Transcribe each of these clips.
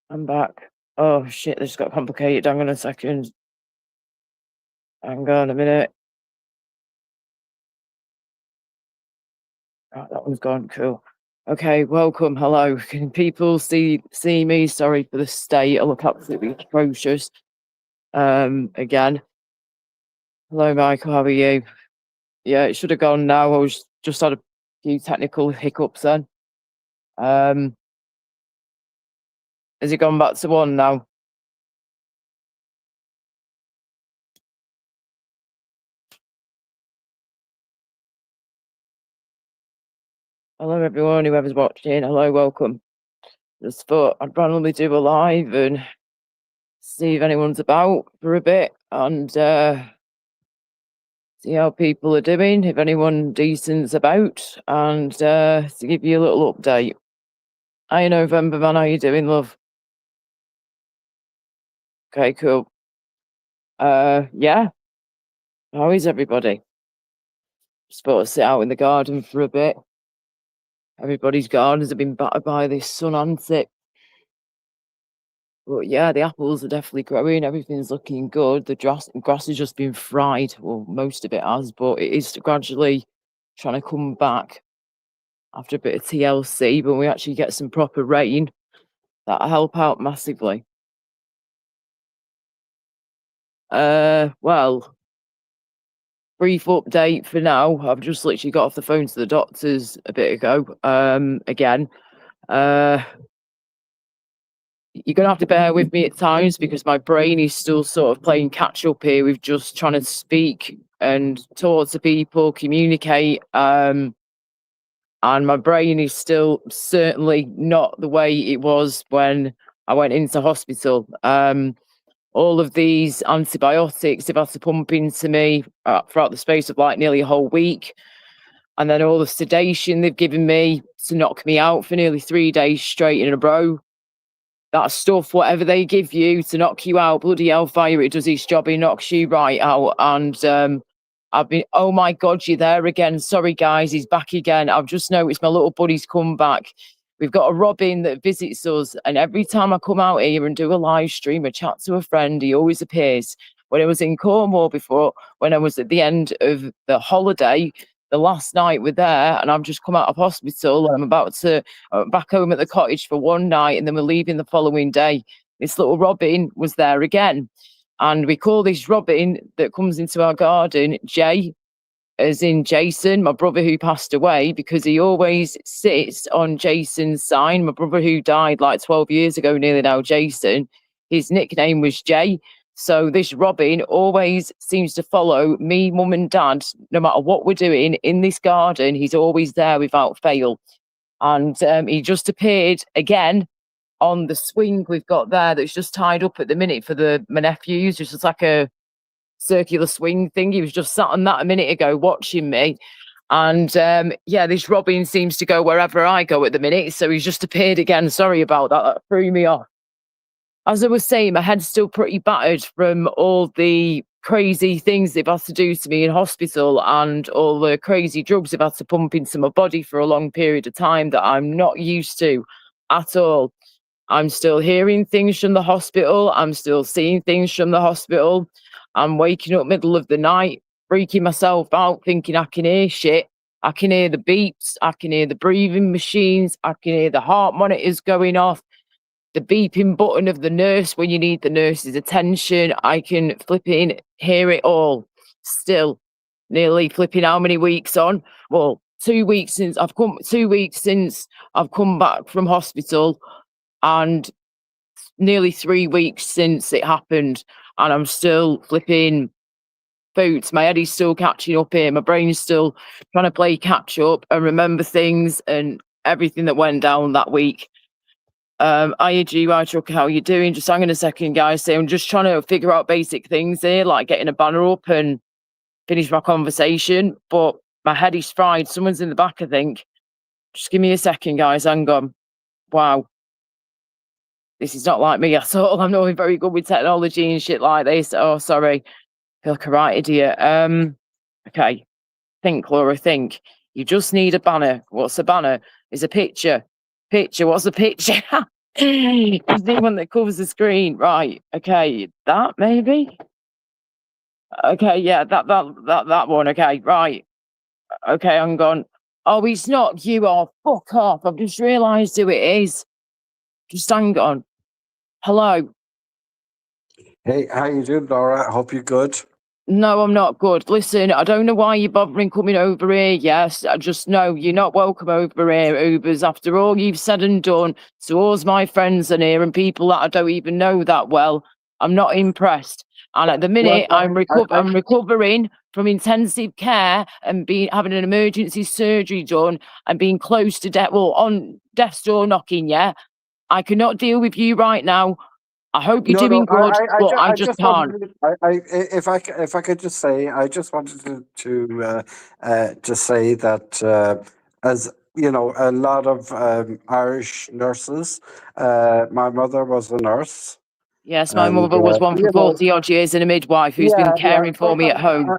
I'm back. Oh shit, this got complicated. Hang on a second. Hang on a minute. Oh, that one's gone. Cool. Okay, welcome. Hello. Can people see me? Sorry for the state. I look absolutely atrocious. Again. Hello, Michael. How are you? Yeah, it should have gone now. I was just had a few technical hiccups then. Um, has it gone back to one now? Hello, everyone. Whoever's watching. Hello, welcome. Just thought I'd randomly do a live and see if anyone's about for a bit and see how people are doing, if anyone decent's about, and to give you a little update. Hi, November man, how you doing, love? Okay, cool. Yeah, how is everybody? Just thought I'd sit out in the garden for a bit. Everybody's gardens have been battered by this sun, hasn't it? But yeah, the apples are definitely growing. Everything's looking good. The grass has just been fried. Well, most of it has, but it is gradually trying to come back after a bit of TLC. But we actually get some proper rain, that'll help out massively. Well, brief update for now. I've just literally got off the phone to the doctors a bit ago. Again, uh, you're gonna have to bear with me at times because my brain is still sort of playing catch up here with just trying to speak and talk to people, communicate. And my brain is still certainly not the way it was when I went into hospital. All of these antibiotics they've had to pump into me throughout the space of like nearly a whole week. And then all the sedation they've given me to knock me out for nearly 3 days straight in a row. That stuff, whatever they give you to knock you out, bloody hellfire, it does its job, it knocks you right out. And I've been, oh my God, you're there again. Sorry, guys, he's back again. I've just noticed my little buddy's come back. We've got a Robin that visits us, and every time I come out here and do a live stream, a chat to a friend, he always appears. When I was in Cornwall before, when I was at the end of the holiday, the last night we're there, and I've just come out of hospital, and I'm about to back home at the cottage for one night, and then we're leaving the following day. This little Robin was there again, and we call this Robin that comes into our garden Jay, as in Jason, my brother who passed away, because he always sits on Jason's sign. My brother who died like 12 years ago, nearly now, Jason, his nickname was Jay. So this Robin always seems to follow me, mum, and dad, no matter what we're doing in this garden. He's always there without fail. And he just appeared again on the swing we've got there that's just tied up at the minute for my nephews. It's just like a circular swing thing. He was just sat on that a minute ago watching me. And yeah, this Robin seems to go wherever I go at the minute. So he's just appeared again. Sorry about that. That threw me off. As I was saying, my head's still pretty battered from all the crazy things they've had to do to me in hospital and all the crazy drugs they've had to pump into my body for a long period of time that I'm not used to at all. I'm still hearing things from the hospital. I'm still seeing things from the hospital. I'm waking up middle of the night, freaking myself out, thinking I can hear shit. I can hear the beeps. I can hear the breathing machines. I can hear the heart monitors going off, the beeping button of the nurse when you need the nurse's attention. I can flipping hear it all. Still, nearly flipping how many weeks on? Well, 2 weeks since I've come. 2 weeks since I've come back from hospital, and nearly 3 weeks since it happened, and I'm still flipping boots. My head is still catching up here. My brain's still trying to play catch up and remember things and everything that went down that week. IAG, Chuck, how you doing? Just hang on a second, guys. So I'm just trying to figure out basic things here, like getting a banner up and finish my conversation. But my head is fried. Someone's in the back, I think. Just give me a second, guys. Hang on. Wow. This is not like me at all. I'm not very good with technology and shit like this. Oh, sorry. I feel like a right idiot. Okay. Think, Laura, think. You just need a banner. What's a banner? Is a picture. Picture. What's a picture? Is the one that covers the screen, right? Okay, that maybe. Okay, yeah, that one. Okay, right. Okay, I'm gone. Oh, it's not you. Oh, fuck off! I've just realised who it is. Just hang on. Hello. Hey, how you doing, Laura? I hope you're good. No, I'm not good. Listen, I don't know why you're bothering coming over here. Yes, I just know you're not welcome over here, Ubers. After all you've said and done towards my friends in here and people that I don't even know that well, I'm not impressed. And at the Well, minute, I'm recovering from intensive care and having an emergency surgery done and being close to death. Well, on death's door knocking. Yeah, I cannot deal with you right now. I hope you're no, doing no. good, but I I just just can't. wanted, if I could just say, I just wanted to say that as you know, a lot of Irish nurses. My mother was a nurse, Yes, my and mother was one for you know, 40 odd years and a midwife who's been yeah, yeah. caring for So me at home.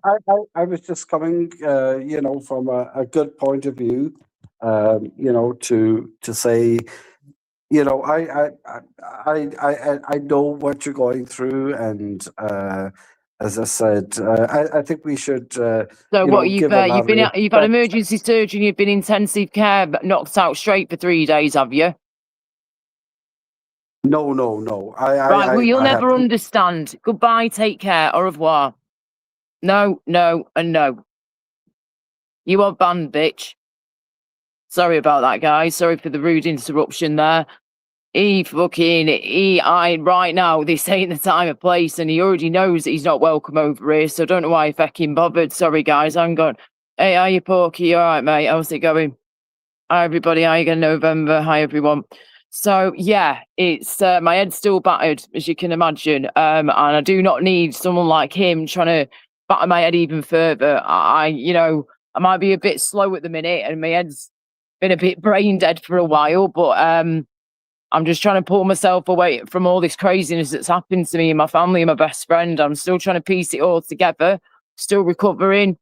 I was just coming, you know, from a good point of view, you know, to say, you know, I know what you're going through, and as I said, I think we should, So you what know, give a lot of you've had respect. emergency surgery and you've been intensive care but knocked out straight for 3 days, have you? No, no, no. Right, well you'll I have. never understand. Goodbye, take care, au revoir. No, no, and no. You are banned, bitch. Sorry about that, guys. Sorry for the rude interruption there. Right now, this ain't the time or place, and he already knows that he's not welcome over here, so I don't know why he fucking bothered. Sorry, guys, I'm gone. Hey, how you, Porky? You alright, mate? How's it going? Hi, everybody. How you going, November? Hi, everyone. So, yeah, it's my head's still battered, as you can imagine, and I do not need someone like him trying to batter my head even further. You know, I might be a bit slow at the minute, and my head's been a bit brain dead for a while, but I'm just trying to pull myself away from all this craziness that's happened to me and my family and my best friend. I'm still trying to piece it all together, still recovering.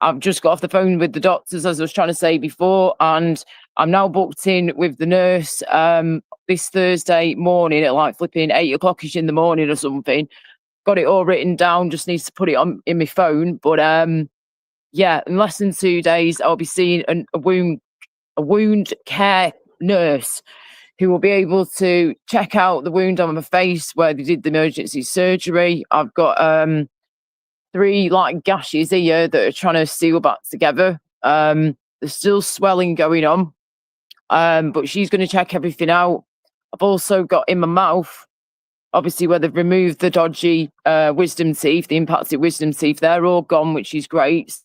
I've just got off the phone with the doctors, as I was trying to say before, and I'm now booked in with the nurse this Thursday morning at like flipping 8 o'clock in the morning or something. Got it all written down, just needs to put it on in my phone. But yeah, in less than 2 days, I'll be seeing a wound care nurse who will be able to check out the wound on my face where they did the emergency surgery. I've got 3 like gashes here that are trying to seal back together. There's still swelling going on, but she's going to check everything out. I've also got in my mouth, obviously, where they've removed the dodgy wisdom teeth, the impacted wisdom teeth. They're all gone, which is great.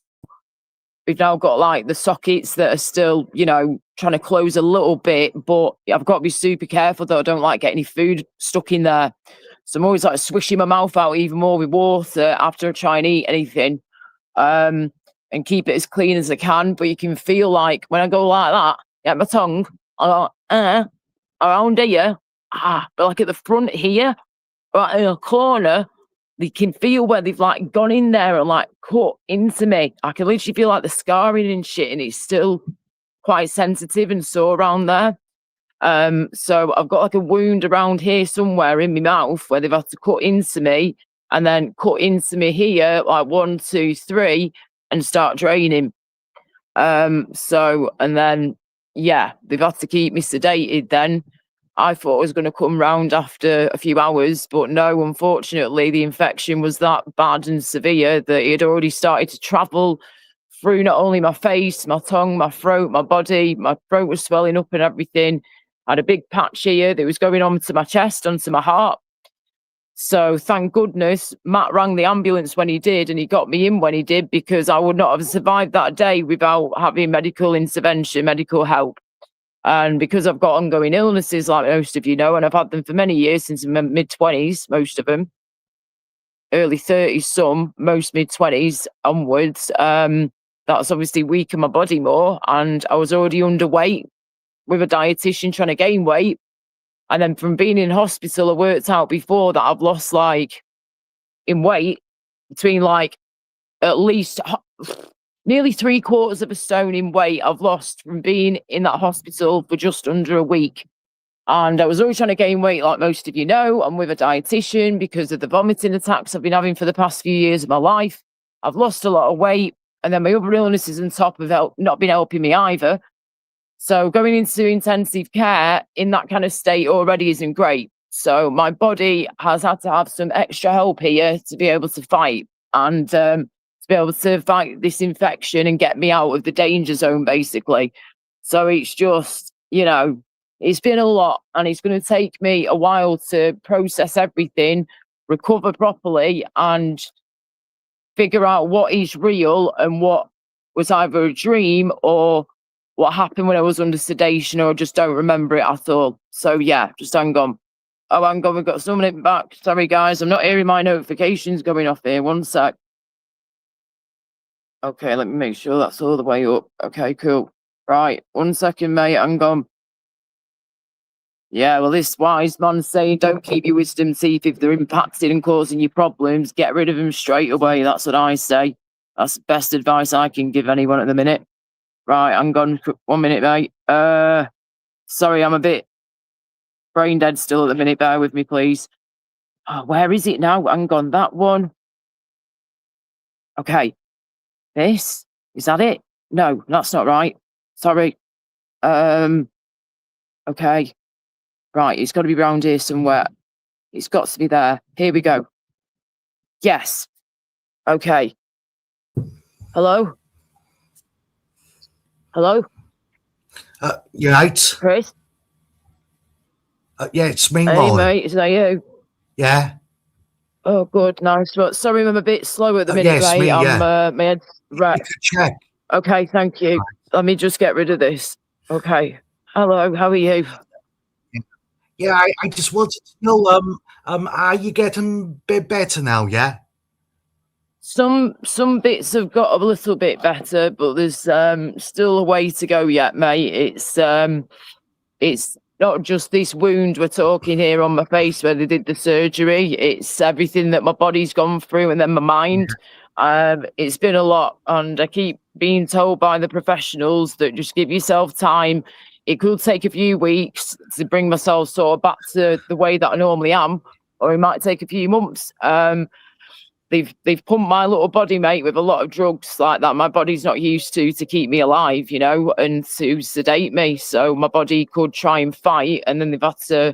We've now got like the sockets that are still, you know, trying to close a little bit, but I've got to be super careful that I don't like get any food stuck in there. So I'm always like swishing my mouth out even more with water after I try and eat anything, and keep it as clean as I can. But you can feel like when I go like that, yeah, my tongue, I go, around here, but like at the front here, right in a corner, they can feel where they've like gone in there and like cut into me. I can literally feel like the scarring and shit, and it's still quite sensitive and sore around there. So I've got like a wound around here somewhere in my mouth where they've had to cut into me and then cut into me here, like 1, 2, 3, and start draining. So and then yeah, they've had to keep me sedated then. I thought I was going to come round after a few hours, but no, unfortunately, the infection was that bad and severe that it had already started to travel through not only my face, my tongue, my throat, my body. My throat was swelling up and everything. I had a big patch here that was going onto my chest, onto my heart. So thank goodness Matt rang the ambulance when he did, and he got me in when he did, because I would not have survived that day without having medical intervention, medical help. And because I've got ongoing illnesses, like most of you know, and I've had them for many years, since my mid-20s, most of them, early 30s, some, most mid-20s onwards, that's obviously weakened my body more. And I was already underweight with a dietitian trying to gain weight. And then from being in hospital, I worked out before that I've lost like in weight between like at least nearly 3/4 of a stone in weight I've lost from being in that hospital for just under a week. And I was always trying to gain weight, like most of you know. I'm with a dietitian because of the vomiting attacks I've been having for the past few years of my life. I've lost a lot of weight, and then my other illnesses on top have not been helping me either. So going into intensive care in that kind of state already isn't great. So my body has had to have some extra help here to be able to fight and to be able to fight this infection and get me out of the danger zone, basically. So it's just, it's been a lot, and it's going to take me a while to process everything, recover properly, and figure out what is real and what was either a dream or what happened when I was under sedation, or I just don't remember it at all. So yeah, just hang on. Oh, hang on, we've got someone back. Sorry guys, I'm not hearing my notifications going off here. One sec. Okay, let me make sure that's all the way up. Okay, cool. Right, 1 second, mate. Hang on. Yeah, well, this wise man saying don't keep your wisdom teeth if they're impacted and causing you problems. Get rid of them straight away. That's what I say. That's the best advice I can give anyone at the minute. Right, hang on 1 minute, mate. Sorry, I'm a bit brain dead still at the minute. Bear with me, please. Oh, where is it now? Hang on, that one. Okay. This? Is that it? No, that's not right. Sorry. Okay. Right, it's got to be around here somewhere. It's got to be there. Here we go. Yes. Okay. Hello? Hello? You right? Chris? Yeah, it's me, Hey, Molly. mate, is that you? Yeah. Oh, good, nice. But sorry, I'm a bit slow at the minute, yes, mate. me, I'm, my head's right. You could check. Okay, thank you. Let me just get rid of this. Okay. Hello, how are you? Yeah, I just wanted to know, are you getting a bit better now, yeah? Some bits have got a little bit better, but there's still a way to go yet, mate. It's not just this wound we're talking here on my face where they did the surgery. It's everything that my body's gone through, and then my mind. It's been a lot, and I keep being told by the professionals that just give yourself time. It could take a few weeks to bring myself sort of back to the way that I normally am, or it might take a few months. They've pumped my little body, mate, with a lot of drugs like that my body's not used to keep me alive, and to sedate me. So my body could try and fight, and then they've had to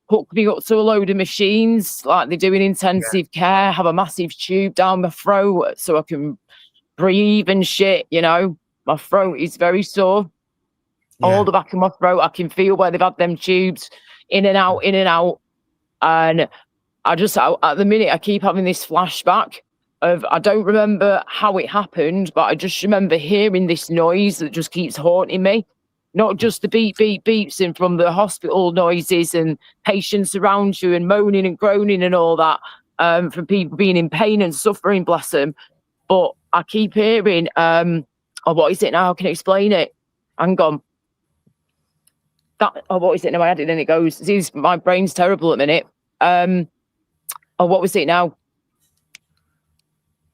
hook me up to a load of machines like they do in intensive care, have a massive tube down my throat so I can breathe and shit, My throat is very sore. All the back of my throat, I can feel where they've had them tubes in and out. And I just, at the minute, I keep having this flashback of, I don't remember how it happened, but I just remember hearing this noise that just keeps haunting me. Not just the beep, beep, beeps and from the hospital noises and patients around you and moaning and groaning and all that, from people being in pain and suffering, bless them. But I keep hearing, what is it now? Can I explain it? Hang on. What is it now? I had it and it goes. My brain's terrible at the minute. What was it now?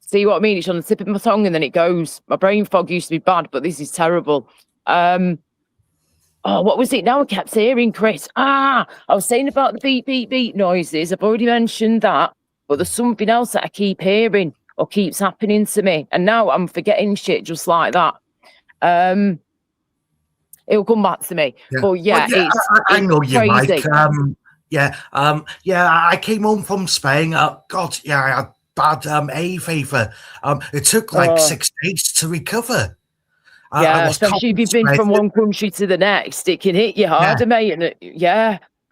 See what I mean? It's on the tip of my tongue and then it goes. My brain fog used to be bad, but this is terrible. What was it now? I kept hearing, Chris. I was saying about the beep, beep, beep noises. I've already mentioned that, but there's something else that I keep hearing or keeps happening to me. And now I'm forgetting shit just like that. It'll come back to me. But yeah, I know you, crazy. Mike. I came home from Spain. I had bad hay fever. It took like 6 days to recover. Especially if you've been from one country to the next, it can hit you harder, mate. And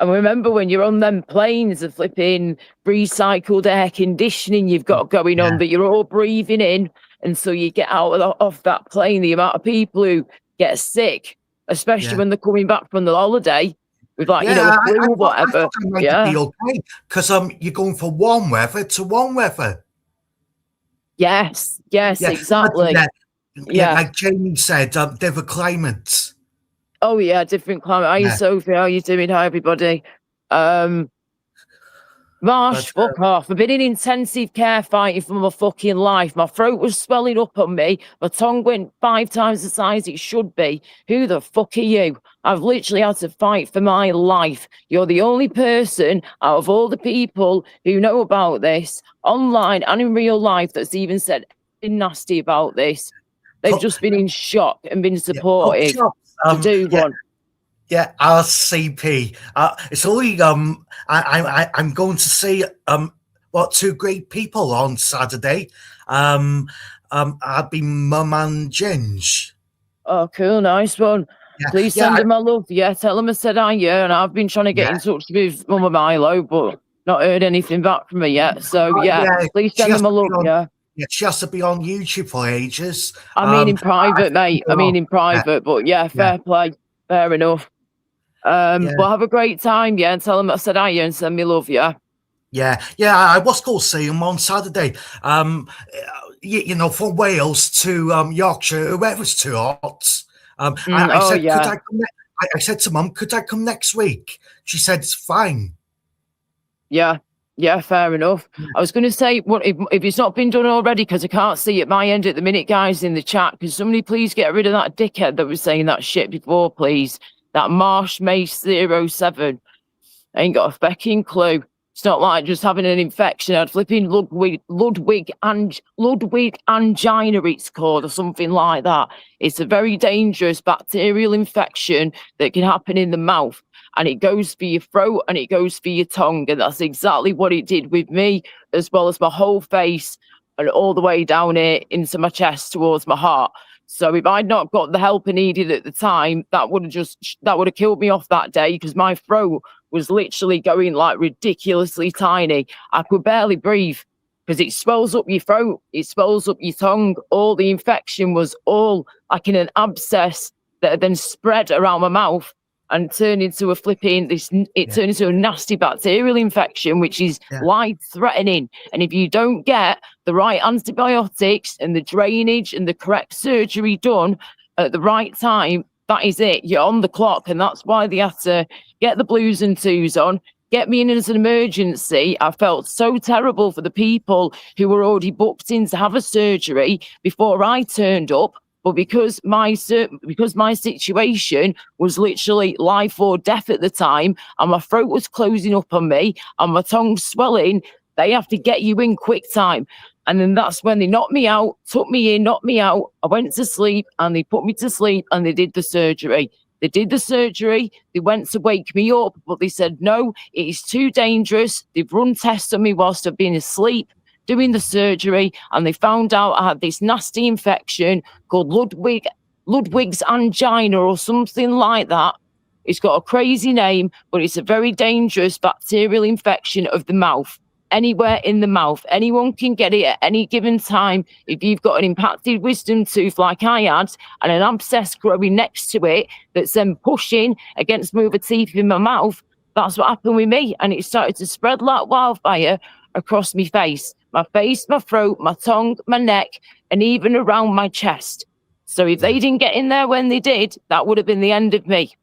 and remember when you're on them planes, the flipping recycled air conditioning you've got going on that you're all breathing in, and so you get out off that plane. The amount of people who get sick, especially when they're coming back from the holiday. With flu or whatever. Be okay, because you're going from warm weather to warm weather. Yes, exactly. Like Jamie said, different climates. Oh yeah, different climate. Hi Sophie, how are you doing? Hi everybody. Marsh, But, fuck off. I've been in intensive care fighting for my fucking life. My throat was swelling up on me. My tongue went 5 times the size it should be. Who the fuck are you? I've literally had to fight for my life. You're the only person out of all the people who know about this online and in real life that's even said anything nasty about this. They've Put- just been in shock and been yeah, supportive Photoshop, to do yeah, one. Yeah, RCP. It's only I'm going to see two great people on Saturday. I've been Mum and Ginge. Oh, cool, nice one. Yeah, Please yeah, send him my love. Yeah, tell him I said hi, yeah. And I've been trying to get in touch with Mama Milo, but not heard anything back from her yet. So, yeah, please she send has him my to be love, on- yeah. Yeah, she has to be on YouTube for ages. I mean in private, mate. I mean in private, but yeah, fair play. Fair enough. But have a great time, yeah, and tell him I said hi, yeah, and send me love, yeah. Yeah, I was going to see him on Saturday. You know, from Wales to Yorkshire, whoever's too hot. I said, yeah. could I come I said to Mum, could I come next week? She said, it's fine. Yeah, fair enough. I was going to say, what if it's not been done already, because I can't see at my end at the minute, guys, in the chat, can somebody please get rid of that dickhead that was saying that shit before, please? That Marsh Mace 07. I ain't got a fucking clue. It's not like just having an infection. I'd flipping Ludwig angina, it's called, or something like that. It's a very dangerous bacterial infection that can happen in the mouth, and it goes for your throat and it goes for your tongue, and that's exactly what it did with me, as well as my whole face and all the way down here into my chest towards my heart. So if I'd not got the help I needed at the time, that would have killed me off that day, because my throat was literally going like ridiculously tiny. I could barely breathe because it swells up your throat, it swells up your tongue. All the infection was all like in an abscess that had then spread around my mouth and turned into a turned into a nasty bacterial infection, which is life-threatening. And if you don't get the right antibiotics and the drainage and the correct surgery done at the right time, that is it. You're on the clock, and that's why they had to get the blues and twos on, get me in as an emergency. I felt so terrible for the people who were already booked in to have a surgery before I turned up. But because my situation was literally life or death at the time, and my throat was closing up on me and my tongue swelling, they have to get you in quick time. And then that's when they knocked me out, took me in, knocked me out. I went to sleep and they put me to sleep and they did the surgery. They went to wake me up, but they said, no, it is too dangerous. They've run tests on me whilst I've been asleep doing the surgery, and they found out I had this nasty infection called Ludwig's angina or something like that. It's got a crazy name, but it's a very dangerous bacterial infection of the mouth. Anywhere in the mouth, anyone can get it at any given time. If you've got an impacted wisdom tooth like I had and an abscess growing next to it that's then pushing against my other teeth in my mouth, that's what happened with me. And it started to spread like wildfire across my face, my throat, my tongue, my neck, and even around my chest. So if they didn't get in there when they did, that would have been the end of me.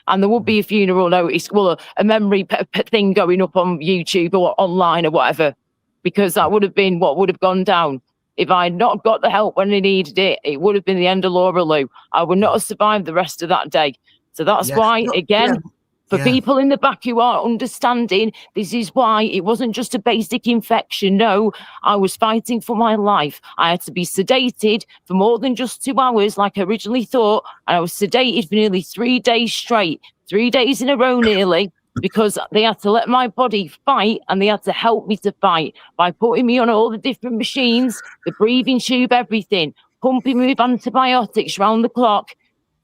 And there would be a funeral notice, well, a memory thing going up on YouTube or online or whatever, because that would have been what would have gone down. If I had not got the help when I needed it, it would have been the end of Laura Lou. I would not have survived the rest of that day. So that's why, again, for people in the back who aren't understanding, this is why it wasn't just a basic infection. No, I was fighting for my life. I had to be sedated for more than just 2 hours like I originally thought. And I was sedated for nearly 3 days straight, 3 days in a row nearly, because they had to let my body fight, and they had to help me to fight by putting me on all the different machines, the breathing tube, everything, pumping me with antibiotics round the clock,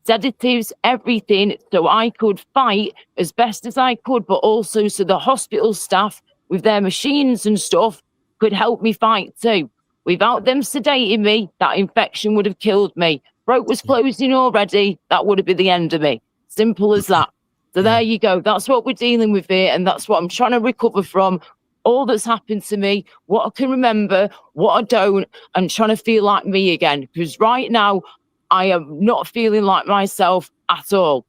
sedatives, everything, so I could fight as best as I could, but also so the hospital staff with their machines and stuff could help me fight too. Without them sedating me, that infection would have killed me. Throat was closing already, that would have been the end of me. Simple as that. So there you go. That's what we're dealing with here, and that's what I'm trying to recover from. All that's happened to me, what I can remember, what I don't, and trying to feel like me again. Because right now, I am not feeling like myself at all.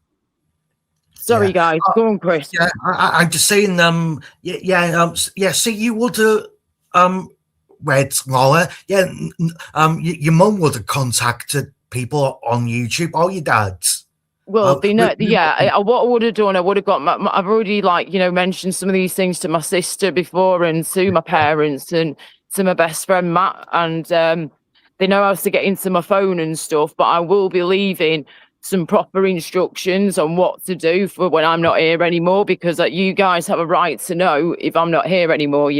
Sorry, guys. Go on, Chris. Yeah, I'm just saying. See, you would have read Laura. Yeah, your mum would have contacted people on YouTube or your dad's. Well, what I would have done, I would have got I've already mentioned some of these things to my sister before and to my parents and to my best friend Matt, and they know how to get into my phone and stuff. But I will be leaving some proper instructions on what to do for when I'm not here anymore, because you guys have a right to know if I'm not here anymore.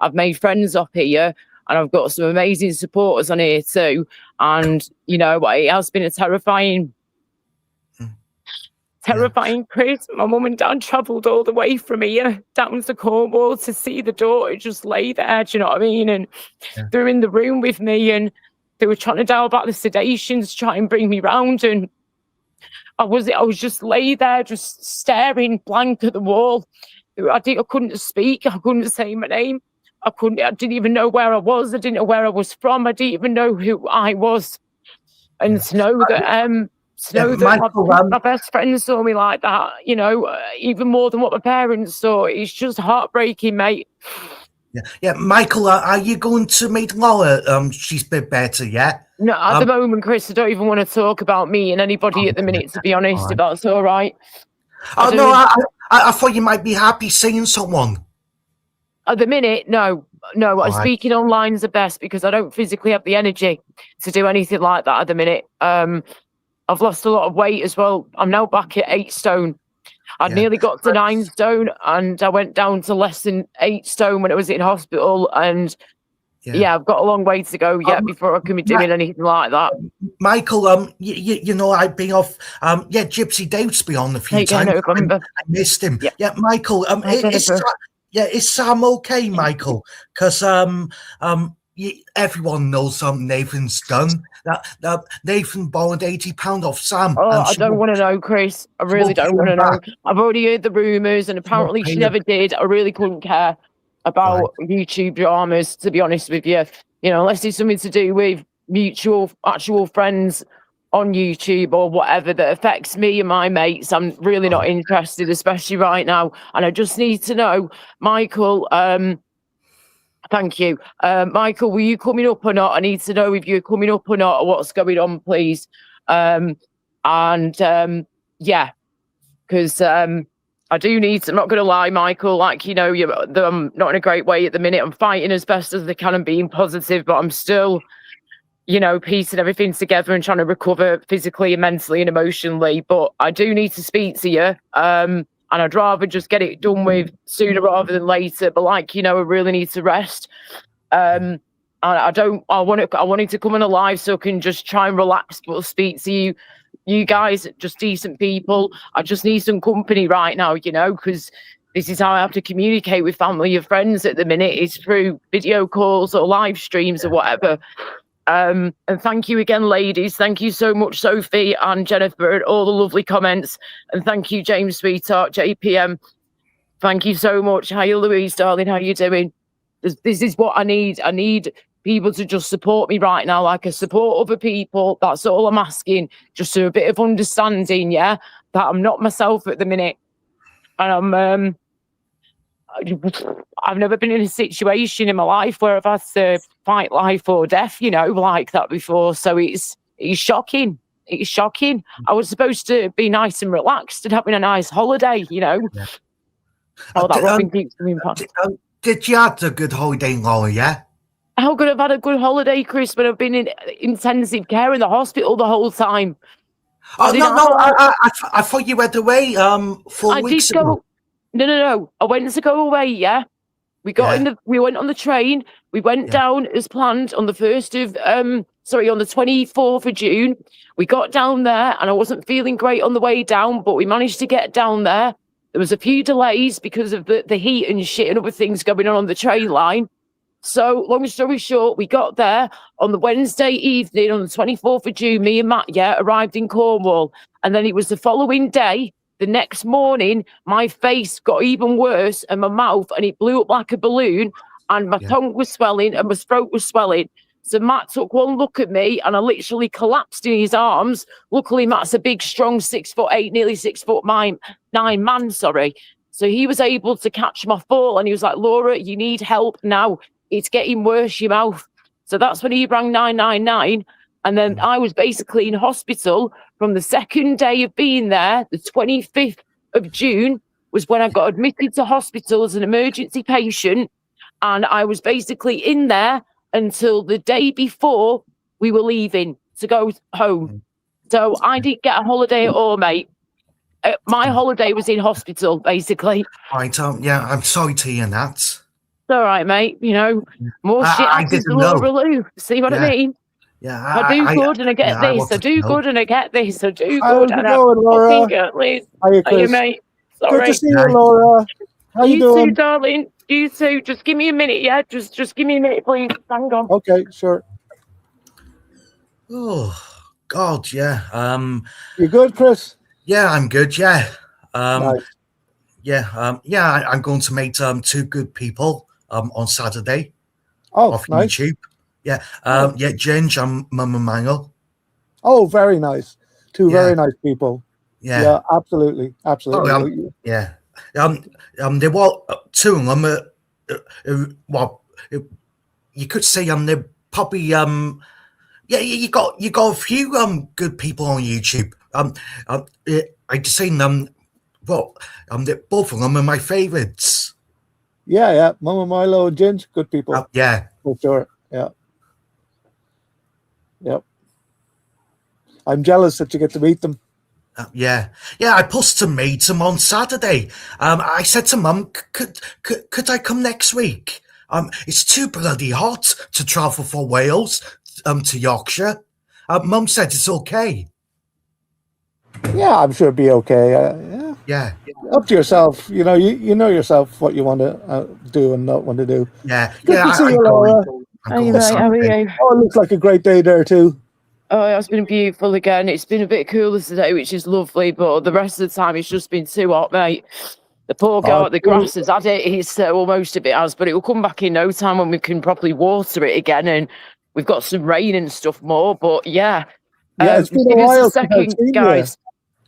I've made friends up here and I've got some amazing supporters on here too, and it has been a terrifying Chris. My mum and dad travelled all the way from here down to Cornwall to see the daughter just lay there, do you know what I mean? And they were in the room with me and they were trying to dial back the sedations, try and bring me round, and I was just lay there, just staring blank at the wall. I couldn't speak. I couldn't say my name. I didn't even know where I was. I didn't know where I was from. I didn't even know who I was. And to know that my best friend saw me like that, even more than what my parents saw, it's just heartbreaking, mate. Yeah, Michael, are you going to meet Laura? She's a bit better, yeah? No, at the moment, Chris, I don't even want to talk about me and anybody at the minute, to be honest, if that's all right. I thought you might be happy seeing someone. At the minute, no. Speaking online is the best because I don't physically have the energy to do anything like that at the minute. I've lost a lot of weight as well. I'm now back at 8 stone. I'd nearly got to 9 stone and I went down to less than 8 stone when I was in hospital. And I've got a long way to go yet before I can be doing anything like that. Michael, I've been off. Gypsy Dave's been on a few times. I missed him. Yeah, Michael. Is Sam okay, Michael? Because everyone knows Nathan's done. That Nathan borrowed £80 off Sam. Oh, I don't want to know, Chris. I really don't want to know. I've already heard the rumours, and apparently she never did. I really couldn't care about YouTube dramas, to be honest with you. Unless it's something to do with actual friends on YouTube or whatever that affects me and my mates, I'm really not interested, especially right now. And I just need to know, Michael, thank you. Michael, were you coming up or not? I need to know if you're coming up or not, or what's going on, please. Because I do need to, I'm not going to lie, Michael, I'm not in a great way at the minute. I'm fighting as best as I can and being positive, but I'm still, piecing everything together and trying to recover physically and mentally and emotionally. But I do need to speak to you. And I'd rather just get it done with sooner rather than later. But I really need to rest. And I wanted to come on alive so I can just try and relax, but speak to you. You guys, just decent people. I just need some company right now, because this is how I have to communicate with family and friends at the minute. It's through video calls or live streams or whatever. And thank you again, ladies. Thank you so much, Sophie and Jennifer, and all the lovely comments. And thank you, James, sweetheart, JPM. Thank you so much. Hi, Louise, darling. How you doing? This is what I need. I need people to just support me right now, like I support other people. That's all I'm asking. Just a bit of understanding, that I'm not myself at the minute. And I've never been in a situation in my life where I've had to fight life or death, like that before. So it's shocking. It's shocking. I was supposed to be nice and relaxed and having a nice holiday, Yeah. Oh, that Robin keeps coming past. Did you have a good holiday, Laura, yeah? How could I've had a good holiday, Chris, when I've been in intensive care in the hospital the whole time? I thought you went away 4 weeks ago. No. I went to go away, yeah. We we went on the train. We went down as planned on the 24th of June. We got down there and I wasn't feeling great on the way down, but we managed to get down there. There was a few delays because of the heat and shit and other things going on the train line. So long story short, we got there on the Wednesday evening on the 24th of June. Me and Matt, arrived in Cornwall. And then it was the following day. The next morning, my face got even worse and my mouth, and it blew up like a balloon, and my tongue was swelling and my throat was swelling. So Matt took one look at me and I literally collapsed in his arms. Luckily, Matt's a big, strong 6'8", nearly 6'9" man, sorry. So he was able to catch my fall and he was like, Laura, you need help now. It's getting worse, your mouth. So that's when he rang 999. And then I was basically in hospital from the second day of being there. The 25th of June was when I got admitted to hospital as an emergency patient. And I was basically in there until the day before we were leaving to go home. So I didn't get a holiday at all, mate. My holiday was in hospital, basically. Right, yeah, I'm sorry to hear that. It's all right, mate. You know, more shit happens to Laura Lou. See what I mean? Yeah, I do good and I get this. I do good and I get this. I do good and I Laura? fucking get this. Hiya, Chris. Mate. Sorry. Good to see you, Laura. How you You doing? too, darling. You too. Just give me a minute, yeah? Just give me a minute, please. Hang on. Okay, sure. Oh God, yeah. You good, Chris? Yeah, I'm good. Yeah. Nice. Yeah. I'm going to meet two good people on Saturday Oh, off nice. YouTube. Yeah. Yeah, Ginge and Mama Mangle. Oh, very nice. Two Yeah. very nice people. Yeah. Yeah, absolutely. Absolutely. Yeah. There were two of them. Well, you could say they're probably yeah. You got a few good people on YouTube. I just seen them. Well, both of them are my favorites. Yeah. Mama Milo and Ginge, good people. Yeah. For sure. Yeah. Yep. I'm jealous that you get to meet them. Yeah. I pushed to meet them on Saturday. I said to Mum, could I come next week? It's too bloody hot to travel from Wales to Yorkshire. Mum said it's okay. Yeah, I'm sure it'll be okay. Yeah. Up to yourself. You know, you know yourself what you want to do and not want to do. Yeah. Good to see you, Laura. Hey, mate, how are you? Oh, it looks like a great day there too. Oh, it's been beautiful again. It's been a bit cooler today, which is lovely, but the rest of the time it's just been too hot, mate. The poor guy, the grass has had it. It's almost a bit has, but it will come back in no time when we can properly water it again, and we've got some rain and stuff more. But yeah, it's been a while since I've seen guys.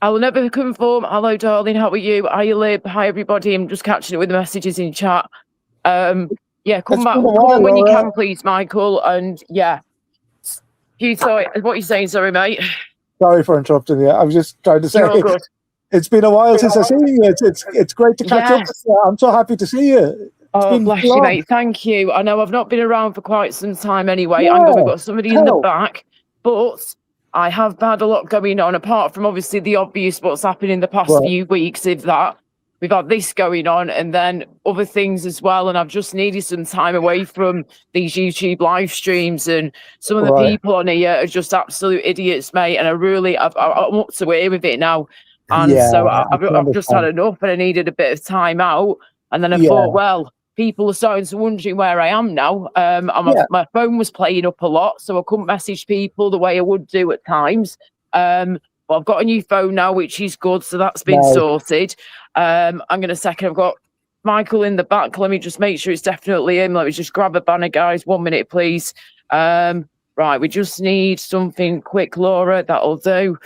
I will never conform. Hello, darling. How are you? How you live? Hi, everybody. I'm just catching it with the messages in chat. Yeah, come back when you can, please, Michael. And yeah. Sorry, what are you saying? Sorry, mate. Sorry for interrupting you. I was just trying to say it's been a while since I've seen you. It's great to catch up. I'm so happy to see you. Bless you, mate. Thank you. I know I've not been around for quite some time anyway. Yeah, I know we've got somebody in the back, but I have had a lot going on, apart from obviously the obvious what's happened in the past few weeks, if that. We've had this going on and then other things as well. And I've just needed some time away from these YouTube live streams. And some of the people on here are just absolute idiots, mate. And I'm up to here with it now. And so I've just had enough and I needed a bit of time out. And then I thought, well, people are starting to wondering where I am now. My phone was playing up a lot, so I couldn't message people the way I would do at times. But I've got a new phone now, which is good. So that's been sorted. I'm going to second. I've got Michael in the back. Let me just make sure it's definitely him. Let me just grab a banner, guys. 1 minute, please. Right. We just need something quick, Laura. That'll do.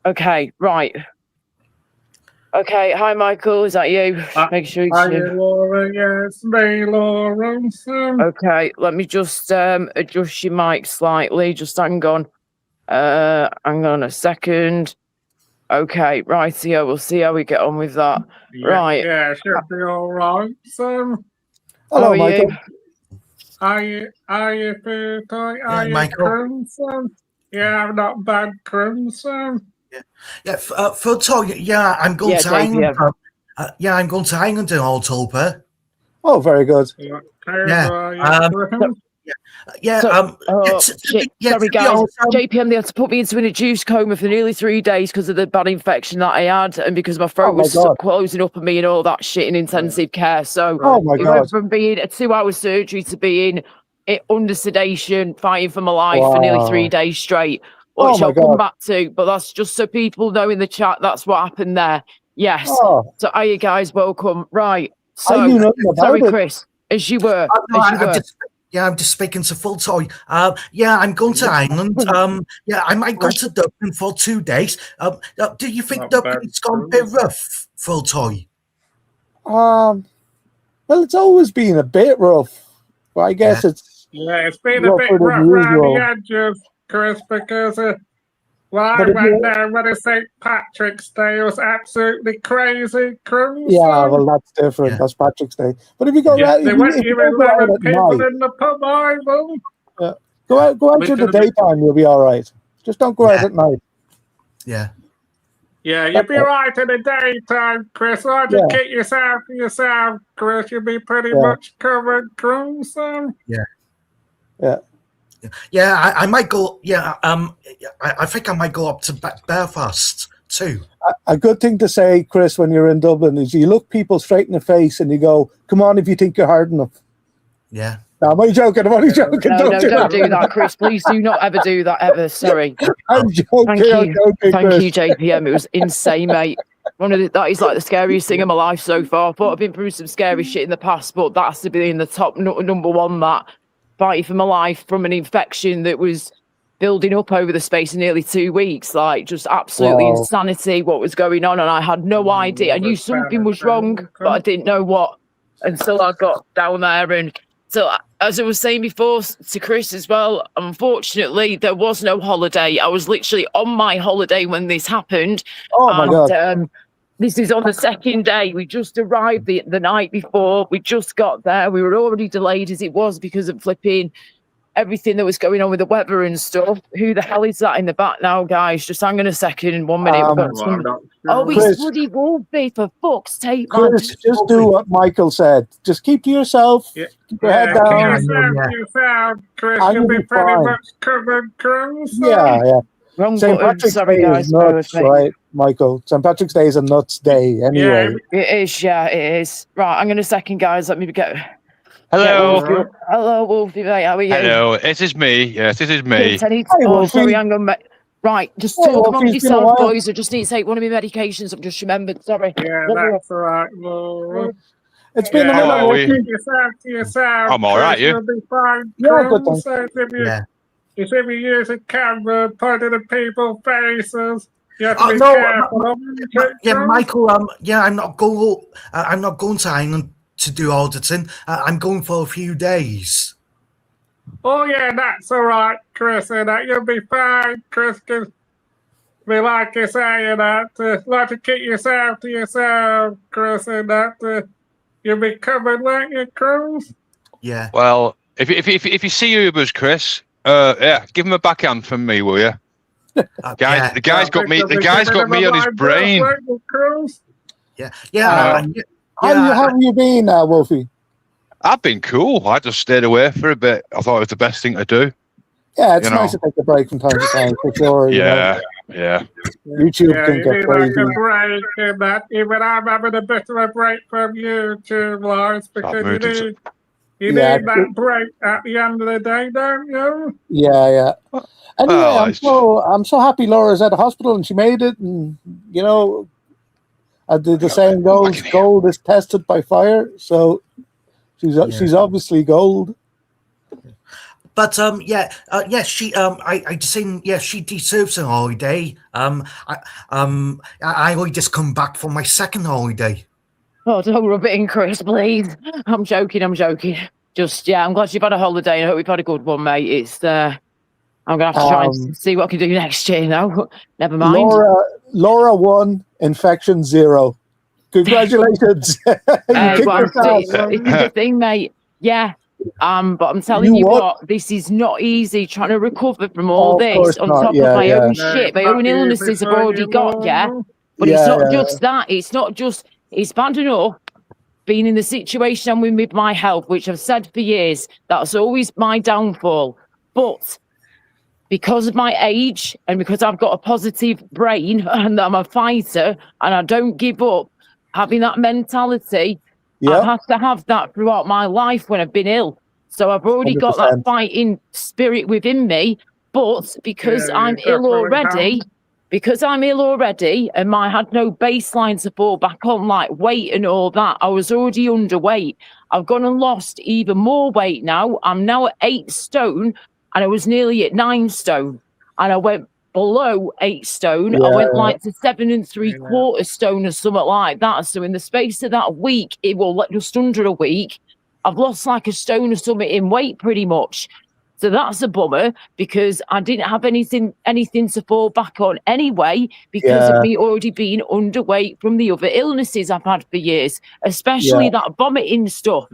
Okay. Right. Okay. Hi, Michael. Is that you? Make sure you Hi, Laura. Yes, me, Laura. Okay. Let me just adjust your mic slightly. Just hang on. Hang on a second. Okay, right, we'll see how we get on with that. Right. Yeah, should be all right. So, hello, Michael. Are you Michael? Crimson? Yeah, not bad, Crimson. For talk, I'm going to England. I'm going to England in October. Oh, very good. Sorry, guys. JPM, they had to put me into an induced coma for nearly 3 days because of the bad infection that I had and because my throat was closing up on me and all that shit in intensive care. So it went from being a 2-hour surgery to being under sedation, fighting for my life for nearly 3 days straight, which I'll come back to. But that's just so people know in the chat that's what happened there. Yes. So you guys welcome. Right. So sorry, Chris. As you were. Yeah, I'm just speaking to Full Toy. Yeah, I'm going to Ireland. Yeah, I might go to Dublin for 2 days. Do you think Not Dublin's bad, gone a bit rough, Full Toy? Well, it's always been a bit rough, but I guess it's Yeah, it's been a bit rougher rough than around the usual. edges, Chris, because well, I But if went you- there when it's St. Patrick's Day. It was absolutely crazy, Crumbs. Yeah, well, that's different. Yeah. That's Patrick's Day. But if you go Yeah, out, they if weren't you even don't go out letting at people night, in the pub either. go out We during the could've been- daytime, you'll be all right. Just don't go out Yeah. at night. Yeah. Yeah, you'll be Okay. right in the daytime, Chris. Why don't you keep yourself to yourself, Chris? You'll be pretty Yeah. much covered, Crumbs. Yeah, I might go. Yeah, I think I might go up to Belfast too. A good thing to say, Chris, when you're in Dublin is you look people straight in the face and you go, "Come on, if you think you're hard enough." Yeah. No, I'm only joking. I'm only joking. No, Don't do don't that. do that, Chris. Please do not ever do that ever. Sorry. I'm joking. Thank I'm you. joking, Thank Chris. you, JPM. It was insane, mate. That is like the scariest thing in my life so far. I thought I've been through some scary shit in the past, but that has to be in the top number one. That fighting for my life from an infection that was building up over the space of nearly 2 weeks, like just absolutely Wow. insanity. What was going on, and I had no idea. I knew something was wrong, but I didn't know what until I got down there. And so, as I was saying before to Chris as well, unfortunately, there was no holiday. I was literally on my holiday when this happened. Oh my God. This is on the second day. We just arrived the night before. We just got there. We were already delayed as it was because of flipping everything that was going on with the weather and stuff. Who the hell is that in the back now, guys? Just hang on a second. 1 minute. We've got some... Oh, it's Chris. bloody Wolfie, for fuck's sake, man. Chris, just do what Michael said. Just keep to yourself. Yeah. Keep your head Keep down. yourself to yourself, Chris. I'm You'll gonna be be pretty fine. much covered, Crumbs. Yeah, yeah. Wrong St. button. Patrick's Sorry, Day guys. is bear nuts, with me. right, Michael? St. Patrick's Day is a nuts day anyway. It is, yeah, it is. Right, I'm going to second, guys. Let me get... Hello. Get Wolfie. Hello, Wolfie, mate. How are you? Hello. It is me. Yes, it is me. I need Hey, oh, Wolfie. sorry, hang on, mate. Right, just Hey, talk Wolfie, amongst it's been a yourself, while. boys. I just need to take one of my medications. I've just remembered. Sorry. Yeah, Let me- that's all right. Well, It's been a yeah, minute. How are we? keep yourself to yourself. I'm all right, Chris. you? You'll be fine. Yeah, good, Crumbs. If you, Yeah. if you use a camera pointed at people's faces, you have to Oh, be no, careful. Yeah, Crumbs. Michael. Yeah, I'm not going. I'm not going to Ireland to do auditing. I'm going for a few days. Oh yeah, that's all right, Chris. And that you'll be fine, Chris. Cause be like you say, and that like to keep yourself to yourself, Chris. And that you'll be covered, won't you, Cruz? Yeah. Well, if you see Ubers, Chris, yeah, give him a backhand from me, will you? Guys, Yeah. the guy's got me. The guy's got me on his brain. Yeah. Yeah. How have you been, Wolfie? I've been cool. I just stayed away for a bit. I thought it was the best thing to do. Yeah, it's You know. nice to take a break from time to time, for sure. you know. Yeah, yeah. YouTube Yeah, can you get need like crazy. a break and that. Even I'm having a bit of a break from YouTube, Lars, because you moved into- need Yeah, that break at the end of the day, don't you? Yeah, yeah. Anyway, Well, I'm so happy Laura's at the hospital and she made it, and you know, the saying goes, Fucking hell. gold is tested by fire. So she's obviously gold. But yeah, she I just seen she deserves a holiday. I only just come back from my second holiday. Oh, don't rub it in, Chris, please. I'm joking. Just, yeah, I'm glad you've had a holiday. I hope you've had a good one, mate. It's, I'm going to have to try and see what I can do next year, though. Never mind. Laura won, infection 0. Congratulations. You kicked Well, yourself. this is the thing, mate. Yeah. But I'm telling you what, this is not easy trying to recover from all Of course this on not, top yeah, of my yeah. own No, shit, it's my not own easy illnesses I've for already you, got, yeah. Laura. But Yeah, it's not yeah. just that. It's not just, it's bad enough being in the situation I'm in with my health, which I've said for years, that's always my downfall. But because of my age and because I've got a positive brain and I'm a fighter and I don't give up, having that mentality, Yeah. I've had to have that throughout my life when I've been ill. So I've already got that 100%. fighting spirit within me, but because Yeah, I'm you ill definitely already, because I'm ill already and I had no baseline to fall back on, like weight and all that, I was already underweight. I've gone and lost even more weight now. I'm now at 8 stone and I was nearly at 9 stone. And I went below 8 stone. I went like to 7 3/4 stone or something like that. So in the space of that week, just under a week, I've lost like a stone or something in weight pretty much. So that's a bummer because I didn't have anything to fall back on anyway because of me already being underweight from the other illnesses I've had for years, especially that vomiting stuff.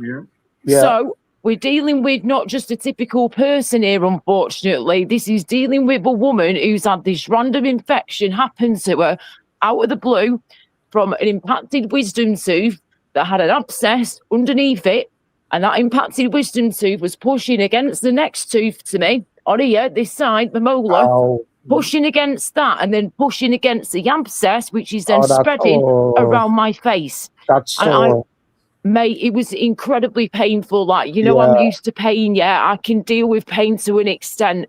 So we're dealing with not just a typical person here, unfortunately. This is dealing with a woman who's had this random infection happen to her out of the blue from an impacted wisdom tooth that had an abscess underneath it. And that impacted wisdom tooth was pushing against the next tooth to me, on here, this side, the molar, pushing against that and then pushing against the abscess, which is then spreading around my face. Mate, it was incredibly painful. Like, I'm used to pain. Yeah, I can deal with pain to an extent.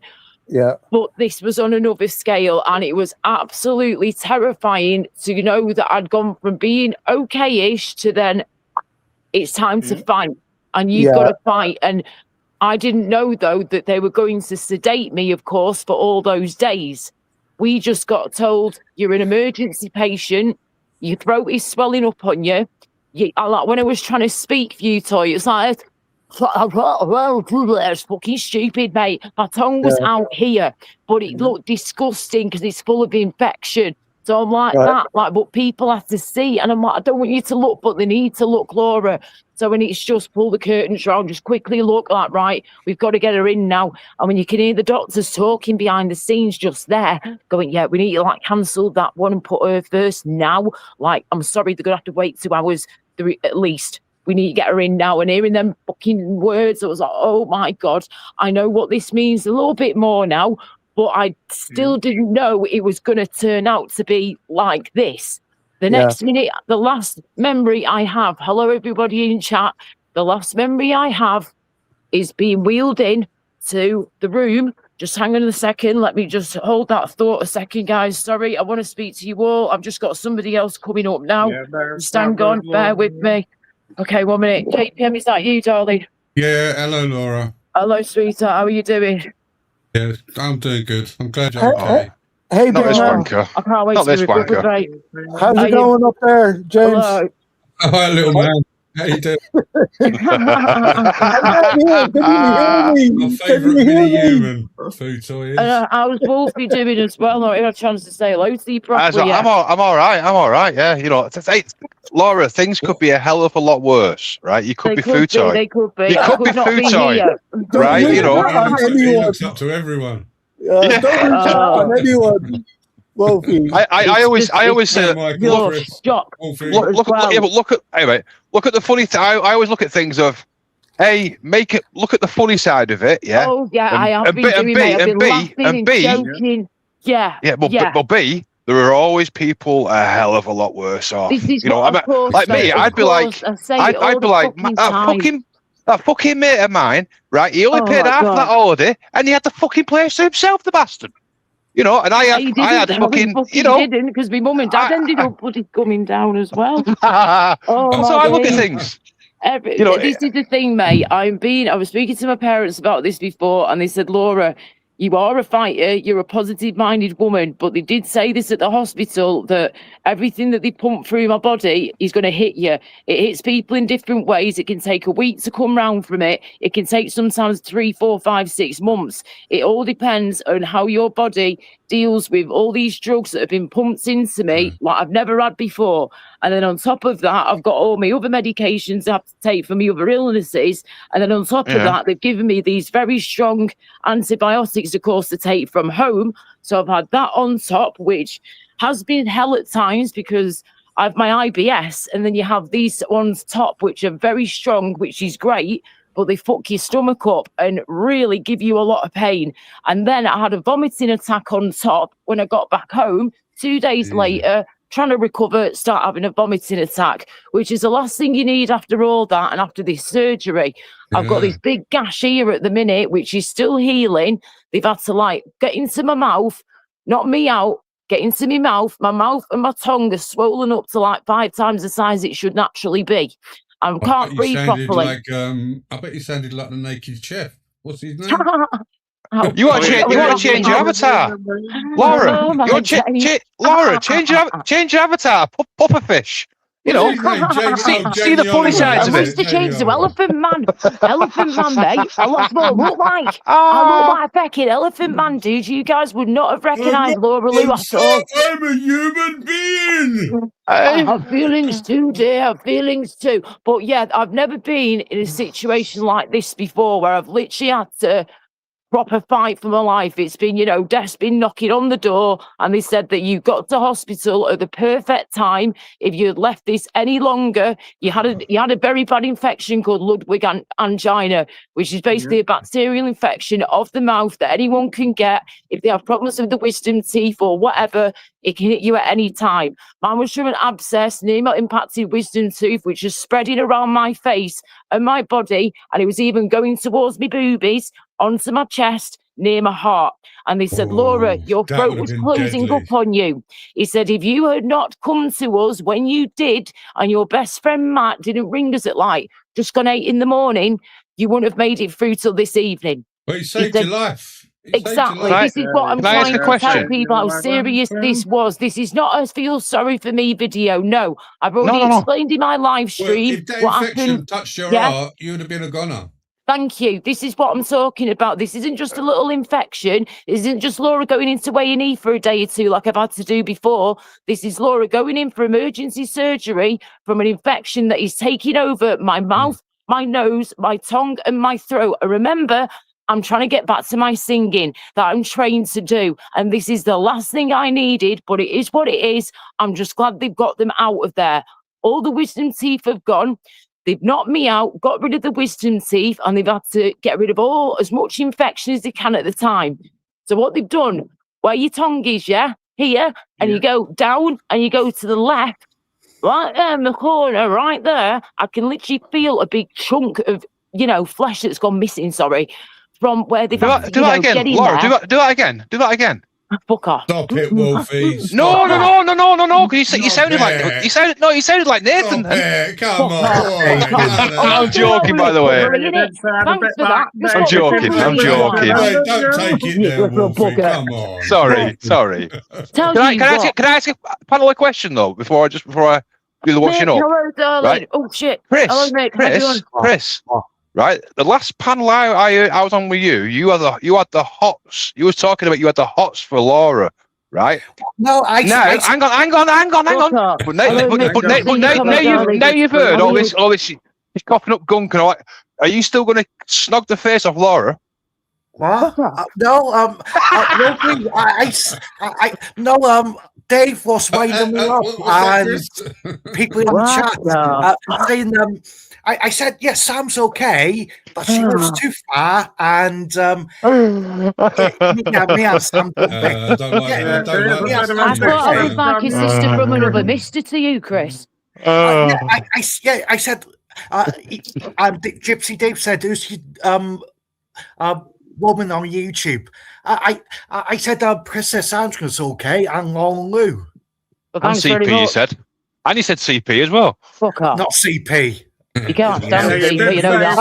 Yeah. But this was on another scale and it was absolutely terrifying to know that I'd gone from being okay-ish to then it's time to fight. And you've got to fight. And I didn't know, though, that they were going to sedate me, of course, for all those days. We just got told you're an emergency patient. Your throat is swelling up on you. When I was trying to speak for you, Toy, it's like, it's fucking stupid, mate. My tongue was out here, but it looked disgusting because it's full of infection. So I'm like that, but people have to see. And I'm like, I don't want you to look, but they need to look, Laura. So when it's just pull the curtains round, just quickly look like, right, we've got to get her in now. And when you can hear the doctors talking behind the scenes just there, going, yeah, we need to cancel that one and put her first now. Like, I'm sorry, they're going to have to wait 2 hours at least. We need to get her in now. And hearing them fucking words, I was like, oh my God, I know what this means a little bit more now. But I still didn't know it was going to turn out to be like this. The next minute, the last memory I have, hello everybody in chat, the last memory I have is being wheeled in to the room. Just hang on a second. Let me just hold that thought a second, guys. Sorry, I want to speak to you all. I've just got somebody else coming up now. Stand on, bear with me. Okay, 1 minute. JPM, is that you, darling? Yeah, hello, Laura. Hello, sweetheart. How are you doing? Yeah, I'm doing good. I'm glad you're okay. Hey, Not this man. wanker. I can't wait Not to this recover, wanker. mate. How's it going up there, James? Hello. Oh, hi, little man. How you doing? My favourite mini human food toy is. How's Wolfie doing as well? I had a chance to say hello to you properly. I'm all right. Yeah, Laura, things could be a hell of a lot worse, right? You could be food toy. They could be. You could be food toy, right? He looks up to everyone. Don't reach out on anyone. Wolfie. I always look at the funny thing. I always look at things of, hey, look at the funny side of it, yeah. Oh yeah, I have been doing it. I've been laughing and joking. Yeah. But B, there are always people a hell of a lot worse off. This is like me, I'd be like, that fucking mate of mine, right? He only paid half that holiday, and he had the fucking place to himself, the bastard. And I had fucking, didn't, because my mum and dad ended up bloody coming down as well. So I look at things. This is the thing, mate. I was speaking to my parents about this before, and they said, Laura, you are a fighter, you're a positive-minded woman, but they did say this at the hospital, that everything that they pump through my body is going to hit you. It hits people in different ways. It can take a week to come round from it. It can take sometimes 3, 4, 5, 6 months. It all depends on how your body deals with all these drugs that have been pumped into me like I've never had before. And then on top of that, I've got all my other medications I have to take for my other illnesses. And then on top of that, they've given me these very strong antibiotics, of course, to take from home. So I've had that on top, which has been hell at times because I have my IBS. And then you have these ones top, which are very strong, which is great. But they fuck your stomach up and really give you a lot of pain. And then I had a vomiting attack on top when I got back home 2 days later, trying to recover, start having a vomiting attack, which is the last thing you need after all that and after this surgery. I've got this big gash here at the minute, which is still healing. They've had to get into my mouth, knock me out, get into my mouth and my tongue are swollen up to like 5 times the size it should naturally be. I can't breathe properly. I bet you sounded like the Naked Chef. What's his name? You want to change your avatar, Laura? Laura, change your avatar, Pufferfish. You know, see the funny sides of it. I used to change to Elephant Man. Elephant Man, mate. That's what I look like. I look like a fucking Elephant Man, dude. You guys would not have recognised Laura Lou at all. I'm a human being. I have feelings too, dear. I have feelings too. But yeah, I've never been in a situation like this before where I've literally had to proper fight for my life. It's been, you know, Death's been knocking on the door and they said that you got to hospital at the perfect time. If you had left this any longer, you had a very bad infection called Ludwig angina, which is basically a bacterial infection of the mouth that anyone can get. If they have problems with the wisdom teeth or whatever, it can hit you at any time. Mine was from an abscess near my impacted wisdom tooth, which was spreading around my face and my body, and it was even going towards my boobies, onto my chest, near my heart. And they said, Laura, your throat was closing up on you. He said, if you had not come to us when you did, and your best friend Matt didn't ring us at like just gone 8 in the morning, you wouldn't have made it through till this evening. But he saved your life. Exactly. This is what I'm trying to tell people how serious this was. This is not a feel sorry for me video. No, I've already explained in my live stream if that what infection happened. touched your heart, you would have been a goner. Thank you. This is what I'm talking about. This isn't just a little infection. This isn't just Laura going into A&E for a day or two like I've had to do before. This is Laura going in for emergency surgery from an infection that is taking over my mouth, my nose, my tongue and my throat. And remember, I'm trying to get back to my singing that I'm trained to do. And this is the last thing I needed, but it is what it is. I'm just glad they've got them out of there. All the wisdom teeth have gone. They've knocked me out, got rid of the wisdom teeth, and they've had to get rid of as much infection as they can at the time. So what they've done, where your tongue is, here, and you go down and you go to the left, right there in the corner, right there, I can literally feel a big chunk of, you know, flesh that's gone missing, from where they've had to, do that again, Laura, do that again. Do that again. Fuck off. Stop it, Wolfie. No. Because you sounded like you sounded like Nathan. Come on. I'm joking, by the way. Thanks for that. I'm joking. Hey, don't take it there, Wolfie. Come on. Sorry. Can I ask a panel a question though before I do the washing up? Hello, darling. Right? Oh shit. Chris. Hello, mate. Chris. Right, the last panel I was on with you had the hots. You was talking about you had the hots for Laura, right? No, hang on. But now you've heard all this she's coughing up gunk and all that. Are you still going to snog the face off Laura? What? No, Dave was winding me up, and people in the chat saying, I said, yes, Sam's okay, but she lives too far, and me and Sam. I thought I was like a sister from another mister to you, Chris. I said, Gypsy Dave said, who's woman on YouTube? I said, Princess Angela's okay, and Long Lou. And CP, you said. And you said CP as well. Fuck off. Not CP. You can't stand CP, you know that.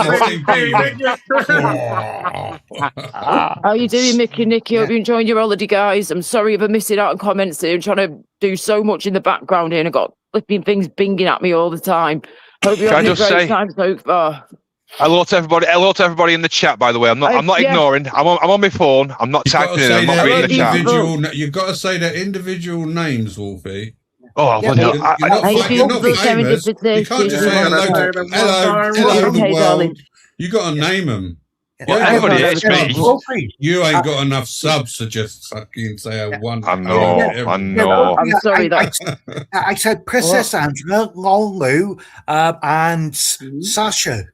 How you doing, Mickey and Nicky? Hope you're enjoying your holiday, guys. I'm sorry if I'm missing out on comments here. I'm trying to do so much in the background here, and I've got flipping things binging at me all the time. Hope you're having a great time so far. Hello to everybody in the chat. By the way, I'm not ignoring. I'm on my phone. I'm not typing in. I'm not reading the chat. You've got to say their individual names, Wolfie. Oh, you're not famous. You can't just say hello the world. You got to name them. Everybody hates me. You ain't got enough subs to just fucking say a one. I know. I'm sorry. I said Princess Angela, Long Lou, and Sasha.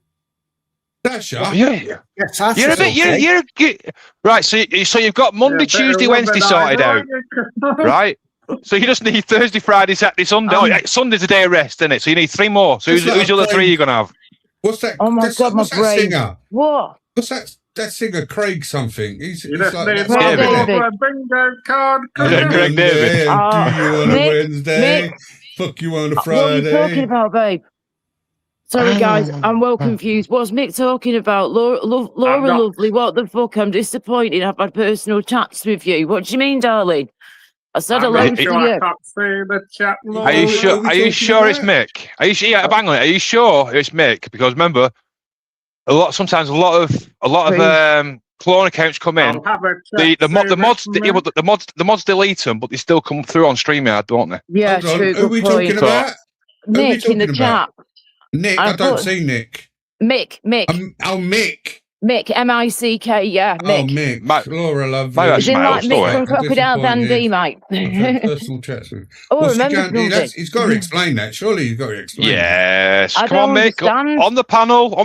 Sasha? Yeah, Sasha. You're right. So you've got Monday, Tuesday, Wednesday sorted out, right? So you just need Thursday, Friday, Saturday, Sunday. Sunday's a day of rest, isn't it? So you need 3 more. So who's the other 3 you're gonna have? What's that? Oh my God, my brain. Singer? What? What's that? that singer Craig something. He's You like just need that. David. for a bingo card. Craig David. Do you want a Mick, Wednesday? Fuck you on a What are you talking Friday? about, babe? Sorry, guys, I'm well confused. What's Mick talking about? Laura I'm not- Lovely, what the fuck? I'm disappointed. I've had personal chats with you. What do you mean, darling? I said I'm hello not to sure I you. can't see the chat. Are you sure? we Are you talking sure it's about? Mick? Are you sure? Yeah, bang on it. Are you sure it's Mick? Because remember, sometimes a lot of clone accounts come in. I'll have a chat. The mods, see yeah, but the mods delete them, but they still come through on StreamYard, don't they? Yeah, Hold on, true. who are we Good talking point. about? Who are we Mick in the talking chat. about? Nick, I I've don't got- see Nick. Mick. Oh, Mick. Mick, M-I-C-K, yeah, Oh, Mick. Mick. Mate, Laura, love mate, you. that's Is in my like old Mick story. from I'm Crocodile Dundee, mate. I've had personal chats with him. Oh, What's he remember going- something? He's got to explain that. Surely he's got to explain that. Yes, I come on, don't Mick. understand. On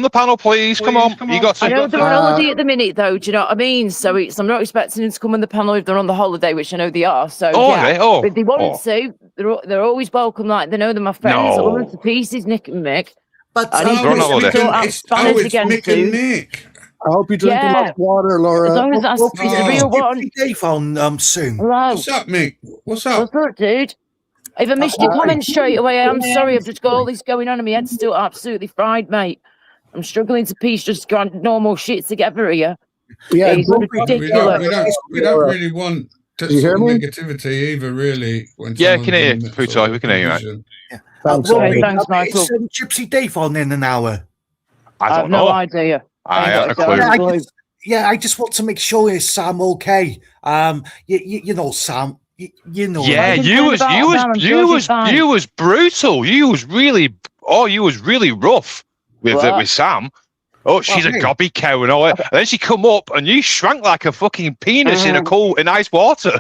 the panel, please. Come on. You got I know to. they're on holiday at the minute, though. Do you know what I mean? So I'm not expecting them to come on the panel if they're on the holiday, which I know they are. So Oh, yeah, okay. Oh, but if they want to, they're always welcome. Like they know they're my friends. I love them to pieces, Nick and Mick. But I need They're on to holiday. sort out Spanish it's again Mick soon. and Nick. I hope you drink a lot Yeah. of water, Laura. As long as that's it's a real one. Gypsy Dave on soon. Hello. What's up, Mick? What's up? What's up, dude? If I missed your comment straight away, I'm sorry. I've just got all this going on and my head's still absolutely fried, mate. I'm struggling to piece just normal shit together here. Yeah, It's don't- ridiculous. We don't really want that You sort of hear me? negativity either, really. When Yeah, someone's can hear in you, that Pluto, sort of we can hear you, mate. position. Thanks, Well, Sorry, thanks, it's Michael. Gypsy Dave on in an hour. I I don't have no know. idea. I have a Sorry. clue. I just want to make sure is Sam okay. You know Sam. You know. Yeah, I'm you was concerned about Sam and Georgie fine. you was brutal. You was really rough with What? with Sam. Oh, she's a me? gobby cow and all that. And then she come up and you shrank like a fucking penis in ice water.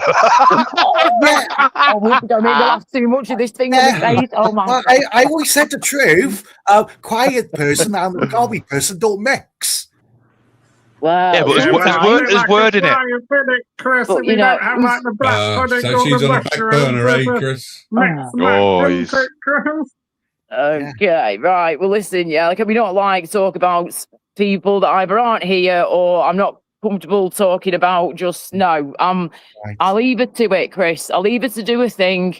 Oh, we don't make me laugh too much of this thing on my face. Oh my Well, I always said the truth. Quiet person and a gobby person don't mix. Wow. Yeah, but there's word in it. Chris, But, and you we know, don't have like the black pudding So or she's the on a back burner, eh, Chris? Oh, he's- Chris. Okay, right. Well, listen, yeah, like we don't like to talk about people that either aren't here or I'm not comfortable talking about. Just no. Right. I'll leave it to it, Chris. I'll leave it to do a thing.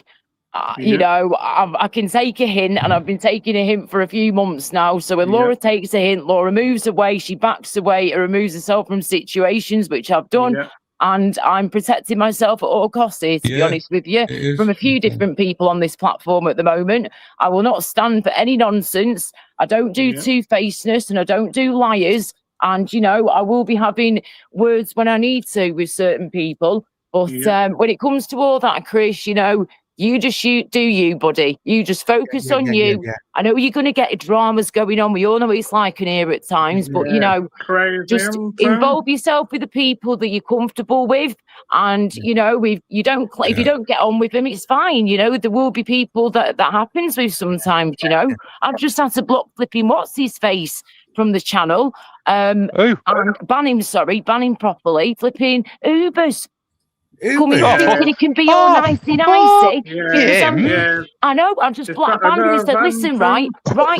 You know, I can take a hint, and I've been taking a hint for a few months now. So when Laura takes a hint, Laura moves away, she backs away, and removes herself from situations, which I've done. Yeah. And I'm protecting myself at all costs here, to be Yeah, honest with you, it is. from a few different people on this platform at the moment. I will not stand for any nonsense. I don't do two-facedness and I don't do liars. And, you know, I will be having words when I need to with certain people. But when it comes to all that, Chris, you know, you just do you, buddy. You just focus on you. Yeah. I know you're going to get dramas going on. We all know what it's like in here at times. But, you know, Crazy. just involve yourself with the people that you're comfortable with, and you know, if you don't get on with them, it's fine. You know, there will be people that happens with sometimes. You know, I've just had to block flipping what's his face from the channel, and ban him properly. Flipping Ubers. Coming thinking he can be all nicey. I know. I'm just black banned and said, listen, right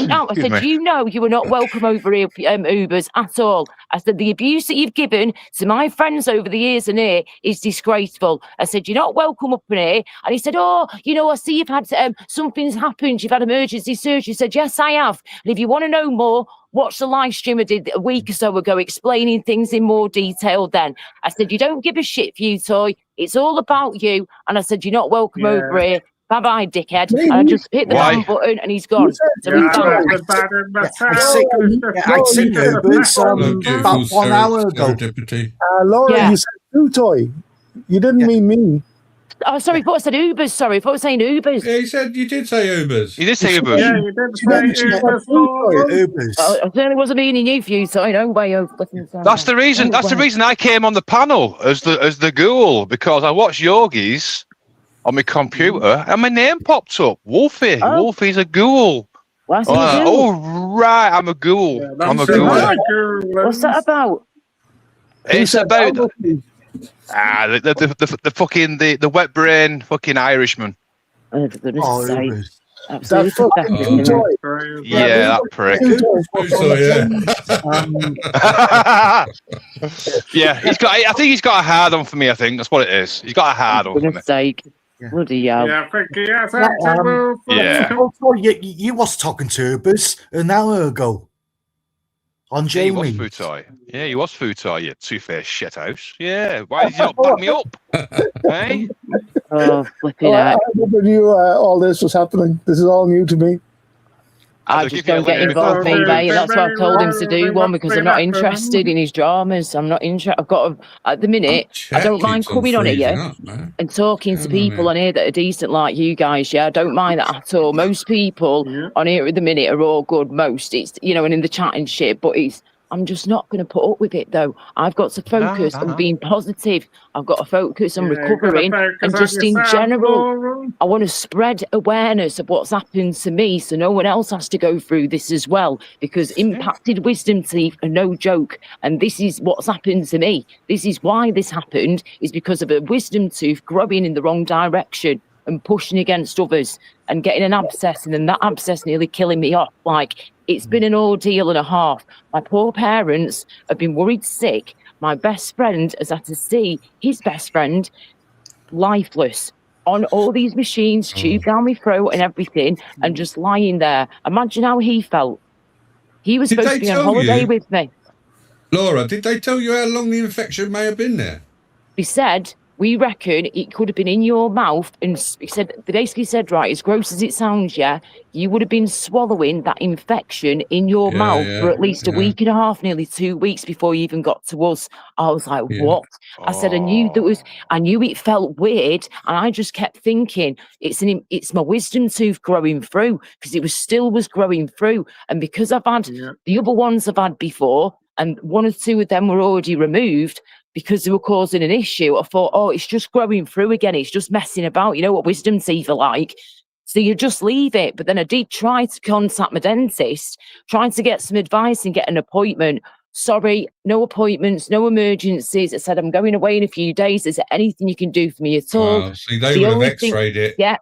now. I said, you know, you are not welcome over here, Ubers at all. I said, the abuse that you've given to my friends over the years and here is disgraceful. I said, you're not welcome up in here. And he said, oh, you know, I see you've had something's happened. You've had emergency surgery. I said, yes, I have. And if you want to know more, watch the live stream I did a week or so ago explaining things in more detail then. I said, you don't give a shit, you toy. It's all about you. And I said, you're not welcome over here. Bye-bye, dickhead. And I just hit the ban button and he's gone. So he's gone. I'd seen Ubers about 1 hour ago. Laura, you said two toy. You didn't mean me. Oh, sorry, I thought I said Ubers. Sorry, I thought I was saying Ubers. Yeah, you did say Ubers. You did say Ubers. Yeah, you did say Ubers. I certainly wasn't meaning you, few, so no way. That's the reason. That's the reason I came on the panel as the ghoul, because I watched Yogis on my computer and my name popped up. Wolfie. Oh. Wolfie's a ghoul. What's Right, I'm a ghoul. Yeah, I'm a ghoul. What's that about? It's about the fucking the wet brain fucking Irishman. Oh, for goodness sake. Absolutely That fucking pathetic, isn't it? Futoy. Yeah, that prick. Yeah, he's got. I think he's got a hard on for me. I think that's what it is. He's got a hard on For for me. goodness sake. Bloody hell. Yeah, I think he has had to move. Yeah. Also, you was talking to us an hour ago on Yeah, he was Jamie. Futai. Yeah, he was Futai, you two-faced shithouse. Yeah, why did you not back me up? Hey? Oh, flipping I out. never knew all this was happening. This is all new to me. I just don't get involved, me, mate. That's what I've told him to do, one, because I'm not interested in his dramas. I'm not interested. I've got to, at the minute, I don't mind coming on here and talking to people on here that are decent like you guys, yeah? I don't mind that at all. Most people on here at the minute are all good, most. It's, you know, and in the chat and shit, but I'm just not going to put up with it, though. I've got to focus on being positive. I've got to focus on recovering and just in general, I want to spread awareness of what's happened to me so no one else has to go through this as well, because impacted wisdom teeth are no joke. And this is what's happened to me. This is why this happened, is because of a wisdom tooth growing in the wrong direction and pushing against others and getting an abscess, and then that abscess nearly killing me off. Like, it's been an ordeal and a half. My poor parents have been worried sick. My best friend has had to see his best friend lifeless on all these machines, tube down my throat and everything, and just lying there. Imagine how he felt. He was supposed to be on holiday with me. Laura, did they tell you how long the infection may have been there? They said, we reckon it could have been in your mouth, and they basically said, right, as gross as it sounds, yeah, you would have been swallowing that infection in your mouth for at least a week and a half, nearly 2 weeks before you even got to us. I was like, what? I said, I knew it felt weird, and I just kept thinking, it's my wisdom tooth growing through, because it was growing through, and because I've had the other ones I've had before, and 1 or 2 of them were already removed, because they were causing an issue, I thought, oh, it's just growing through again. It's just messing about. You know what wisdom teeth are like. So you just leave it. But then I did try to contact my dentist, trying to get some advice and get an appointment. Sorry, no appointments, no emergencies. I said, I'm going away in a few days. Is there anything you can do for me at all? See, they would have x-rayed it. Yeah.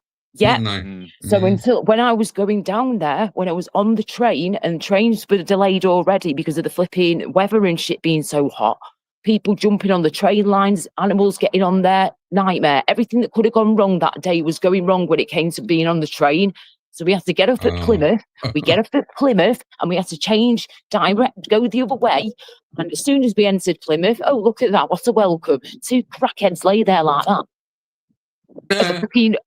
So when I was going down there, when I was on the train, and trains were delayed already because of the flipping weather and shit being so hot, people jumping on the train lines, animals getting on there, nightmare. Everything that could have gone wrong that day was going wrong when it came to being on the train. So we had to get off at Plymouth. We get off at Plymouth, and we had to change direct, go the other way. And as soon as we entered Plymouth, oh, look at that, what a welcome. 2 crackheads lay there like that.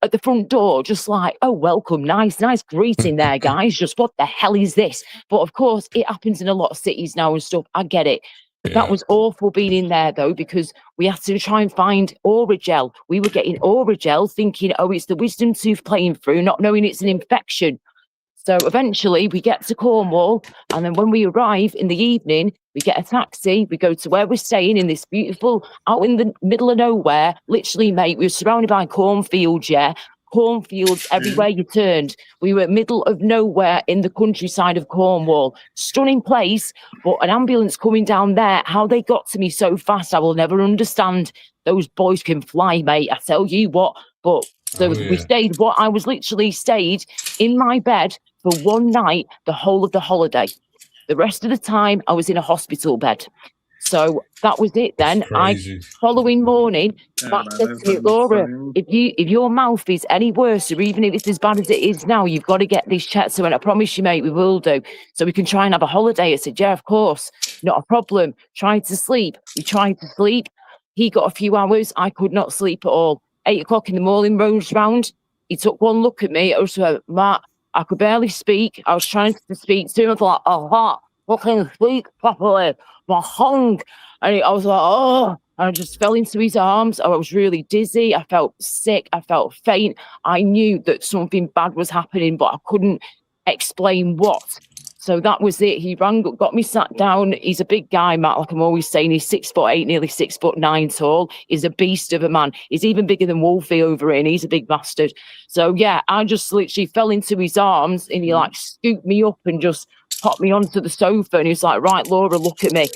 At the front door, just like, oh, welcome, nice greeting there, guys. Just what the hell is this? But of course, it happens in a lot of cities now and stuff. I get it. But that was awful being in there, though, because we had to try and find Oragel. We were getting Oragel thinking, oh, it's the wisdom tooth playing through, not knowing it's an infection. So eventually we get to Cornwall, and then when we arrive in the evening, we get a taxi, we go to where we're staying in this beautiful, out in the middle of nowhere, literally, mate, we were surrounded by cornfields, cornfields everywhere you turned. We were middle of nowhere in the countryside of Cornwall. Stunning place, but an ambulance coming down there, how they got to me so fast, I will never understand. Those boys can fly, mate, I tell you what. But so we stayed, I was literally stayed in my bed for 1 night the whole of the holiday. The rest of the time I was in a hospital bed. So that was it then. Following morning, Matt said to me, Laura, if your mouth is any worse, or even if it's as bad as it is now, you've got to get this checked. So I promise you, mate, we will do. So we can try and have a holiday. I said, yeah, of course. Not a problem. Tried to sleep. We tried to sleep. He got a few hours. I could not sleep at all. 8 o'clock in the morning rolls round. He took one look at me. I was like, Matt, I could barely speak. I was trying to speak to him. I was like, oh, what can I speak properly? My hung. And I was like, oh, and I just fell into his arms. I was really dizzy. I felt sick. I felt faint. I knew that something bad was happening, but I couldn't explain what. So that was it. He rang up, got me sat down. He's a big guy, Matt, like I'm always saying. He's 6'8", nearly 6'9" tall. He's a beast of a man. He's even bigger than Wolfie over here, and he's a big bastard. So yeah, I just literally fell into his arms, and he like scooped me up and just popped me onto the sofa, and he was like, right, Laura, look at me.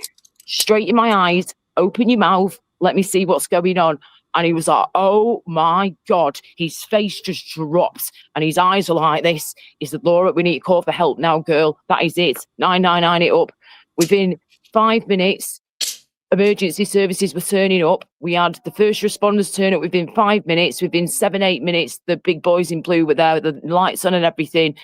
Straight in my eyes, open your mouth, let me see what's going on. And he was like, oh my God, his face just dropped and his eyes were like this. He said, Laura, we need to call for help now, girl. That is it. 999 it up. Within 5 minutes, emergency services were turning up. We had the first responders turn up within 5 minutes. Within 7-8 minutes, the big boys in blue were there with the lights on and everything.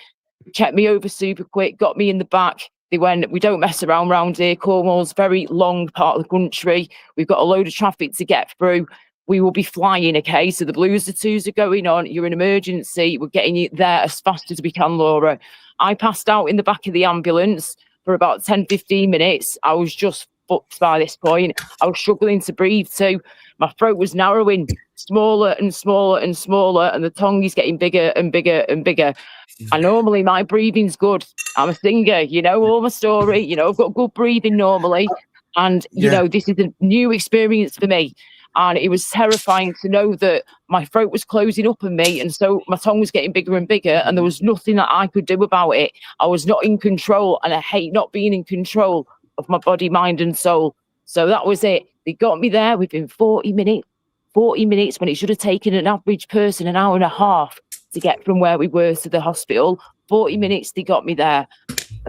Checked me over super quick, got me in the back. They went, we don't mess around here. Cornwall's a very long part of the country. We've got a load of traffic to get through. We will be flying, okay? So the blues, the twos are going on. You're in emergency. We're getting you there as fast as we can, Laura. I passed out in the back of the ambulance for about 10, 15 minutes. I was just fucked by this point. I was struggling to breathe too. My throat was narrowing, smaller and smaller and smaller, and the tongue is getting bigger and bigger and bigger. And normally my breathing's good. I'm a singer, you know all my story. You know, I've got good breathing normally. And, you know, this is a new experience for me. And it was terrifying to know that my throat was closing up on me. And so my tongue was getting bigger and bigger. And there was nothing that I could do about it. I was not in control. And I hate not being in control of my body, mind and soul. So that was it. They got me there within 40 minutes. 40 minutes when it should have taken an average person an hour and a half to get from where we were to the hospital. 40 minutes, they got me there.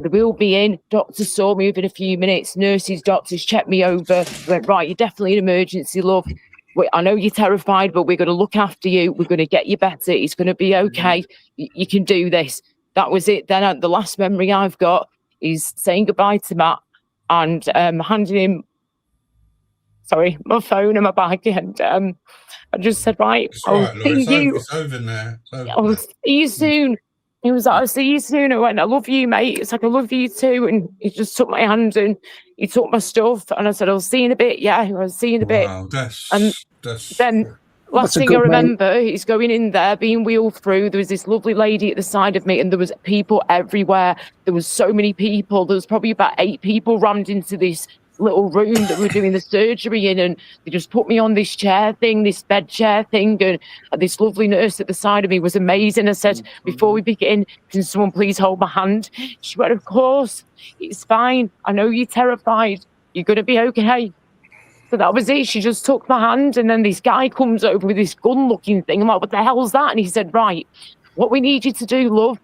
They will be in. Doctors saw me within a few minutes. Nurses, doctors checked me over. Went, right, you're definitely in emergency, love. I know you're terrified, but we're going to look after you. We're going to get you better. It's going to be okay. You can do this. That was it. Then the last memory I've got is saying goodbye to Matt and handing him, my phone and my bag. And I just said, right, I'll see you. It's over now. I'll see you soon. He was like, I'll see you soon. I went, I love you, mate. It's like, I love you too. And he just took my hand and he took my stuff. And I said, I'll see you in a bit. Yeah, I'll see you in a bit. And then last thing I remember, he's going in there, being wheeled through. There was this lovely lady at the side of me and there was people everywhere. There was so many people. There was probably about 8 people rammed into this little room that we were doing the surgery in, and they just put me on this chair thing, this bed chair thing, and this lovely nurse at the side of me was amazing. I said, before we begin, can someone please hold my hand? She went, of course, it's fine. I know you're terrified. You're going to be okay. So that was it. She just took my hand, and then this guy comes over with this gun-looking thing. I'm like, what the hell's that? And he said, right, what we need you to do, love,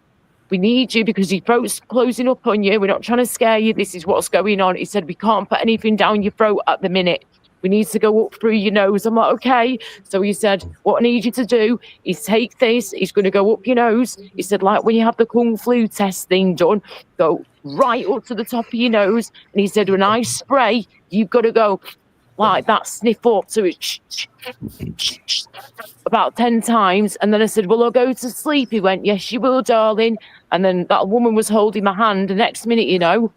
we need you because your throat's closing up on you. We're not trying to scare you. This is what's going on. He said, we can't put anything down your throat at the minute. We need to go up through your nose. I'm like, okay. So he said, what I need you to do is take this. He's going to go up your nose. He said, like when you have the Kung Flu test thing done, go right up to the top of your nose. And he said, when I spray, you've got to go like that, sniff up to it about 10 times. And then I said, well, I'll go to sleep. He went, yes, you will, darling. And then that woman was holding my hand. The next minute, you know,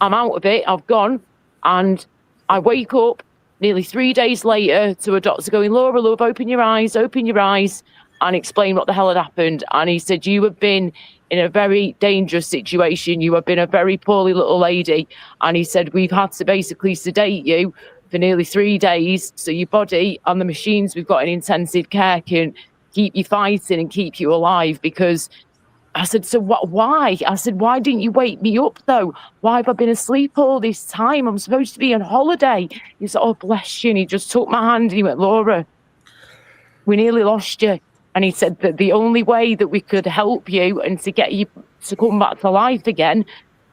I'm out of it. I've gone. And I wake up nearly 3 days later to a doctor going, Laura, love, open your eyes, and explain what the hell had happened. And he said, you have been in a very dangerous situation. You have been a very poorly little lady. And he said, we've had to basically sedate you for nearly 3 days. So your body and the machines we've got in intensive care can keep you fighting and keep you alive. Because I said, so what, why? I said, why didn't you wake me up though? Why have I been asleep all this time? I'm supposed to be on holiday. He said, oh, bless you. And he just took my hand and he went, Laura, we nearly lost you. And he said that the only way that we could help you and to get you to come back to life again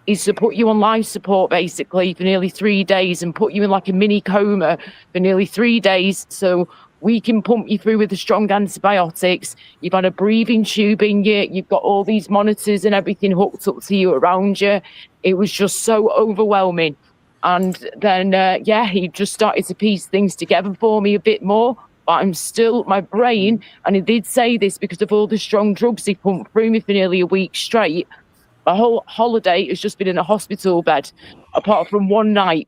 is to put you on life support basically for nearly 3 days and put you in like a mini coma for nearly 3 days so we can pump you through with the strong antibiotics. You've had a breathing tube in you. You've got all these monitors and everything hooked up to you around you. It was just so overwhelming. And then, he just started to piece things together for me a bit more. But I'm still, my brain, and he did say this because of all the strong drugs he pumped through me for nearly a week straight, my whole holiday has just been in a hospital bed, apart from one night.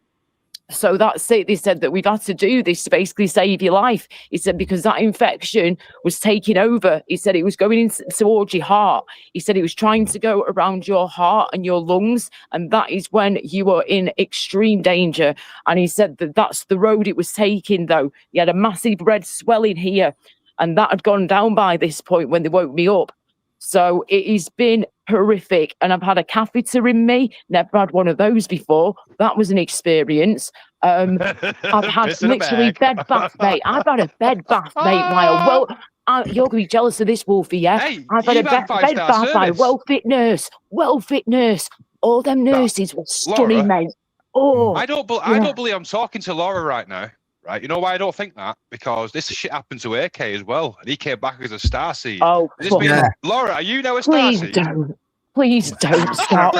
So that's it. They said that we've had to do this to basically save your life. He said, because that infection was taking over. He said it was going in towards your heart. He said it was trying to go around your heart and your lungs. And that is when you are in extreme danger. And he said that that's the road it was taking, though. He had a massive red swelling here. And that had gone down by this point when they woke me up. So it has been horrific. And I've had a catheter in me. Never had one of those before. That was an experience. I've had literally bed bath, mate. I've had a bed bath, mate. You're going to be jealous of this, Wolfie, yeah? Hey, I've had a bed bath by a well-fit nurse. All them nurses were stunning, mate. Oh, I don't believe I'm talking to Laura right now. Right, you know why I don't think that? Because this shit happened to AK as well, and he came back as a starseed. Oh, Laura, are you now a starseed? Please don't start.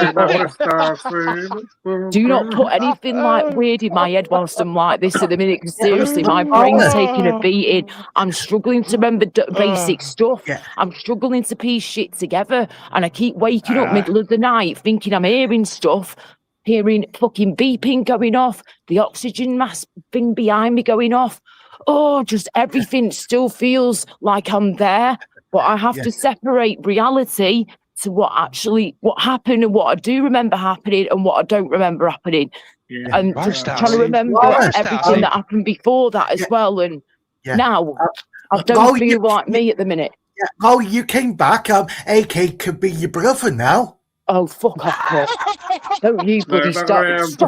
Do not put anything like weird in my head whilst I'm like this at the minute, because seriously, my brain's taking a beating. I'm struggling to remember basic stuff. I'm struggling to piece shit together, and I keep waking up middle of the night thinking I'm hearing stuff. Hearing fucking beeping going off, the oxygen mask thing behind me going off. Oh, just everything still feels like I'm there, but I have to separate reality to what happened and what I do remember happening and what I don't remember happening. And just trying to remember everything that happened before that as well. And now I don't feel like me at the minute. Yeah. Oh, you came back. AK could be your brother now. Oh, fuck off, Chris. Don't you bloody stop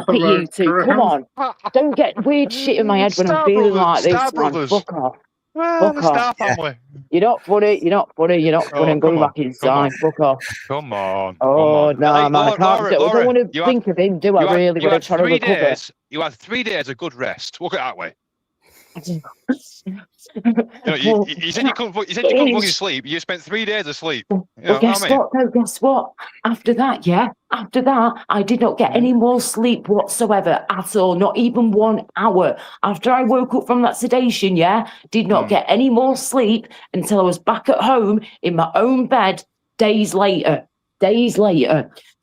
it, you two. Come on. Don't get weird shit in my head when I'm feeling like this, man. Fuck off. Fuck off. You're not funny. I'm going back inside. Fuck off. Come on. Oh, no, man. I don't want to think of him, do I, really, when I'm trying to recover? You had 3 days of good rest. Look at it that way. You said you couldn't fucking sleep. You spent 3 days asleep. Guess what? After that, I did not get any more sleep whatsoever at all. Not even 1 hour. After I woke up from that sedation, did not get any more sleep until I was back at home in my own bed days later.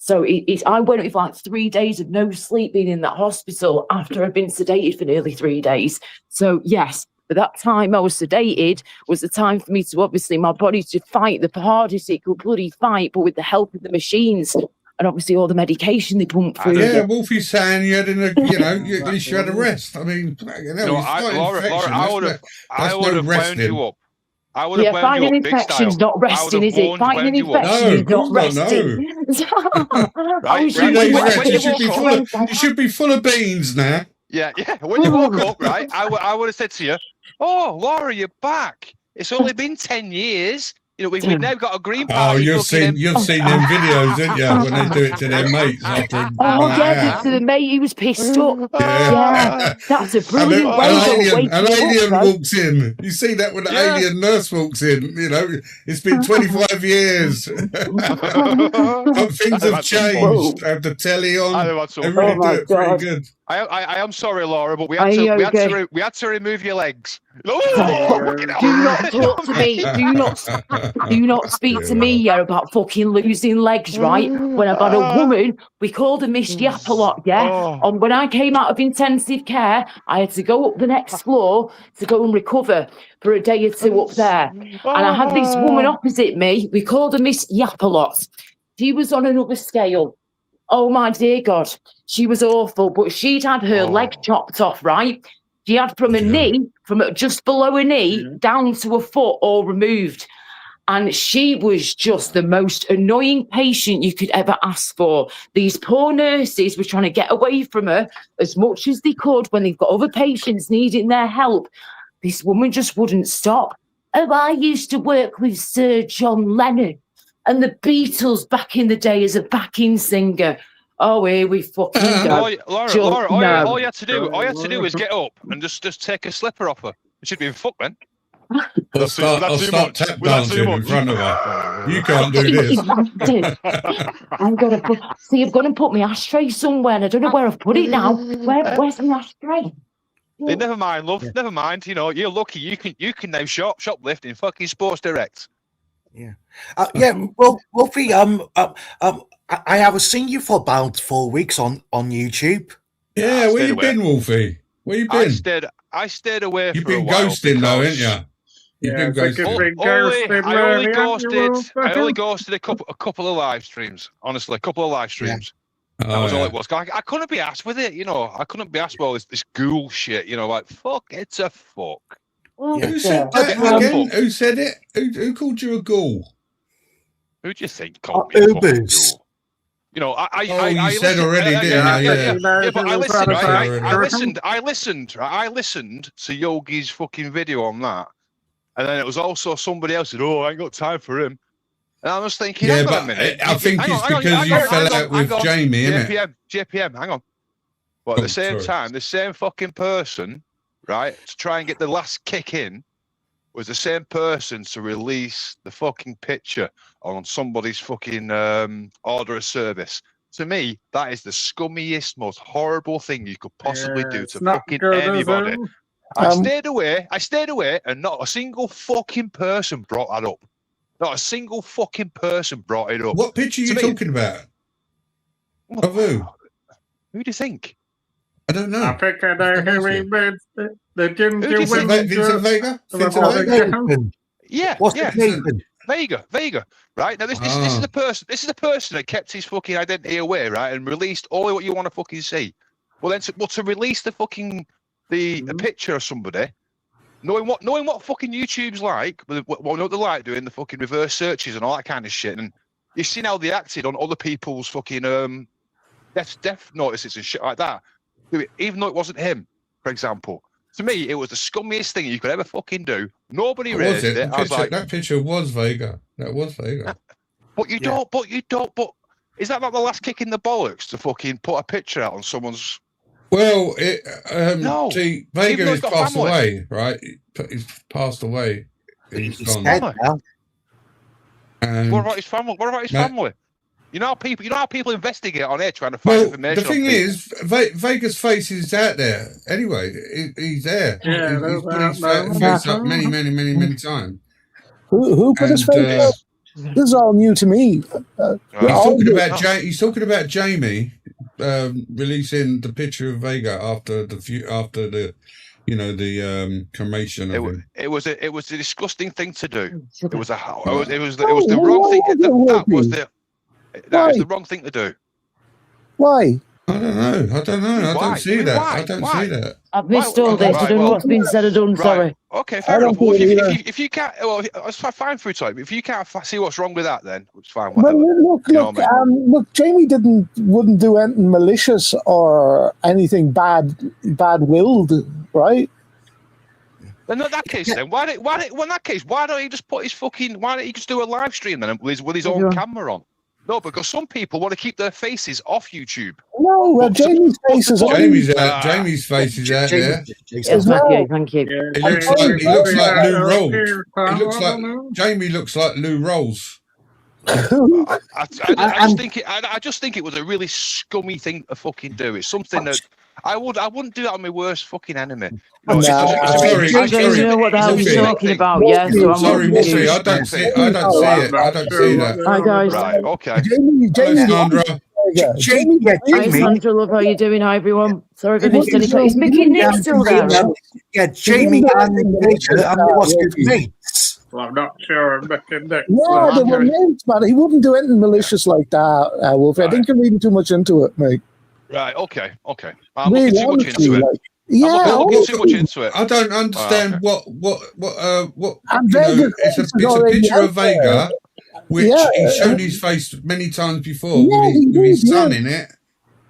So I went with like 3 days of no sleep being in that hospital after I'd been sedated for nearly 3 days. So yes, but that time I was sedated was the time for me to obviously my body to fight the hardest it could bloody fight, but with the help of the machines and obviously all the medication they pump through. Yeah, Wolfie's saying you had at least you had a rest. I mean, Laura, I would have wound you up. I would have fighting infection's not resting, is it? Fighting an infection is not resting. You should be full of beans now. Yeah. When you woke up, right, I would have said to you, "Oh, Laura, you're back. It's only been 10 years. We've now got a green party." You've seen them videos, didn't you? When they do it to their mates after. To the mate, he was pissed up. Yeah, that's a brilliant way. An alien walks in. You see that when the alien nurse walks in. It's been 25 years. Things have changed. Have the telly on. Everything do it pretty good. I am sorry, Laura, but we had to remove your legs. Do not talk to me. Do not speak to me about fucking losing legs, right? When I've had a woman, we called her Miss Yap a lot, And when I came out of intensive care, I had to go up the next floor to go and recover for a day or two up there. And I had this woman opposite me. We called her Miss Yap a lot. She was on another scale. Oh, my dear God. She was awful, but she'd had her leg chopped off, right? She had from a knee, from just below a knee, down to a foot, all removed. And she was just the most annoying patient you could ever ask for. These poor nurses were trying to get away from her as much as they could when they've got other patients needing their help. This woman just wouldn't stop. Oh, I used to work with Sir John Lennon and the Beatles back in the day as a backing singer. Oh, here we fucking go. Laura, all you had to do was get up and just take a slipper off her. It should be in fuck then. I'll start tap dancing in front of her. You can't do this. I'm going to you've got to put my ashtray somewhere. And I don't know where I've put it now. Where's my ashtray? Never mind, love. Never mind. You're lucky. You can now shoplift in fucking Sports Direct. Yeah. Well, Wolfie, I haven't seen you for about 4 weeks on YouTube. Yeah, where you been, Wolfie? Where you been? I stayed away. You've been ghosting though, haven't you? You've been ghosting. I only ghosted a couple of live streams. Honestly, a couple of live streams. That was all it was. I couldn't be asked with it, I couldn't be asked with all this ghoul shit, like fuck, it's a fuck. Who said that again? Who said it? Who called you a ghoul? Who do you think called me? Ubers. You know, I said listened, already, didn't you? Yeah, but I listened, right? I I listened to Yogi's fucking video on that, and then it was also somebody else said, "Oh, I ain't got time for him," and I was thinking, yeah, hang on a but minute. I think it's because you fell out with Jamie, innit? JPM, hang on. But at the same time, the same fucking person, right, to try and get the last kick in, was the same person to release the fucking picture on somebody's fucking order of service. To me, that is the scummiest, most horrible thing you could possibly do to fucking anybody. I stayed away, and not a single fucking person brought that up. Not a single fucking person brought it up. What picture are you talking about? Of who? Who do you think? I don't know. I think I know who he means. The ginger Vincent Vega? Vincent Vega? Yeah, Vega. Right now, this is the person. This is the person that kept his fucking identity away, right, and released all what you want to fucking see. Well, then, to release the fucking the picture of somebody, knowing what fucking YouTube's like, what they like doing the fucking reverse searches and all that kind of shit, and you've seen how they acted on other people's fucking death notices and shit like that. Even though it wasn't him, for example. To me, it was the scummiest thing you could ever fucking do. Nobody raised it. I was like, that picture was Vega. That was Vega. But you don't. But is that not the last kick in the bollocks to fucking put a picture out on someone's? Well, no. See, Vega has passed away, right? He's passed away. He's gone. Dead now. And What about his family? family? You know how people investigate on here trying to find information. The thing is, Vega's face is out there anyway. He's there. Yeah, he's put his face up many times. Who put his face up? This is all new to me. He's talking about Jamie releasing the picture of Vega after the cremation of him. It was a disgusting thing to do. It was the wrong thing. That was the wrong thing to do. Why? I don't know. I don't see that. I don't see that. I've missed all this. I don't know what's been said or done. Sorry. Okay, fair enough. Well, if you can't, well, it's fine through time. If you can't see what's wrong with that, then it's fine. Whatever. Well, look, Jamie wouldn't do anything malicious or anything bad-willed, right? Then in that case, then why don't he just put his fucking? Why don't he just do a live stream then with his own camera on? No, because some people want to keep their faces off YouTube. No, Jamie's face is on. Jamie's face is out there. Yes, thank you. He looks like Lou Rolls. Jamie looks like Lou Rolls. I just think it was a really scummy thing to fucking do. It's something that I wouldn't do that on my worst fucking enemy. I don't know what the hell you're talking about. Yeah, so sorry, Missy, I don't see it. I don't see that. Hi guys. Right, okay. Hi Sandra, love how you doing. Hi everyone. Sorry if I missed anything. Is Mickey Nick still there? Yeah, Jamie and what's his name? Well, I'm not sure. I'm looking next. No, they were mates, man. He wouldn't do anything malicious like that, Wolfie. I think you're reading too much into it, mate. Right, okay. I'm looking too much into it. I'm looking too much into it. I don't understand what it's a picture of Vega, which he's shown his face many times before with his son in it.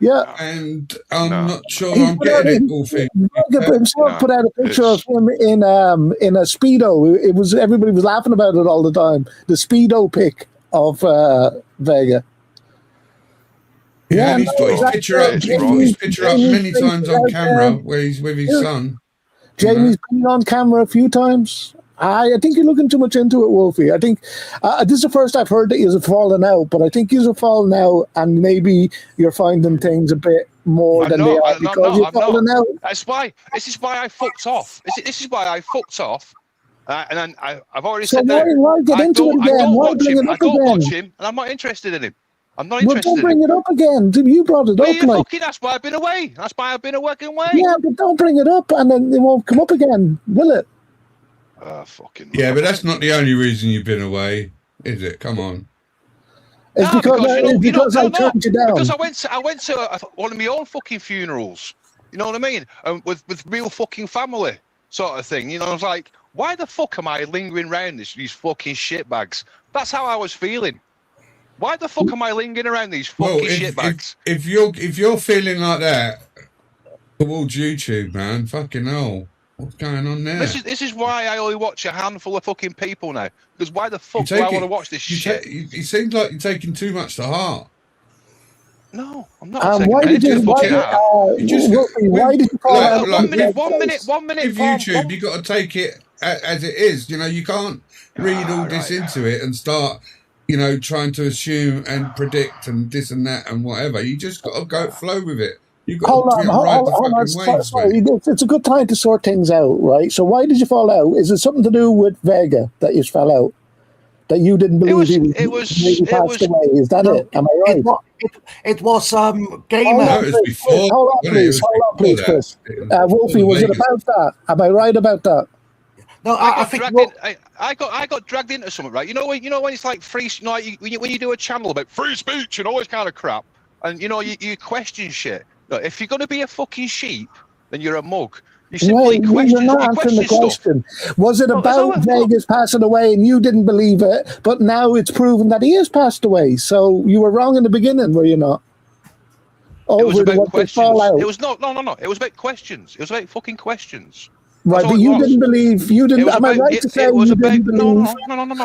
Yeah, and I'm not sure I'm getting it, Wolfie. Himself put out a picture of him in a Speedo. It was everybody was laughing about it all the time. The Speedo pic of Vega. Yeah, and he's put his picture up many times on camera where he's with his son. Jamie's been on camera a few times. I think you're looking too much into it, Wolfie. I think this is the first I've heard that you're falling out, but I think you're falling out, and maybe you're finding things a bit more than they are because you're falling out. This is why I fucked off. This is why I fucked off. And then I've already so said that. Why get into it again? I don't watch him, and I'm not interested in him. I'm not interested. Well, don't bring it up again. You brought it up. That's why I've been away. That's why I've been a working away. Yeah, but don't bring it up, and then it won't come up again, will it? Yeah, but that's not the only reason you've been away, is it? Come on. It's because I turned you down. Because I went to one of my own fucking funerals. You know what I mean? With real fucking family sort of thing. You know, I was like, why the fuck am I lingering around these fucking shitbags? That's how I was feeling. Why the fuck am I lingering around these Well, fucking shitbags? if you're feeling like that towards YouTube, man, fucking hell, what's going on there? This is why I only watch a handful of fucking people now. Because why the fuck do I want to watch this shit? It seems like you're taking too much to heart. No, I'm not. Why did you call out? One minute. With YouTube, you got to take it as it is. You know, you can't read all this into it and start, you know, trying to assume and predict and this and that and whatever. You just got to go flow with it. You got Hold to ride the on. fucking waves, Sorry, mate. it's a good time to sort things out, right? So why did you fall out? Is it something to do with Vega that you fell out? That you didn't believe he passed away? Is that it? Am I right? It was Gamer. No, it was before. Hold on, please, Chris. Wolfie, was it about that? Am I right about that? No, I think I got dragged into something, right? You know when it's like free, you know, when you do a channel about free speech and all this kind of crap, and you know you question shit. Look, if you're gonna be a fucking sheep, then you're a mug. You simply you're not answering the question. Was it about Vegas passing away and you didn't believe it, but now it's proven that he has passed away? So you were wrong in the beginning, were you not? It was about questions. It was no. It was about questions. It was about fucking questions. Right, but you didn't believe. You didn't. Am I right to say you didn't believe? No.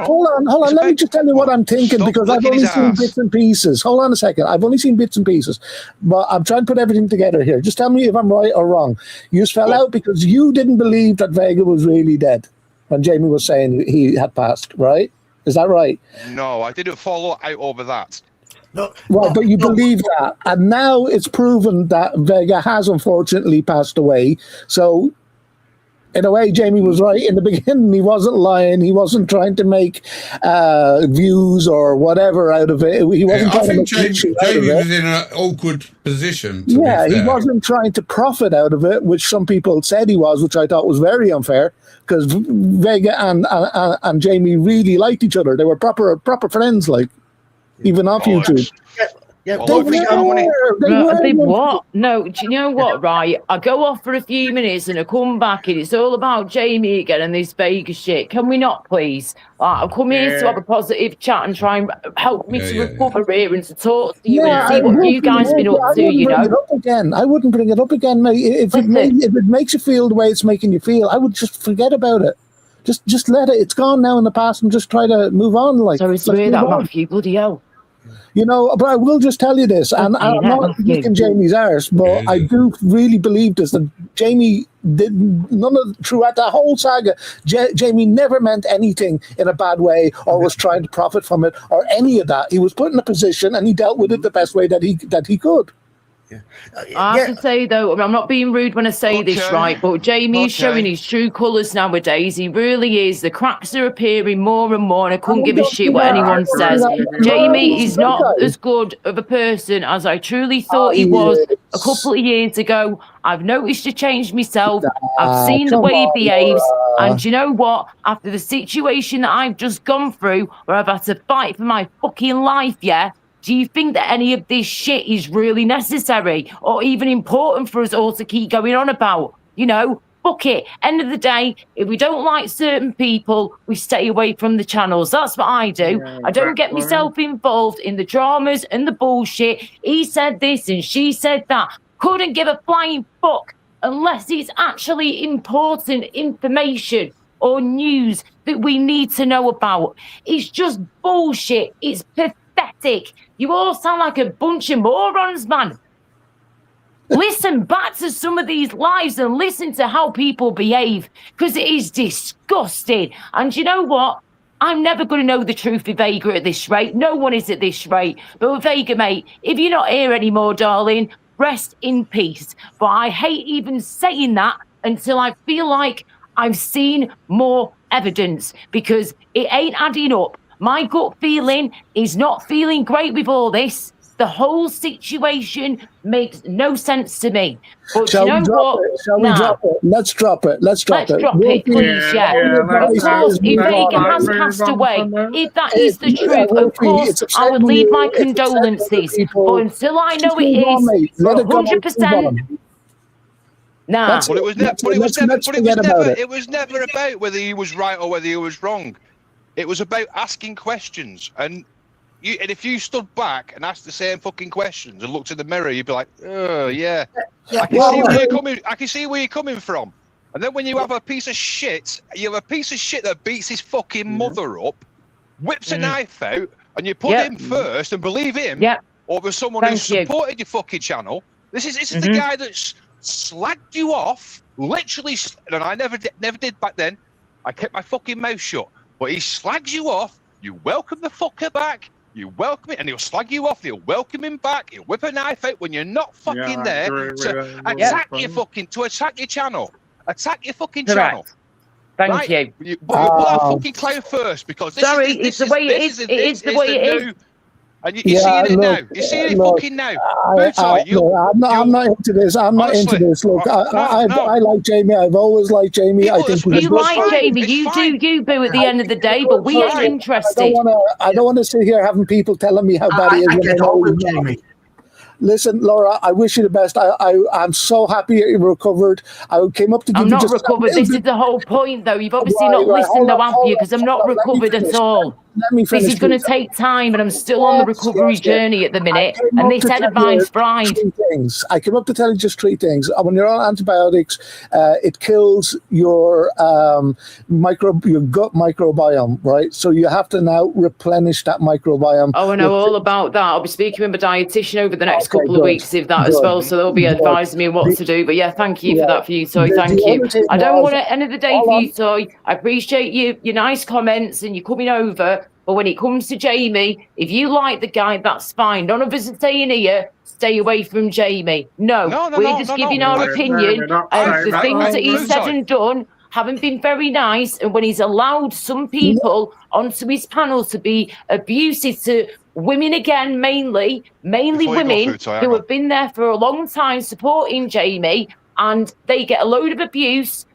Hold on. Let me just tell you what I'm thinking, because I've only seen bits and pieces. Hold on a second. I've only seen bits and pieces, but I'm trying to put everything together here. Just tell me if I'm right or wrong. You just fell out because you didn't believe that Vega was really dead when Jamie was saying he had passed. Right? Is that right? No, I didn't follow out over that. Right, but you believe that, and now it's proven that Vega has unfortunately passed away. So, in a way, Jamie was right in the beginning. He wasn't lying. He wasn't trying to make views or whatever out of it. He wasn't trying to make Jamie was in an awkward position. Yeah, he wasn't trying to profit out of it, which some people said he was, which I thought was very unfair, because Vega and Jamie really liked each other. They were proper friends, like, even off YouTube. Yeah, No, do you know what, right? I go off for a few minutes and I come back and it's all about Jamie again and this Vegas shit. Can we not, please? I've come here to have a positive chat and try and help me to recover here and to talk to you and see what you guys have been up to, you know? I wouldn't bring it up again, mate. If it makes you feel the way it's making you feel, I would just forget about it. Just let it. It's gone now in the past and just try to move on. Like, so it's weird that Matthew, bloody hell. You know, but I will just tell you this, and I'm not kicking Jamie's arse, but I do really believe this, that Jamie did throughout the whole saga, Jamie never meant anything in a bad way or was trying to profit from it or any of that. He was put in a position and he dealt with it the best way that he could. I have to say, though, I'm not being rude when I say this, right, but Jamie is showing his true colours nowadays. He really is. The cracks are appearing more and more, and I couldn't give a shit what anyone says. Jamie is not as good of a person as I truly thought he was a couple of years ago. I've noticed to change myself. I've seen the way he behaves. And you know what? After the situation that I've just gone through, where I've had to fight for my fucking life, do you think that any of this shit is really necessary or even important for us all to keep going on about? You know, fuck it. End of the day, if we don't like certain people, we stay away from the channels. That's what I do. I don't get myself involved in the dramas and the bullshit. He said this and she said that. Couldn't give a flying fuck unless it's actually important information or news that we need to know about. It's just bullshit. It's pathetic. You all sound like a bunch of morons, man. Listen back to some of these lives and listen to how people behave, because it is disgusting. And you know what? I'm never going to know the truth with Vega at this rate. No one is at this rate. But with Vega, mate, if you're not here anymore, darling, rest in peace. But I hate even saying that until I feel like I've seen more evidence, because it ain't adding up. My gut feeling is not feeling great with all this. The whole situation makes no sense to me. But Shall you know what? Shall we drop it? Let's drop it. Let's drop it. Please, Of course, if Vega has passed away, if that is the truth, of course, I would leave my condolences. But until I know it is 100%. Nah. Well, it was never about whether he was right or whether he was wrong. It was about asking questions, and if you stood back and asked the same fucking questions and looked in the mirror, you'd be like, oh yeah, I can see where you're coming. I can see where you're coming from. And then when you have a piece of shit, that beats his fucking mother up, whips a knife out, and you put him first and believe him over someone who supported your fucking channel. This is the guy that's slagged you off, literally, and I never did back then. I kept my fucking mouth shut. But he slags you off. You welcome the fucker back. You welcome it, and he'll slag you off. He'll welcome him back. He'll whip a knife out when you're not fucking there to attack your channel. Attack your fucking channel. Thank you. You put that fucking clown first because it's the way it is. It is the way it is. And you're seeing it now. You're seeing it fucking now. I'm not into this. I'm not into this. Look, I like Jamie. I've always liked Jamie. I think you like Jamie. You do you, boo, at the end of the day, but we ain't interested. I don't want to sit here having people telling me how bad he is. I get on with Jamie. Listen, Laura, I wish you the best. I'm so happy you recovered. I came up to give I'm you not just recovered. This is the whole point, though. You've obviously not listened, though, have you? Because I'm not recovered at all. This is going to take time, and I'm still on the recovery journey at the minute. And this head of mine's fried. I came up to tell you just 3 things. When you're on antibiotics, it kills your gut microbiome, right? So you have to now replenish that microbiome. Oh, I know all about that. I'll be speaking with my dietitian over the next couple of weeks if that as well. So they'll be advising me on what to do. But yeah, thank you for that, Futoy. Thank you. I don't want to end of the day, Futoy. I appreciate your nice comments and you coming over. But when it comes to Jamie, if you like the guy, that's fine. None of us are saying here, stay away from Jamie. No, we're just giving our opinion. And the things that he's said and done haven't been very nice. And when he's allowed some people onto his panel to be abusive to women again, mainly women who have been there for a long time supporting Jamie, and they get a load of abuse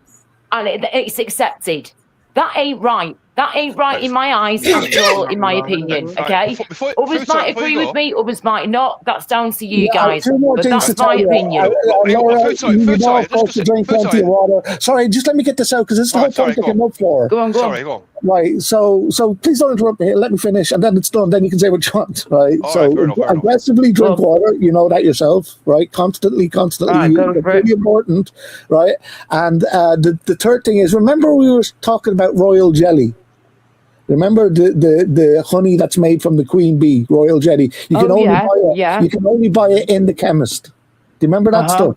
and it's accepted. That ain't right. That ain't right in my eyes at all, in my opinion, okay? Others might agree with me, others might not. That's down to you guys. But that's my opinion. Sorry, just let me get this out, because it's the whole point I came up for. Go on. Right, so please don't interrupt me. Let me finish, and then it's done. Then you can say what you want, right? Aggressively drink water. You know that yourself, right? Constantly. Really important, right? And the third thing is, remember we were talking about royal jelly. Remember the honey that's made from the queen bee, royal jelly. You can only buy it. You can only buy it in the chemist. Do you remember that stuff?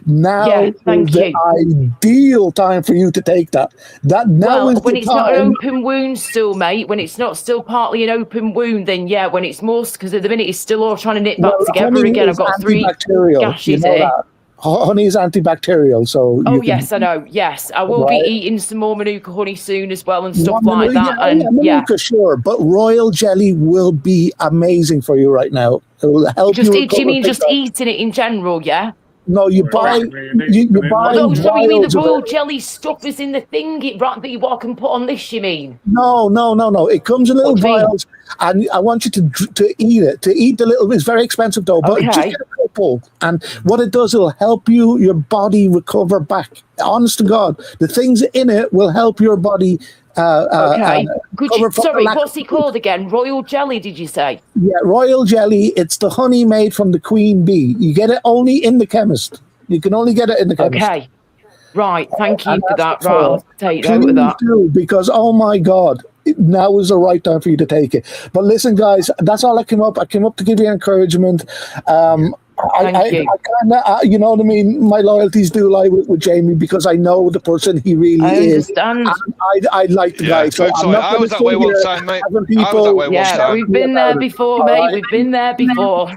Now is the ideal time for you to take that. When it's not an open wound still, mate, when it's not still partly an open wound, then when it's more, because at the minute it's still all trying to knit back together again. I've got 3 gashes here. Honey is antibacterial, so yes, I know. Yes, I will be eating some more Manuka honey soon as well and stuff like that. Manuka, sure, but royal jelly will be amazing for you right now. It will help you. Do you mean just eating it in general? Yeah. No, you buy. You buy. You mean the royal jelly stuff is in the thing that you can put on this? You mean? No. It comes in little vials, and I want you to eat it. To eat the little, it's very expensive though. But just get a couple, and what it does, it'll help your body recover back. Honest to God, the things in it will help your body. What's it called again? Royal jelly, did you say? Yeah, royal jelly. It's the honey made from the queen bee. You get it only in the chemist. You can only get it in the chemist. Okay. Right, thank you for that. Right, I'll take note of that. Because, oh my God, now is the right time for you to take it. But listen, guys, that's all I came up to give you encouragement. I kind of, you know what I mean? My loyalties do lie with Jamie, because I know the person he really is. I understand. I like the guy. So I was that way one time, mate. We've been there before, mate. We've been there before.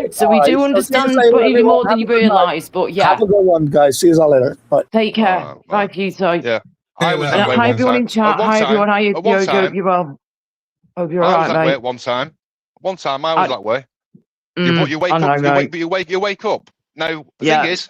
So we do understand even more than you realise. But have a good one, guys. See you all later. Bye. Take care. Bye, Futoy. Yeah. Hi, everyone in chat. Hi, everyone. How you hope you're well. Hope you're all right, mate. I was that way at one time. One time I was that way. You wake up. Now the thing is,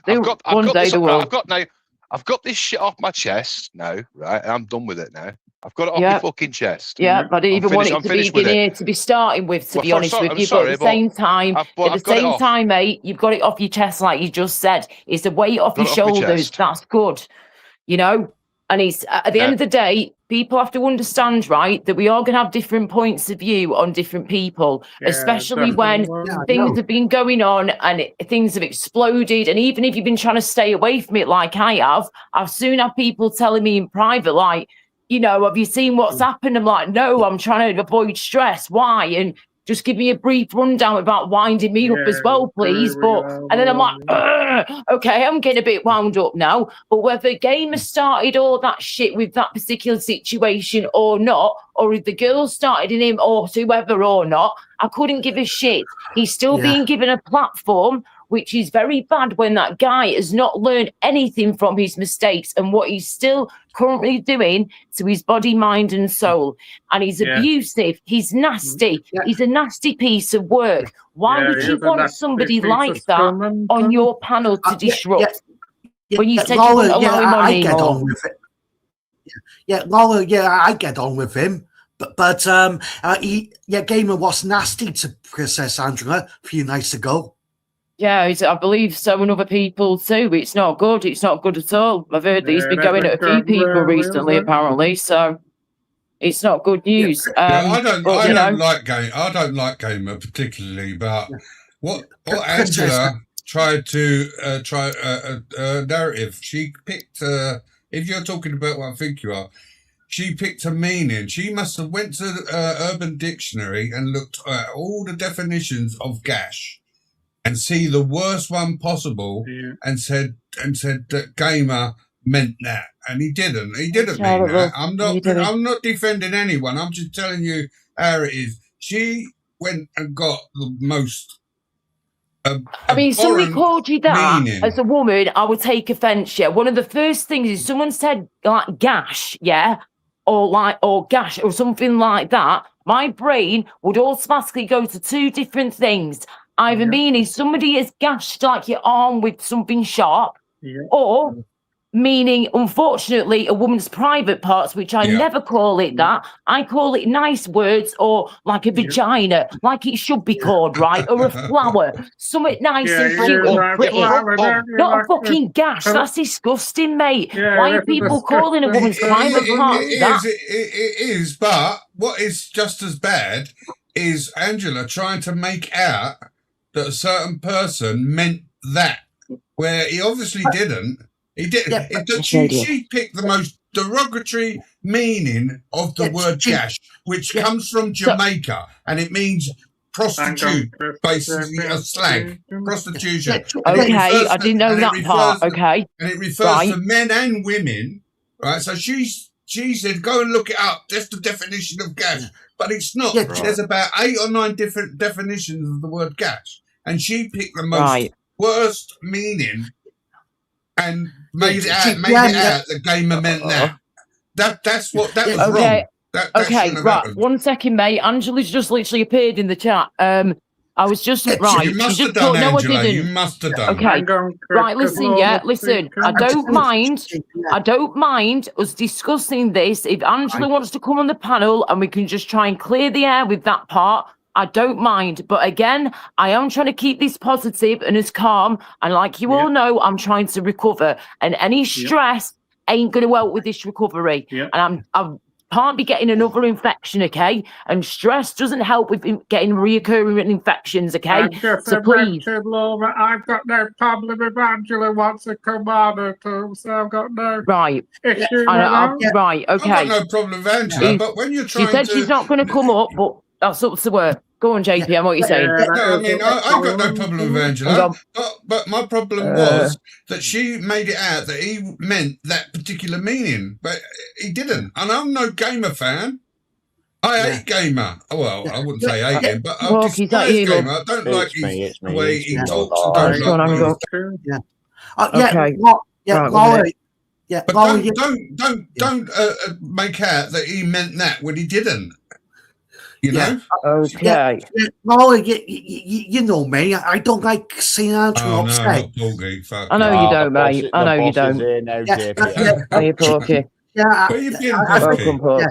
I've got this shit off my chest now, right? And I'm done with it now. I've got it off my fucking chest. Yeah, I didn't even want it to be here to be starting with, to be honest with you. But at the same time, mate, you've got it off your chest, like you just said. It's the weight off your shoulders. That's good, you know. And it's at the end of the day, people have to understand, right, that we are going to have different points of view on different people, especially when things have been going on and things have exploded. And even if you've been trying to stay away from it like I have, I've soon had people telling me in private, like, you know, have you seen what's happened? I'm like, no, I'm trying to avoid stress. Why? And just give me a brief rundown about winding me up as well, please. And then I'm like, okay, I'm getting a bit wound up now. But whether Gamer started all that shit with that particular situation or not, or if the girl started in him or whoever or not, I couldn't give a shit. He's still being given a platform, which is very bad when that guy has not learned anything from his mistakes and what he's still currently doing to his body, mind and soul. And he's abusive. He's nasty. He's a nasty piece of work. Why would you want somebody like that on your panel to disrupt? When you said you wouldn't allow him on I get on with it. Lola, I get on with him. But Gamer was nasty to Princess Angela a few nights ago. Yeah, I believe so, and other people too. It's not good. It's not good at all. I've heard that he's been going at a few people recently, apparently. So it's not good news. I don't like Gamer particularly, but what Angela tried to narrative. She picked. If you're talking about what I think you are, she picked a meaning. She must have went to Urban Dictionary and looked at all the definitions of gash. And see the worst one possible, and said that Gamer meant that, and he didn't. He didn't mean that. I'm not defending anyone. I'm just telling you how it is. She went and got the most. I mean, somebody called you that as a woman, I would take offence. Yeah, one of the first things is someone said like gash, or gash or something like that. My brain would automatically go to two different things. Either meaning somebody has gashed like your arm with something sharp, or meaning, unfortunately, a woman's private parts, which I never call it that. I call it nice words, or like a vagina, like it should be called, right? Or a flower, something nice and cute and pretty. Not a fucking gash. That's disgusting, mate. Why are people calling a woman's private parts that? It is, but what is just as bad is Angela trying to make out that a certain person meant that, where he obviously didn't. He did. She picked the most derogatory meaning of the word gash, which comes from Jamaica, and it means prostitute, basically a slang, prostitution. Okay, I didn't know that part. Okay, and it refers to men and women, right? So she said, go and look it up. That's the definition of gash. But it's not. There's about 8 or 9 different definitions of the word gash. And she picked the most worst meaning and made it out that Gamer meant that. That was wrong. Right. 1 second, mate. Angela's just literally appeared in the chat. I was just right. You must have done, Angela. You must have done. Okay. Right. Listen. Listen. I don't mind us discussing this. If Angela wants to come on the panel and we can just try and clear the air with that part, I don't mind. But again, I am trying to keep this positive and as calm. And like you all know, I'm trying to recover. And any stress ain't going to help with this recovery. And I can't be getting another infection, okay? And stress doesn't help with getting reoccurring infections, okay? So please. Laura, I've got no problem if Angela wants to come on or too, so I've got no issue with that. Right, okay. I've got no problem with Angela, but when you're trying She said she's not going to come up, but that's up to her. Go on, JPM, what are you saying? No, I mean, I've got no problem with Angela, but my problem was that she made it out that he meant that particular meaning, but he didn't. And I'm no Gamer fan. I hate Gamer. Well, I wouldn't say hate him, but I despise Gamer. I don't like the way he talks. I don't But don't make out that he meant that when he didn't. You know? Okay. You know me. I don't like seeing Angela upset. I know you don't, mate. I know you don't. Are you Porky? Where you been, Porky?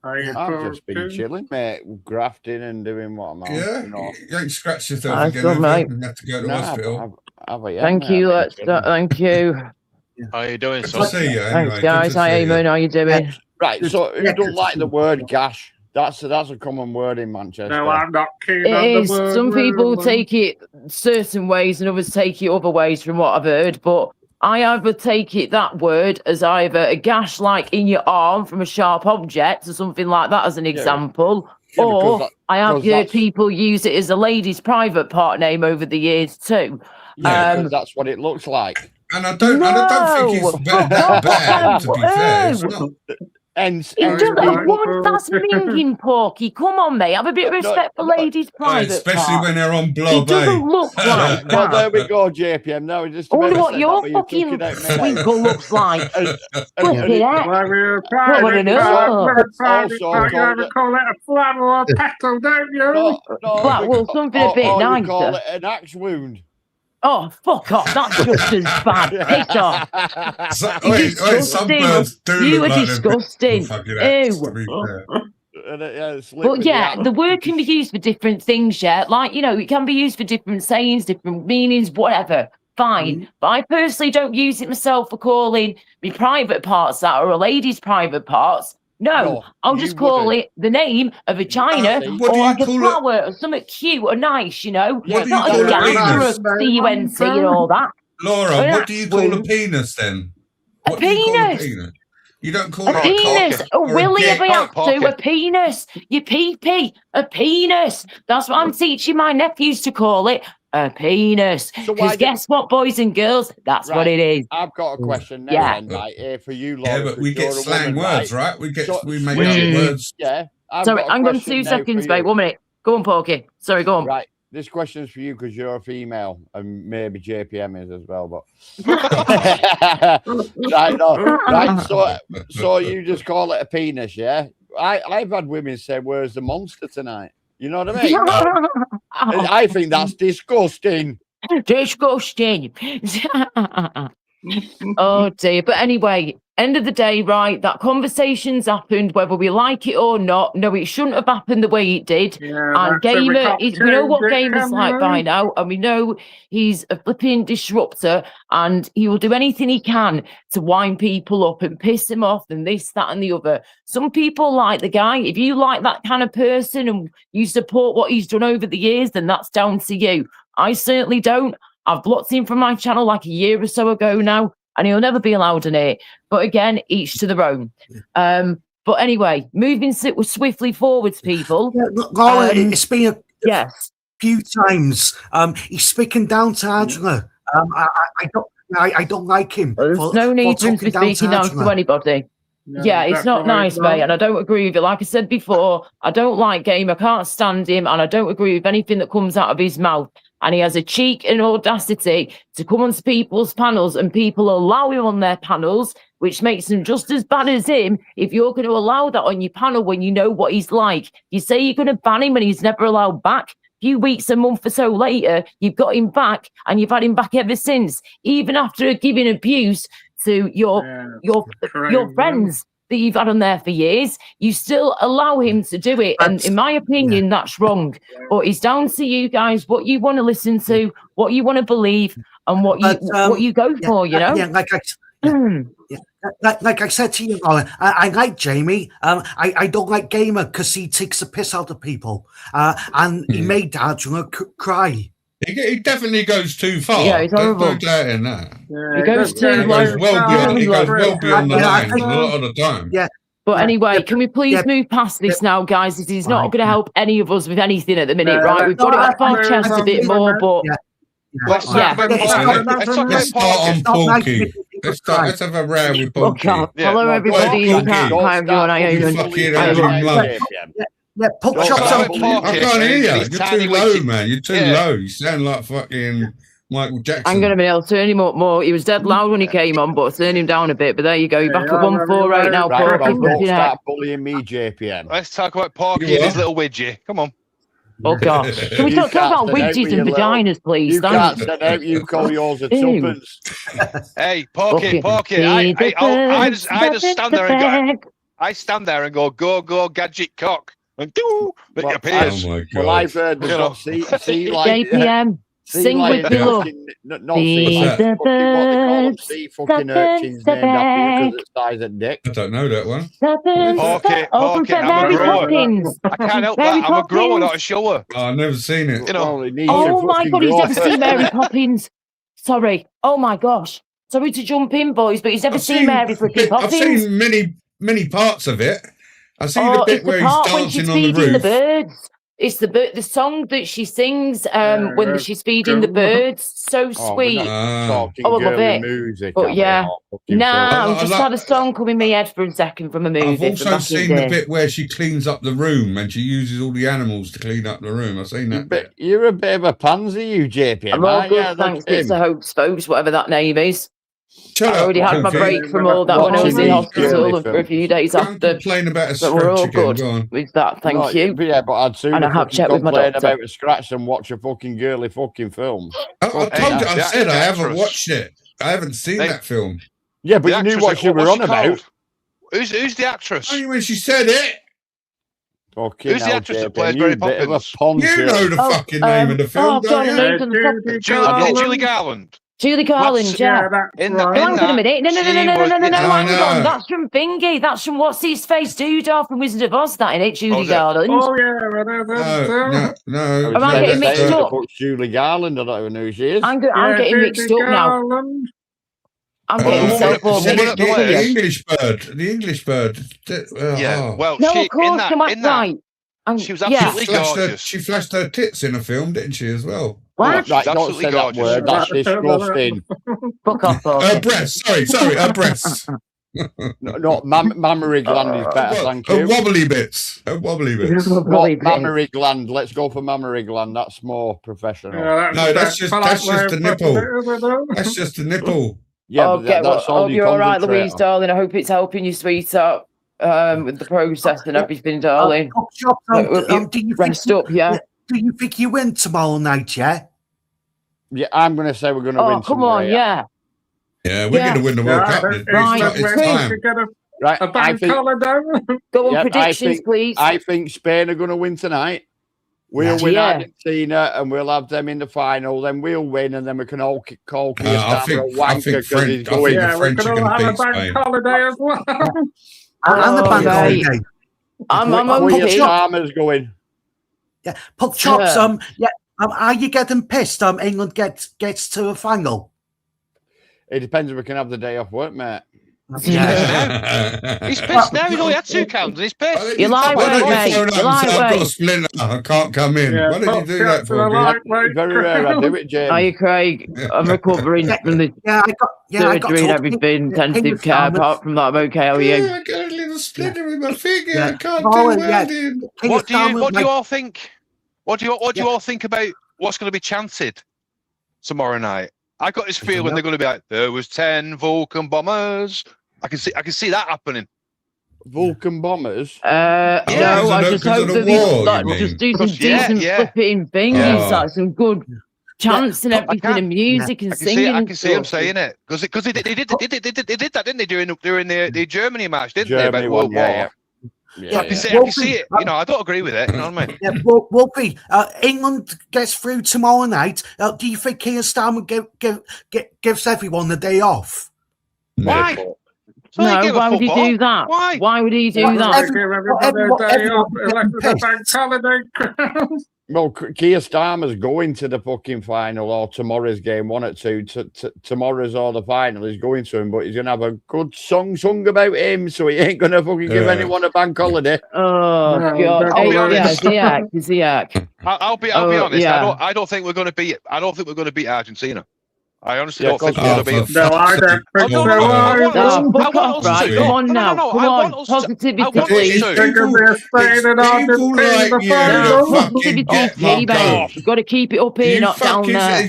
I've just been chilling, mate, grafting and doing what I'm on. Yeah, you ain't scratched yourself again, good, mate. You have to go to hospital. Thank you. Thank you. How you doing, Good son? to see you. Anyway. Thanks, guys. Hi, Eamon. How you doing? Right, so who don't like the word gash? That's a common word in Manchester. No, I'm not keen It on the is. word. Some people really. take it certain ways and others take it other ways from what I've heard. But I either take it that word as either a gash like in your arm from a sharp object or something like that as an example. Yeah, because or that- I have because heard that's- people use it as a lady's private part name over the years too. Yeah, because that's what it looks like. And I don't think it's bad, to be fair. It's not. Hence, It hence does, people- woman, that's minging, Porky. Come on, mate. Have a bit of respect for ladies' private Especially parts. when they're on It blob, doesn't look like Well, that. there we go, JPM. Now we just. I wonder about what said your that, but you took fucking it out, mate. twinkle looks like. And Flipping heck. Well, we're wanna private know. part, we're private Also part. You called ever it- call it a flower or a petal, don't you? No, Well, we- something a bit or we nicer. call it an axe wound. Oh, fuck off. That's just as bad. Piss off. Wait, some birds do You look are like disgusting. fucking ants, to Ew. be fair. But yeah, the word can be used for different things, yeah. Like, you know, it can be used for different sayings, different meanings, whatever. Fine. But I personally don't use it myself for calling me private parts that or a lady's private parts. No, I'll just call it the name of a vagina what or do you like a call it? flower or something cute or nice, you know? What do you Not call a a gash or penis? a C-U-N-T and all that. Laura, An what do you call a axewound. penis then? A What do you call a penis. penis? You don't call A it a penis, cock a or willy dick? if I have to, a penis, your pee-pee, a penis. That's what I'm teaching my nephews to call it, a penis. So why Because did- guess what, boys and girls? That's what Right. it is. I've got a question now, Yeah. then, right? For you, Yeah, Laura. but we 'cause get you're a slang woman, words, right? We make Yeah. up words. Yeah. I've Sorry, got a hang on question 2 now seconds, for mate. you. 1 minute. Go on, Porky. Sorry, go on. Right. This question is for you because you're a female and maybe JPM is as well, but right, no, right. So you just call it a penis, yeah? I've had women say, "Where's the monster tonight?" You know what I mean? And I think that's disgusting. Disgusting. Oh dear. But anyway, end of the day, right? That conversation's happened, whether we like it or not. No, it shouldn't have happened the way it did. Yeah, And that's it, we Gamer, can't we know what change it, Gamer's can like we? by now, and we know he's a flipping disruptor, and he will do anything he can to wind people up and piss them off, and this, that, and the other. Some people like the guy. If you like that kind of person and you support what he's done over the years, then that's down to you. I certainly don't. I've blocked him from my channel like a year or so ago now, and he'll never be allowed in it. But again, each to their own. But anyway, moving swiftly forwards, people. Laura, it's been a Yes. few times. He's speaking down to Angela. I don't like him. There's no need for him to be speaking down to anybody. Yeah, it's not nice, mate, and I don't agree with it. Like I said before, I don't like Game. I can't stand him, and I don't agree with anything that comes out of his mouth. And he has a cheek and audacity to come onto people's panels, and people allow him on their panels, which makes him just as bad as him. If you're going to allow that on your panel when you know what he's like, you say you're going to ban him and he's never allowed back. A few weeks, a month or so later, you've got him back, and you've had him back ever since, even after giving abuse to your friends that you've had on there for years. You still allow him to do it, and in my opinion, that's wrong. But it's down to you guys what you want to listen to, what you want to believe, and what you go for. You know. Yeah, like I said to you, Laura, I like Jamie. I don't like Gamer because he takes the piss out of people, and he made Angela cry. He definitely goes too far. Yeah, he's There's horrible. no doubt in that. He goes too He goes well beyond the line a lot of the time. Yeah. But anyway, can we please move past this now, guys? This is not going to help any of us with anything at the minute, right? We've got it off our chest a bit more, but Let's start on Porky. Let's have a row with Porky. Hello, everybody. Hi, everyone. I am. Yeah, put I chops on. can't hear you. You're too low, man. You're too low. You sound like fucking Michael Jackson. Hang on a minute, I'll turn him up more. He was dead loud when he came on, but turn him down a bit. But there you go. You're back at 1-4 right now, Right, Porky. well, don't start bullying me, JPM. Let's talk about Porky and his little widget. Come on. Oh, gosh. Can we talk about widgets and vaginas, please? You can't stand out. You call yours a tuppence. Hey, Porky. I just stand there and go. I stand there and go, gadget cock. And do, Well, it appears. Oh my God. Well, I've heard the You know. see, like JPM. Sing with me, love. Not see, What's fucking that? what they call them, sea fucking urchins named after you because it's size of dick. I don't know that one. Open for Mary Poppins. I can't help Mary that. I'm a grower, Poppins. not a shower. Oh, I've never seen it. You know. Well, it needs to Oh my fucking God, he's grow. never seen Mary Poppins. Sorry. Oh my gosh. Sorry to jump in, boys, but he's never seen Mary freaking I've Poppins. seen many parts of it. I've seen Oh, the bit it's where the he's part when she's dancing on the feeding the roof. birds. It's the song that she sings when she's feeding the birds. So Oh, sweet. we're not talking Oh, I love girly it. music. But are we? yeah. Not fucking Nah, film. I'm just had a song come in my head for a second from a movie. I've from also back in seen the the day. bit where she cleans up the room and she uses all the animals to clean up the room. I've seen that bit. You're a bit of a pansy, you JP. I'm all good, thanks. It's a Hopes Folks, whatever that name is. Shut I up, already had my Cookie. break from all that when I was in hospital for a few days Don't after. complain about a But we're all scratch again. good Go on. with that, thank you. Yeah, but I'd sooner And I have fucking checked with my complain doctor. about a scratch than watch a fucking girly fucking film. I told you, I the said I haven't actress. watched it. I haven't seen Hey. that film. Yeah, but The you knew actress, what you were what's on she about. called? Who's the actress? Only when she said it. Fucking Who's the hell, actress that JP, plays you Mary bit of a Poppins? ponce. You know the fucking name of the film, don't you? Julie Garland. Julie Garland, That's- yeah. In the, Oh, in hang on a that, minute. No, I hang know. on. That's from Thingy. That's from What's His Face Doodah from Wizard of Oz, that, innit? Julie is it? Garland. Oh, yeah, No. Am I getting mixed up? Julie Garland, I don't even know who she is. I'm getting mixed up now. I'm getting myself all Said mixed it, up the here. English bird. The English bird. Yeah, well, No, she of course, in that, you're in that, right. she was yeah. absolutely gorgeous. She flashed her tits in a film, didn't she, as well? What? Right, don't absolutely say that gorgeous. word. That's disgusting. Fuck off, Her Paul. breasts. Sorry, her breasts. No, mammary gland is better, thank Her you. wobbly bits. Her wobbly bits. Not mammary gland. Let's go for mammary gland. That's more professional. No, that's just the nipple. That's just the nipple. Yeah, Oh, but that's all hope you you're all right, concentrate Louise, on. darling. I hope it's helping you, sweetheart, with the process and everything, darling. Do you Rest up, yeah? Do you think you win tomorrow night, yeah? Yeah, I'm going to say we're going to Oh, win. come tomorrow, on, yeah. Yeah, we're going to win the World Cup. It's time. Right, A bank holiday. Go on, Yep, predictions, please. I think Spain are going to win tonight. We'll win Yeah. Argentina and we'll have them in the final. Then we'll win and then we can all call I Cristiano a think wanker French- because he's I going. think Yeah, the we French could are all going to have a beat bank Spain. holiday as well. And the bank Okay. holiday. I'm Queen okay. Farmer's going. Yeah, Puck Chops. Yeah. Are you getting pissed? England gets to a final. It depends if we can have the day off work, mate. He's pissed now. He's only had 2 cans and he's pissed. You like Why weight, don't you mate. phone up You and like say, I've got a weight. splinter, I can't come in? Yeah, Why don't you do that for me? Very rare I do it, James. Are you, Craig? I'm recovering from the I got surgery and told everything, intensive care. Apart from that, I'm okay. How are you? Yeah, I got a little splinter in my finger. I can't Oh, do yeah. welding. What do you all think? What do you all think about what's going to be chanted tomorrow night? I got this feeling they're going to be like, there was 10 Vulcan bombers. I can see that happening. Vulcan bombers. No, because I of just the hope that war, these like, you just do some Because, yeah, decent yeah. flipping things, Yeah. like some good chants and I everything, can't- and music and I singing. can see him and stuff. saying it because they did that, didn't they, during the Germany match, didn't they, Germany about World one, War? yeah. I can see it. You know, I don't agree with it. You know what I mean? Yeah, Wolfie, England gets through tomorrow night. Do you think Keir Starmer gives everyone the day off? Why? No, It's not a game of why would he football. do that? Why? Why would he do Well, that? Give everybody a day off, unless it's a bank holiday. Well, Keir Starmer's going to the fucking final or tomorrow's game, 1 or 2. Tomorrow's or the final. He's going to him, but he's going to have a good song sung about him, so he ain't going to fucking give anyone a bank holiday. Oh No, God! I'll be Yeah, honest. is the act. I'll be Oh, honest. yeah. I don't think we're going to beat. I don't think we're going to beat Argentina. I honestly Yeah, don't think of we're course going to beat. Oh, No, I don't think No, so. no, no, I either. want Oh, us- fuck I off, want us right? to. Come on No, now, no, come I on. want us to- Positivity, I want us please. to. There could be a Spain and people Argentina like you final. that fucking Positivity, get baby. fucked off. You've got to keep it up here, not down there.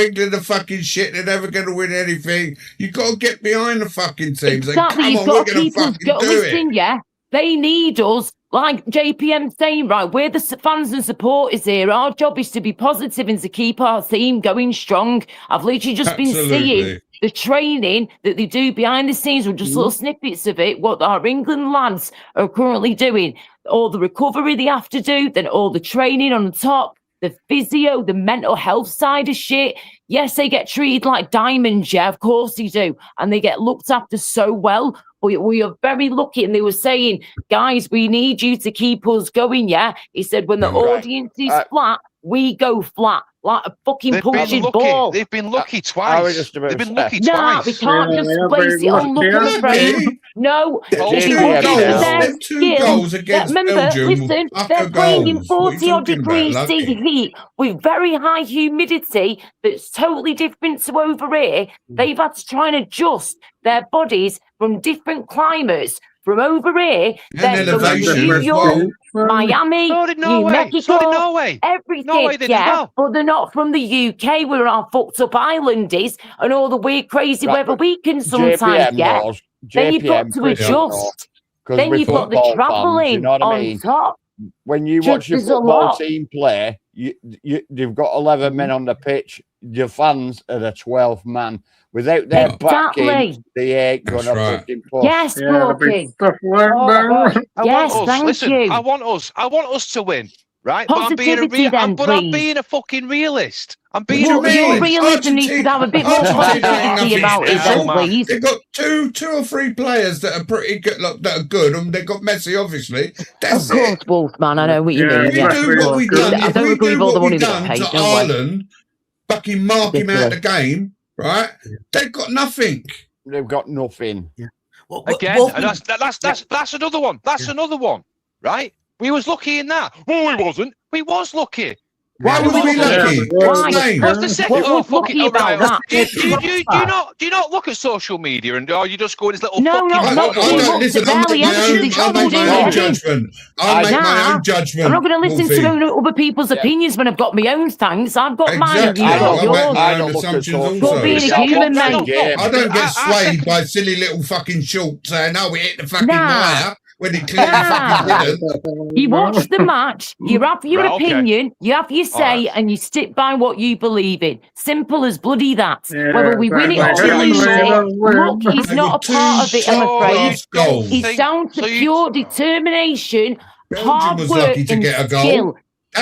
England are fucking shit. They're never going to win anything. You got to get behind the fucking teams. Exactly, Like, you've come on, got we're to going keep to us fucking do listen, it. yeah. They need us, like JPM saying, right, we're the fans and supporters here. Our job is to be positive and to keep our team going strong. I've literally just been seeing Absolutely. the training that they do behind the scenes, or just little snippets of it, what our England lads are currently doing. All the recovery they have to do, then all the training on top. the physio, the mental health side of shit. Yes, they get treated like diamonds, yeah, of course they do. And they get looked after so well. But we are very lucky. And they were saying, guys, we need you to keep us going, yeah? He said, when the audience is flat, we go flat. Like a fucking punching ball. They've been lucky twice. They've been lucky Nah, twice. we can't just place it on luck, I'm afraid. No, if you want their skill, remember, listen, they're playing in 40-odd degrees C heat with very high humidity that's totally different to over here. They've had to try and adjust their bodies from different climates. From over here, then New York, Miami, New Mexico, everything, but they're not from the UK, where our fucked up island is, and all the weird, crazy weather we can sometimes get. Then you've got to adjust. Then you've got the travelling on top. When you watch your football team play, you've got 11 men on the pitch. Your fans are the 12th man. Without their backing, they ain't going to fucking push. Yes, Walking. Yes, thank you. I want us to win, right? But I'm being a fucking realist. I'm being a realist. Your realism needs to have a bit more positivity about it, then, please. They've got two or three players that are pretty good, that are good, and they've got Messi, obviously. That's of course, Wolfman, I know what you mean. If we do what we've done, to Ireland, fucking mark him out of the game. Right, they've got nothing. They've got nothing. Yeah. Again, and that's another one. That's another one. Right? We was lucky in that. Well, we wasn't. We was lucky. Why was we lucky? What's the second? Oh, fuck it. About that? Do you not look at social media and you just go in this little? No, I don't listen. I'll make my own judgment. I'll make my own judgment. I'm not going to listen to other people's opinions when I've got my own things. I've got mine. Exactly. I make my own assumptions also. Being a human, mate. I don't get swayed by silly little fucking shorts saying, "Oh, we hit the fucking wire." When he clearly fucking didn't. You watch the match, you have your opinion, you have your say, and you stick by what you believe in. Simple as bloody that. Whether we win it or lose it, luck is not a part of it, I'm afraid. It's down to pure determination, hard work, and skill.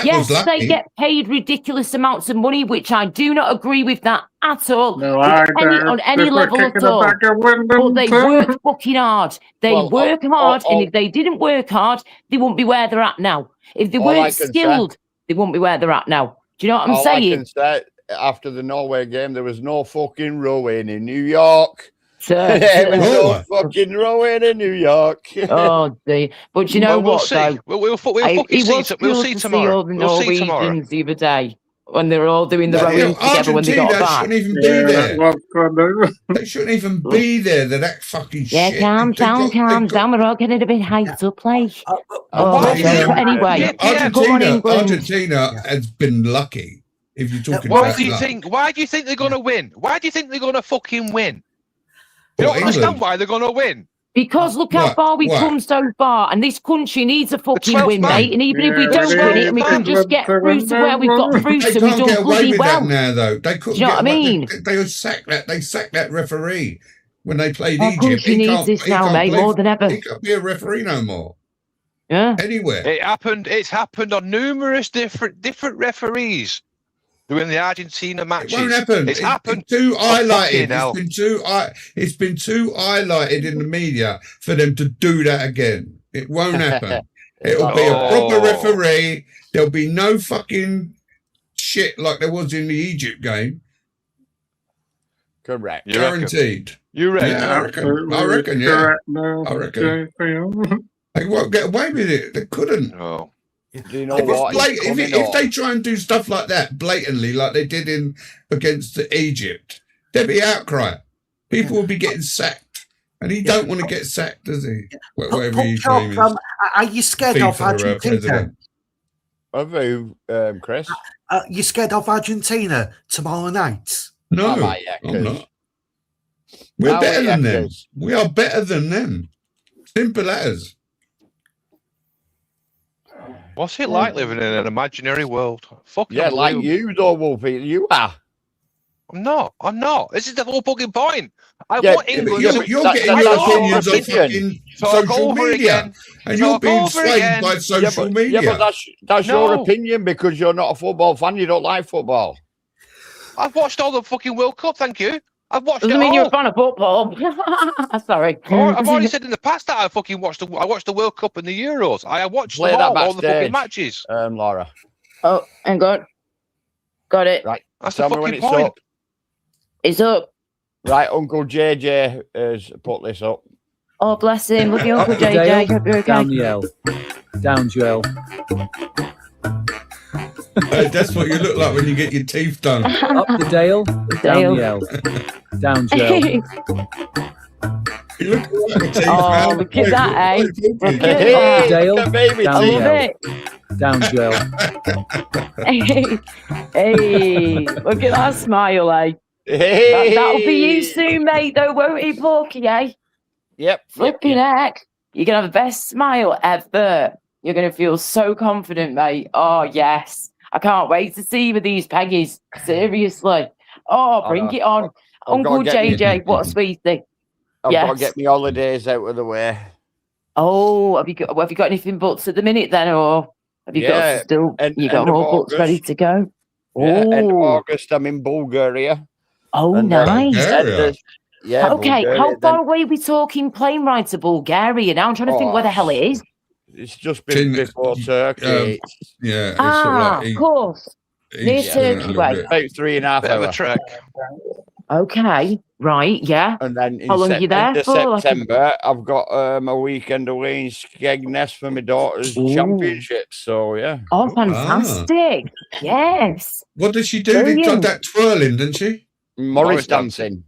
Yes, they get paid ridiculous amounts of money, which I do not agree with that at all. No, on any level at all. But they work fucking hard. They work hard, and if they didn't work hard, they wouldn't be where they're at now. If they weren't skilled, they wouldn't be where they're at now. Do you know what I'm saying? I can say, after the Norway game, there was no fucking rowing in New York. There was no fucking rowing in New York. Oh, dear. But you know what, though? We'll see tomorrow. We'll see tomorrow. The other day, when they were all doing the rowing together when they got back. Shouldn't even be there. They shouldn't even be there. They're that fucking shit. Yeah, calm down. We're all getting a bit hyped up, like. Anyway, Argentina has been lucky. If you're talking about why do you think they're going to win? Why do you think they're going to fucking win? You don't understand why they're going to win. Because look how far we've come so far, and this country needs a fucking win, mate. And even if we don't win it, and we can just get through to where we've got through to, we've done bloody well. Now, though, they couldn't. Do you know what I mean? They sacked that referee when they played Our Egypt. Country needs this now, mate, more than ever. He can't be a referee no more. Yeah. Anywhere. It's happened on numerous different referees. Doing the Argentina matches. It won't happen. It's happened. Too highlighted. It's been too highlighted in the media for them to do that again. It won't happen. It'll be a proper referee. There'll be no fucking shit like there was in the Egypt game. Correct. Guaranteed. You reckon? Yeah, I reckon. Yeah. I reckon. They won't get away with it. They couldn't. Oh. Do you know what? If they try and do stuff like that blatantly, like they did against Egypt, there'd be outcry. People will be getting sacked, and he don't want to get sacked, does he? Whatever his name is. Are you scared of Argentina? Of who, Chris? You scared of Argentina tomorrow night? No, I'm not. We're better than them. We are better than them. Simple as. What's it like living in an imaginary world? Like you though, Wolfie. You are. I'm not. This is the whole fucking point. I Yeah, want England. You're getting your opinions on fucking social media, and you're being swayed by social media. Yeah, but that's your opinion because you're not a football fan. You don't like football. I've watched all the fucking World Cup. Thank you. I've watched Doesn't it mean all. you're a fan of football. Sorry. I've already said in the past that I watched the World Cup and the Euros. I watched Play them that all the fucking backstage, matches. Laura. Oh, hang on. Got it. Right. That's Tell the me when fucking it's point. up. It's up. Right, Uncle JJ has put this up. Oh, bless him. Look at your Uncle Up the JJ. Dale, Hope you're down okay. the L. Down Joel. That's what you look like when you get your teeth done. Up the Dale, down the L. Down Joel. You look like a teeth Oh, man. look at that, eh? Look at Hey, that. Dale, the baby down I teeth. love the L. it. Down Joel. Hey, look at that smile, eh? Hey. That'll be you soon, mate, though, won't it, Porky, eh? Yep. Flipping heck. You're going to have the best smile ever. You're going to feel so confident, mate. Oh, yes. I can't wait to see you with these Peggies. Seriously. Oh, bring it on. I've gotta Uncle get me- JJ, what a sweetie. I've got to Yes. get my holidays out of the way. Oh, have you got anything booked at the minute then, or have you Yeah, got still? end- You got end of more books August. ready to go? Yeah, end of Oh, August, I'm in Bulgaria. oh, And, nice. Bulgaria? Yeah. Okay, Bulgaria, how then far away are we talking plane ride to Bulgaria? Now I'm trying to think where the hell it is. It's just been Tin- before Turkey. Yeah, it's Ah, sort of of like course. Near east, isn't it, a Turkey little way. bit? About 3.5 Bit of a hours. trek. Okay, right, yeah. And then in How long are you there end of for? September, I've got a weekend away in Skegness for my daughter's Ooh. championship. So, yeah. Oh, fantastic. Yes. What did she do? Did Brilliant. that twirling, didn't she? Morris dancing.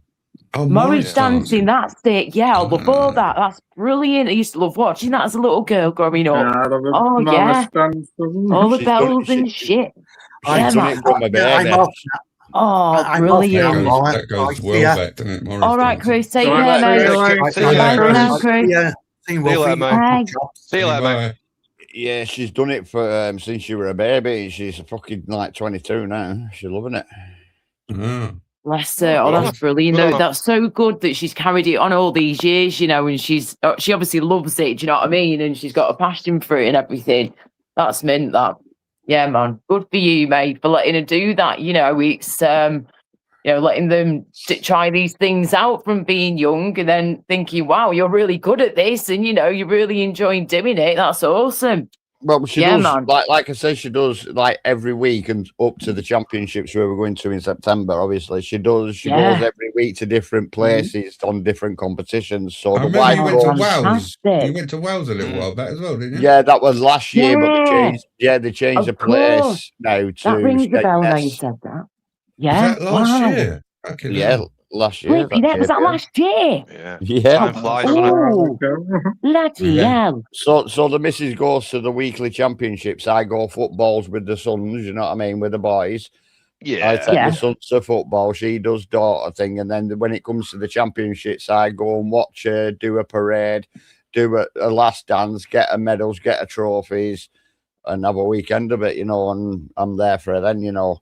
Oh, Morris dancing, that's it. Yeah, I love all that. That's brilliant. I used to love watching that as a little girl growing up. Yeah, I love it. Oh, Mama yeah. stands, doesn't All the She's done it, bells and shit. She's Yeah, done man. it from a baby. I'm off. Oh, I'm off brilliant. now. That goes well Yeah. back, doesn't it? Morris All right, dancing. Chris, take All care, right, mate. see you later. See you Bye later, for now, Chris. Chris. Yeah. See you, See you later, Wolfie. mate. Bye. See you later, mate. Bye. Yeah, she's done it for since she was a baby. She's fucking like 22 now. She's loving it. Ah. Bless her. Oh, that's brilliant. Though. That's so good that she's carried it on all these years, you know, and she obviously loves it, do you know what I mean? And she's got a passion for it and everything. That's mint, that. Yeah, man. Good for you, mate, for letting her do that. You know, it's, you know, letting them try these things out from being young and then thinking, wow, you're really good at this. And, you know, you're really enjoying doing it. That's awesome. Well, she Yeah, does, man. like I said, she does like every week and up to the championships where we're going to in September. Obviously, she goes every week to different places on different competitions. So I the remember wife you went to goes- Wales. Fantastic. You went to Wales a little while back as well, didn't you? yeah, that was last year, but they Yeah. changed. Yeah, they changed Of the place course. now to That rings a bell now you Skegness. said that. Was Yeah. that last Wow. year? Okay, Yeah, last year. Flippy, that was that last year. Yeah. Yeah. Time flies, doesn't it? Oh, bloody Yeah. hell. So the missus goes to the weekly championships. I go footballs with the sons, you know what I mean, with the boys. I Yeah. take Yeah. the sons to football. She does daughter thing, and then when it comes to the championships, I go and watch her do a parade, do a last dance, get her medals, get her trophies, and have a weekend of it, you know. And I'm there for her then, you know.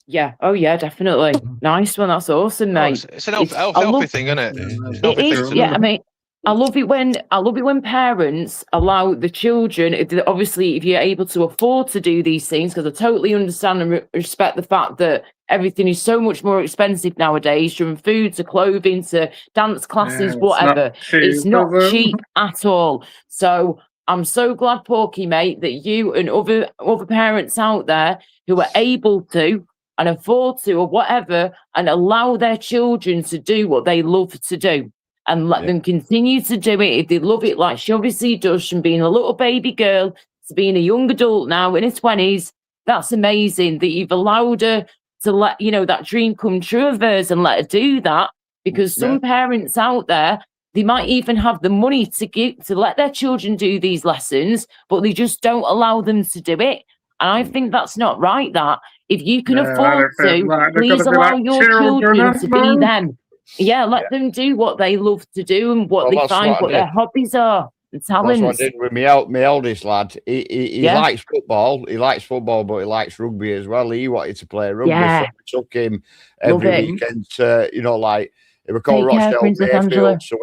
Yeah. Oh, yeah, definitely. Nice one. That's awesome, Oh, mate. it's an It's- healthy, I love- thing, isn't it? Yeah. It's It a healthy thing is, to yeah. do. I mean, I love it when parents allow the children. Obviously, if you're able to afford to do these things, because I totally understand and respect the fact that everything is so much more expensive nowadays, from food to clothing to dance classes, whatever. It's not cheap at all. So I'm so glad, Porky, mate, that you and other parents out there who are able to and afford to or whatever, and allow their children to do what they love to do. And let them continue to do it if they love it, like she obviously does, from being a little baby girl to being a young adult now in her 20s. That's amazing that you've allowed her to let, you know, that dream come true of hers and let her do that. Because some parents out there, they might even have the money to let their children do these lessons, but they just don't allow them to do it. And I think that's not right, that. If you can afford to, please allow your children to be them. Yeah, let them do what they love to do and what Well, they that's find what I what their did. hobbies are. the That's what I talents. did with my eldest lad. He Yeah. likes football. He likes football, but he likes rugby as well. He wanted to play rugby, Yeah. so we took him Love every it. weekend to, like it was called Take care, Rochdale Princess Angela. Mayfield. So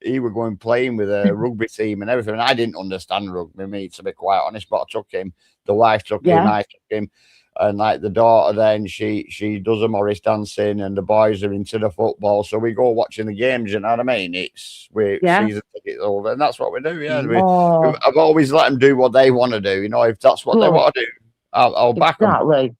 he were going playing with a rugby team and everything. I didn't understand rugby, me, to be quite honest, but I took him. The wife took him, Yeah. I took him. And like the daughter, then she does a Morris dancing, and the boys are into the football. So we go watching the games. You know what I mean? We're Yeah. season tickets over, and that's what we do. Yeah, Oh, I've always let them do what they want to do. If that's what they Good. want to do, I'll back them. exactly.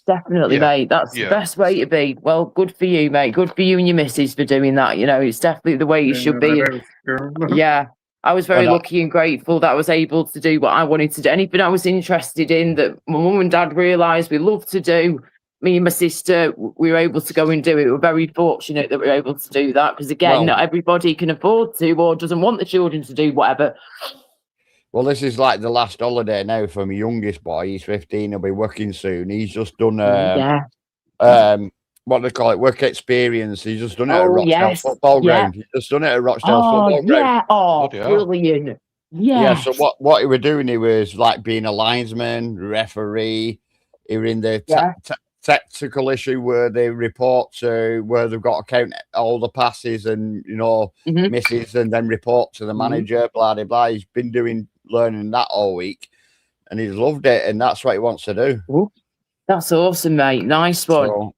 Definitely, Yeah. mate. That's Yeah. the best way to be. Well, good for you, mate. Good for you and your missus for doing that. It's definitely the way it should be. And yeah, I was very And I- lucky and grateful that I was able to do what I wanted to do. Anything I was interested in that my mum and dad realised we loved to do, me and my sister, we were able to go and do it. We're very fortunate that we were able to do that because, again, Well- not everybody can afford to or doesn't want the children to do whatever. Well, this is like the last holiday now for my youngest boy. He's 15. He'll be working soon. He's just done Yeah. what they call it, work experience. He's just done it at Oh, Rochdale yes. football Yeah. ground. He's just done it at Rochdale Oh, football ground. yeah. Oh, Bloody hell. brilliant. Yeah. Yeah. So what he was doing, he was like being a linesman, referee. He were in the Yeah. tactical issue where they report to where they've got to count all the passes and Mhm. misses, and then report to the manager. Blah blah blah. He's been learning that all week, and he's loved it, and that's what he wants to do. That's awesome, mate. Nice one. So,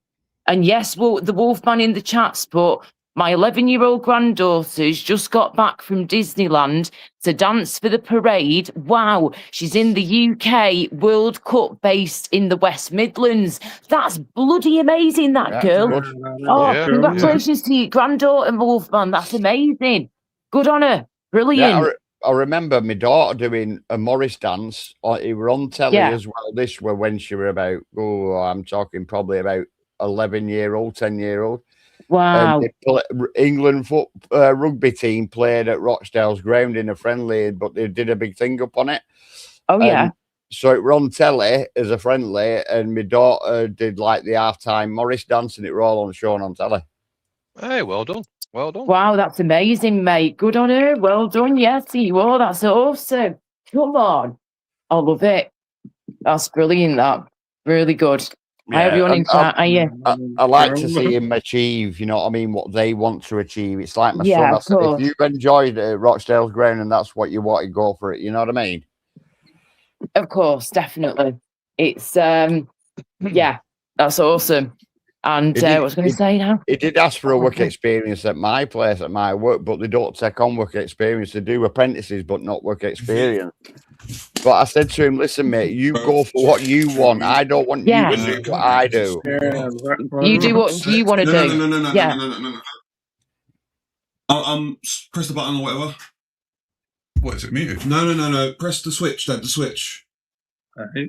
And yes, well, the Wolfman in the chat's put, my 11-year-old granddaughter's just got back from Disneyland to dance for the parade. Wow, she's in the UK World Cup based in the West Midlands. That's bloody amazing, that yeah, girl. good. Oh, Yeah, congratulations to your granddaughter, Wolfman. That's amazing. Good on her. Brilliant. Yeah, I remember my daughter doing a Morris dance. It were on telly Yeah. as well. This were when she were about, I'm talking probably about 11-year-old, 10-year-old. Wow. England rugby team played at Rochdale's ground in a friendly, but they did a big thing up on it. Oh, yeah. So it were on telly as a friendly, and my daughter did like the halftime Morris dance, and it were all shown on telly. Hey, well done. Well done. Wow, that's amazing, mate. Good on her. Well done. Yes, you are. That's awesome. Come on. I love it. That's brilliant, that. Really good. Hi, everyone in chat. Are you? I like to see him achieve, you know what I mean, what they want to achieve. It's like my Yeah, son. I of said, course. if you've enjoyed Rochdale's ground and that's what you want to go for it, you know what I mean? Of course, definitely. It's, yeah, that's awesome. And It did- what was I going to say now? He did ask for a work experience at my place, at my work, but they don't take on work experience. They do apprentices, but not work experience. But I said to him, listen, mate, you go for what you want. I don't want Yeah. you to do what I do. You do what you want to do. No, Yeah. no. Press the button or whatever. What is it muted? No. Press the switch, Dad, the switch.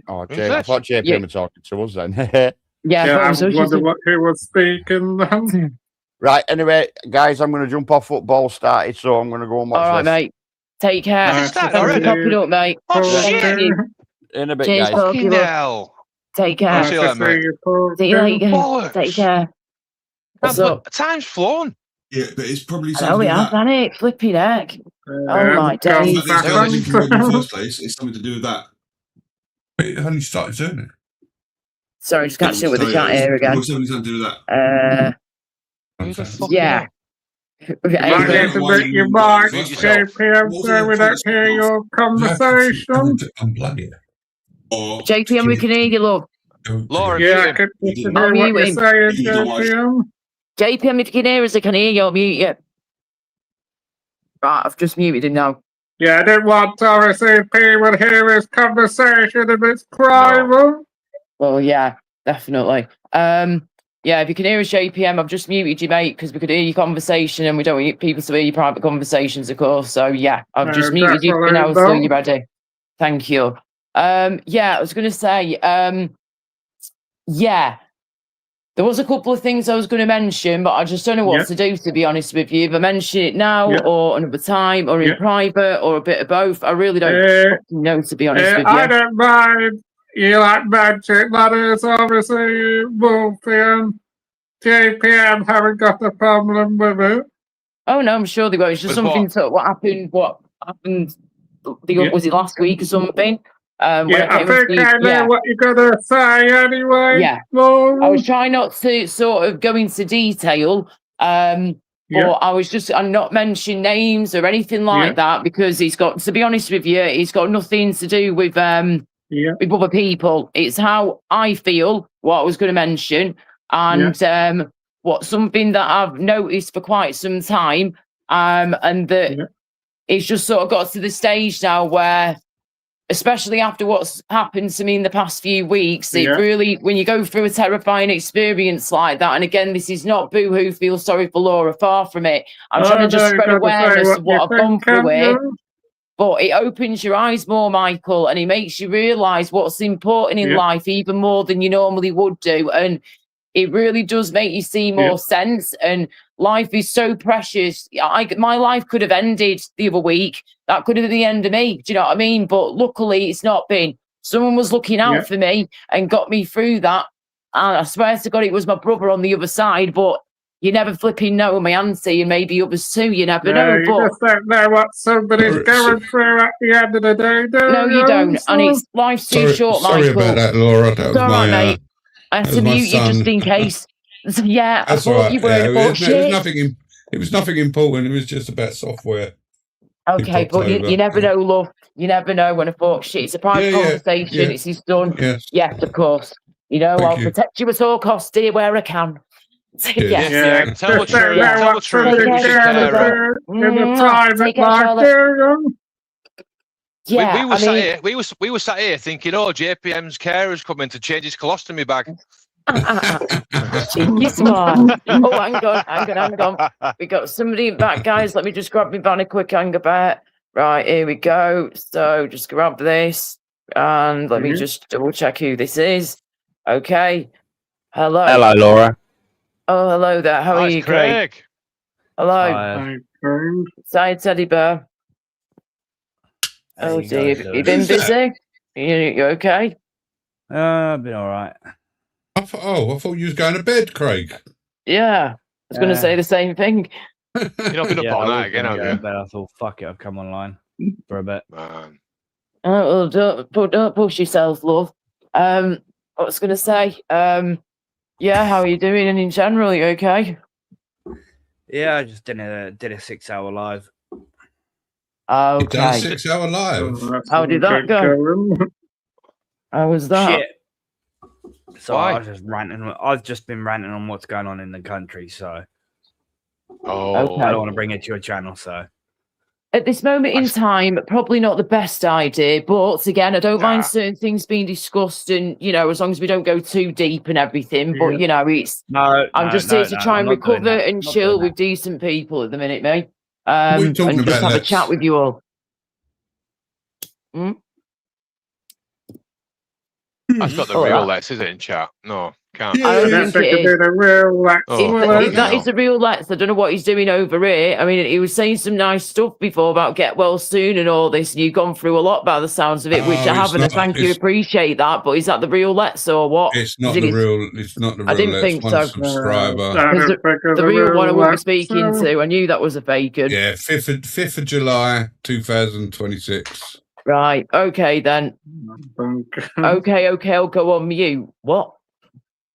Oh, Who's Jay, I that? thought JPM Yeah. were talking to us then. Yeah, Yeah, but I I'm so wonder what he was speaking then. Right, anyway, guys, I'm going to jump off. Football started, so I'm going to go and watch all right, this. mate. Take care. Nice to Thanks for see you. popping up, mate. Oh, Thank shit. you. In a bit, Cheers, guys. Paul. Fucking hell. Take I'll care. see you later, mate. See you later. Bollocks. Take care. What's Man, up? time's flown. Yeah, but it's probably I know we have, hasn't it? Flipping heck. Oh, my days. It's got in the first place. It's something to do with that. It only started doing it. Sorry, just catching up with the chat here again. It's something to do with that. Who the fuck Yeah. Might need to mute your mic, JPM, so we don't hear your conversation. Unplug it. Or JPM, we can hear you, love. Laura, Yeah, I mute him. could I'll hear what mute you're him. saying, You don't want- JPM. JPM, if you can hear us, I can hear you. I'll mute you. Right, I've just muted him now. Yeah, I didn't want RSAP would hear his conversation if it's private. Well, yeah, definitely. Yeah, if you can hear us, JPM, I've just muted you, mate, because we could hear your conversation and we don't want people to hear your private conversations, of course. So, yeah, I've just muted you for now, so you're ready. Thank you. Yeah, I was going to say, yeah, there was a couple of things I was going to mention, but I just don't know what to do, to be honest with you. If I mention it now or another time or in private or a bit of both, I really don't know, to be honest with you. I don't mind. You like magic, that is obviously Wolfie and JPM haven't got a problem with it. Oh no, I'm sure they won't. It's just With something what happened happened. Was it last week or something? When Yeah, I came and think I know yeah. what you're gonna say anyway. Yeah. Laura. I was trying not to sort of go into detail, but I'm not mentioning names or anything like that because to be honest with you, it's got nothing to do with other people. It's how I feel, what I was going to mention, and something that I've noticed for quite some time, and that it's just sort of got to the stage now where, especially after what's happened to me in the past few weeks, it really, when you go through a terrifying experience like that, and again, this is not boo-hoo, feel sorry for Laura, far from it. I'm trying to just spread awareness of what I've gone through here. But it opens your eyes more, Michael, and it makes you realise what's important in life even more than you normally would do. And it really does make you see more sense. And life is so precious. My life could have ended the other week. That could have been the end of me. Do you know what I mean? But luckily, it's not been. Someone was looking out for me and got me through that. And I swear to God, it was my brother on the other side. But you never flipping know, my auntie, and maybe others too. You never know. You But just don't know what somebody's going through at the end of the day, do no, you don't. And life's too short, Michael. Sorry about that, Laura. That was all right, my mate. I had to mute you just in case. Yeah, That's I thought right. you were in about shit. It was nothing important. It was just about software. Okay, but you never know, love. You never know when I thought shit. It's a private conversation. It's his son. Yes, of course. You know, I'll protect you at all costs, dear, where I can. Yes. Tell the truth. Tell the truth. Take care, Charlotte. Yeah, we were sat here thinking, oh, JPM's carer's coming to change his colostomy bag. Cheeky smart. Oh, hang on. We got somebody back, guys. Let me just grab my banner quick, hang about. Right, here we go. So just grab this and let me just double check who this is. Okay. Hello. Hello, Laura. Oh, hello there. How are you, Craig? Hello. Hi, Craig. Say Teddy Bear. Oh, dear. You been busy? You okay? I've been all right. I thought you was going to bed, Craig. Yeah, I was going to say the same thing. You're not going to put on that again, have you? But I thought, fuck it, I've come online for a bit. Man. Oh, well, don't push yourself, love. I was going to say, yeah, how are you doing? And in general, you okay? Yeah, I just did a 6-hour live. Okay. You done a 6-hour live. How did that go? How was that? Shit. So I was just ranting. I've just been ranting on what's going on in the country. So, I don't want to bring it to your channel. So, at this moment in time, probably not the best idea. But again, I don't mind certain things being discussed, and as long as we don't go too deep and everything. But it's I'm just here to try and recover and chill with decent people at the minute, mate. And just have a chat with you all. That's not the real Lex, is it, in chat? No, can't. I don't think it is. The real Lex. That is the real Lex. I don't know what he's doing over here. I mean, he was saying some nice stuff before about get well soon and all this, and you've gone through a lot by the sounds of it, which I haven't. I thank you, appreciate that. But is that the real Lex or what? It's not the real. It's not the real. I didn't think so. Subscriber. The real one I wouldn't be speaking to. I knew that was a fake. Yeah, 5th of July, 2026. Right. Okay then. Okay. I'll go on mute. What?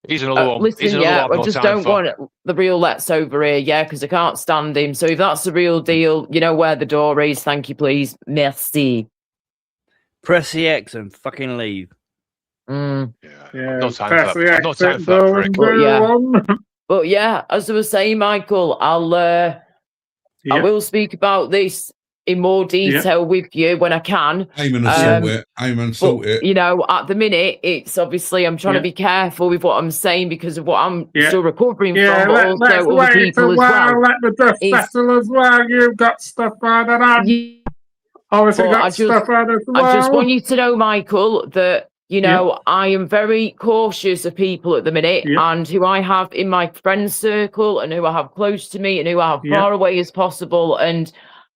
He's another one. Listen, I just don't want the real Let's over here, because I can't stand him. So if that's the real deal, you know where the door is. Thank you, please. Merci. Press the X and fucking leave. No time for that. But yeah, as I was saying, Michael, I will speak about this in more detail with you when I can. Aim and sort it. At the minute, it's obviously I'm trying to be careful with what I'm saying because of what I'm still recovering from, but also other people as well. Let the dust settle as well. You've got stuff on and on. Obviously got stuff on as well. I just want you to know, Michael, that I am very cautious of people at the minute and who I have in my friend circle and who I have close to me and who I have far away as possible. And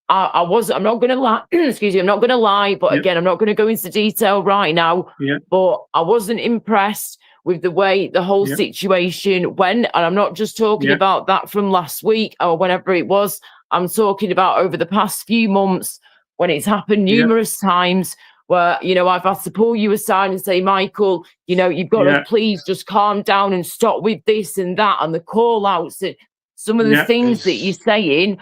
I'm not going to lie, excuse me, I'm not going to lie, but again, I'm not going to go into detail right now, but I wasn't impressed with the way the whole situation went. And I'm not just talking about that from last week or whenever it was. I'm talking about over the past few months when it's happened numerous times where, you know, I've had to pull you aside and say, Michael, you know, you've got to please just calm down and stop with this and that and the call outs. And some of the things that you're saying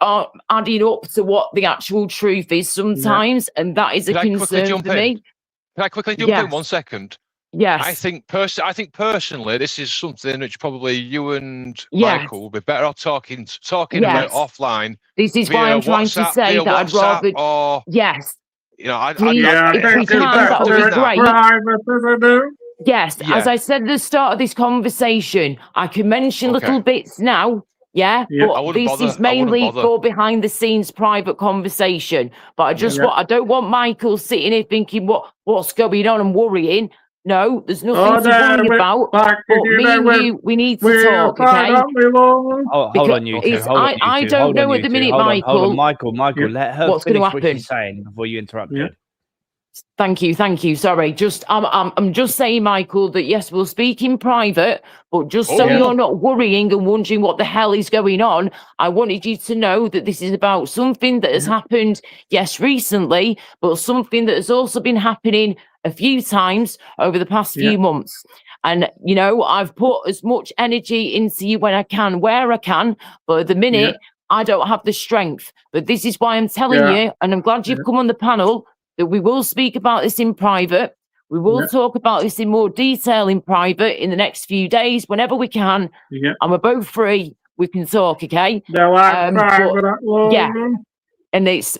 are adding up to what the actual truth is sometimes. And that is a concern for me. Can I quickly jump in 1 second? Yes. I think personally, this is something which probably you and Michael will be better off talking about offline. This is why I'm trying to say that I'd rather. You know, please, if we can, that would be great. Yes, as I said at the start of this conversation, I can mention little bits now. But this is mainly for behind the scenes private conversation. But I just I don't want Michael sitting here thinking what's going on and worrying. No, there's nothing to worry about. But me and you, we need to talk, okay? Hold on, you two. I don't know at the minute, Michael. Michael, let her what's going to finish what she's saying before you interrupt her. Thank you. Sorry, I'm just saying, Michael, that yes, we'll speak in private, but just so you're not worrying and wondering what the hell is going on, I wanted you to know that this is about something that has happened, yes, recently, but something that has also been happening a few times over the past few months. And, you know, I've put as much energy into you when I can, where I can, but at the minute, I don't have the strength. But this is why I'm telling you, and I'm glad you've come on the panel, that we will speak about this in private. We will talk about this in more detail in private in the next few days, whenever we can. And we're both free. We can talk, okay? And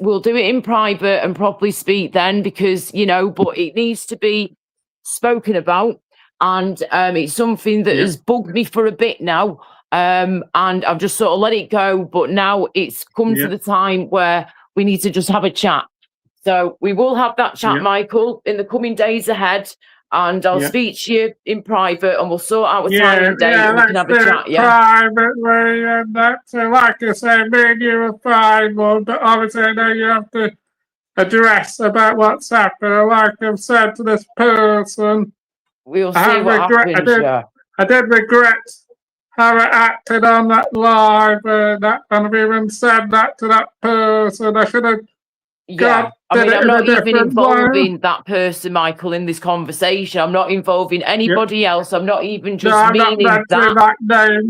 we'll do it in private and properly speak then, because, you know, but it needs to be spoken about. And it's something that has bugged me for a bit now. And I've just sort of let it go. But now it's come to the time where we need to just have a chat. So we will have that chat, Michael, in the coming days ahead, and I'll speak to you in private, and we'll sort out a time and date, and we can have a chat. Privately, and that's like I say, me and you are fine, Lord, but obviously I know you have to address about what's happened. Like I've said to this person, we'll see what happens. I did regret how I acted on that live, and I've even said that to that person. I should have. I mean, I'm not even involving that person, Michael, in this conversation. I'm not involving anybody else. I'm not even just meaning that.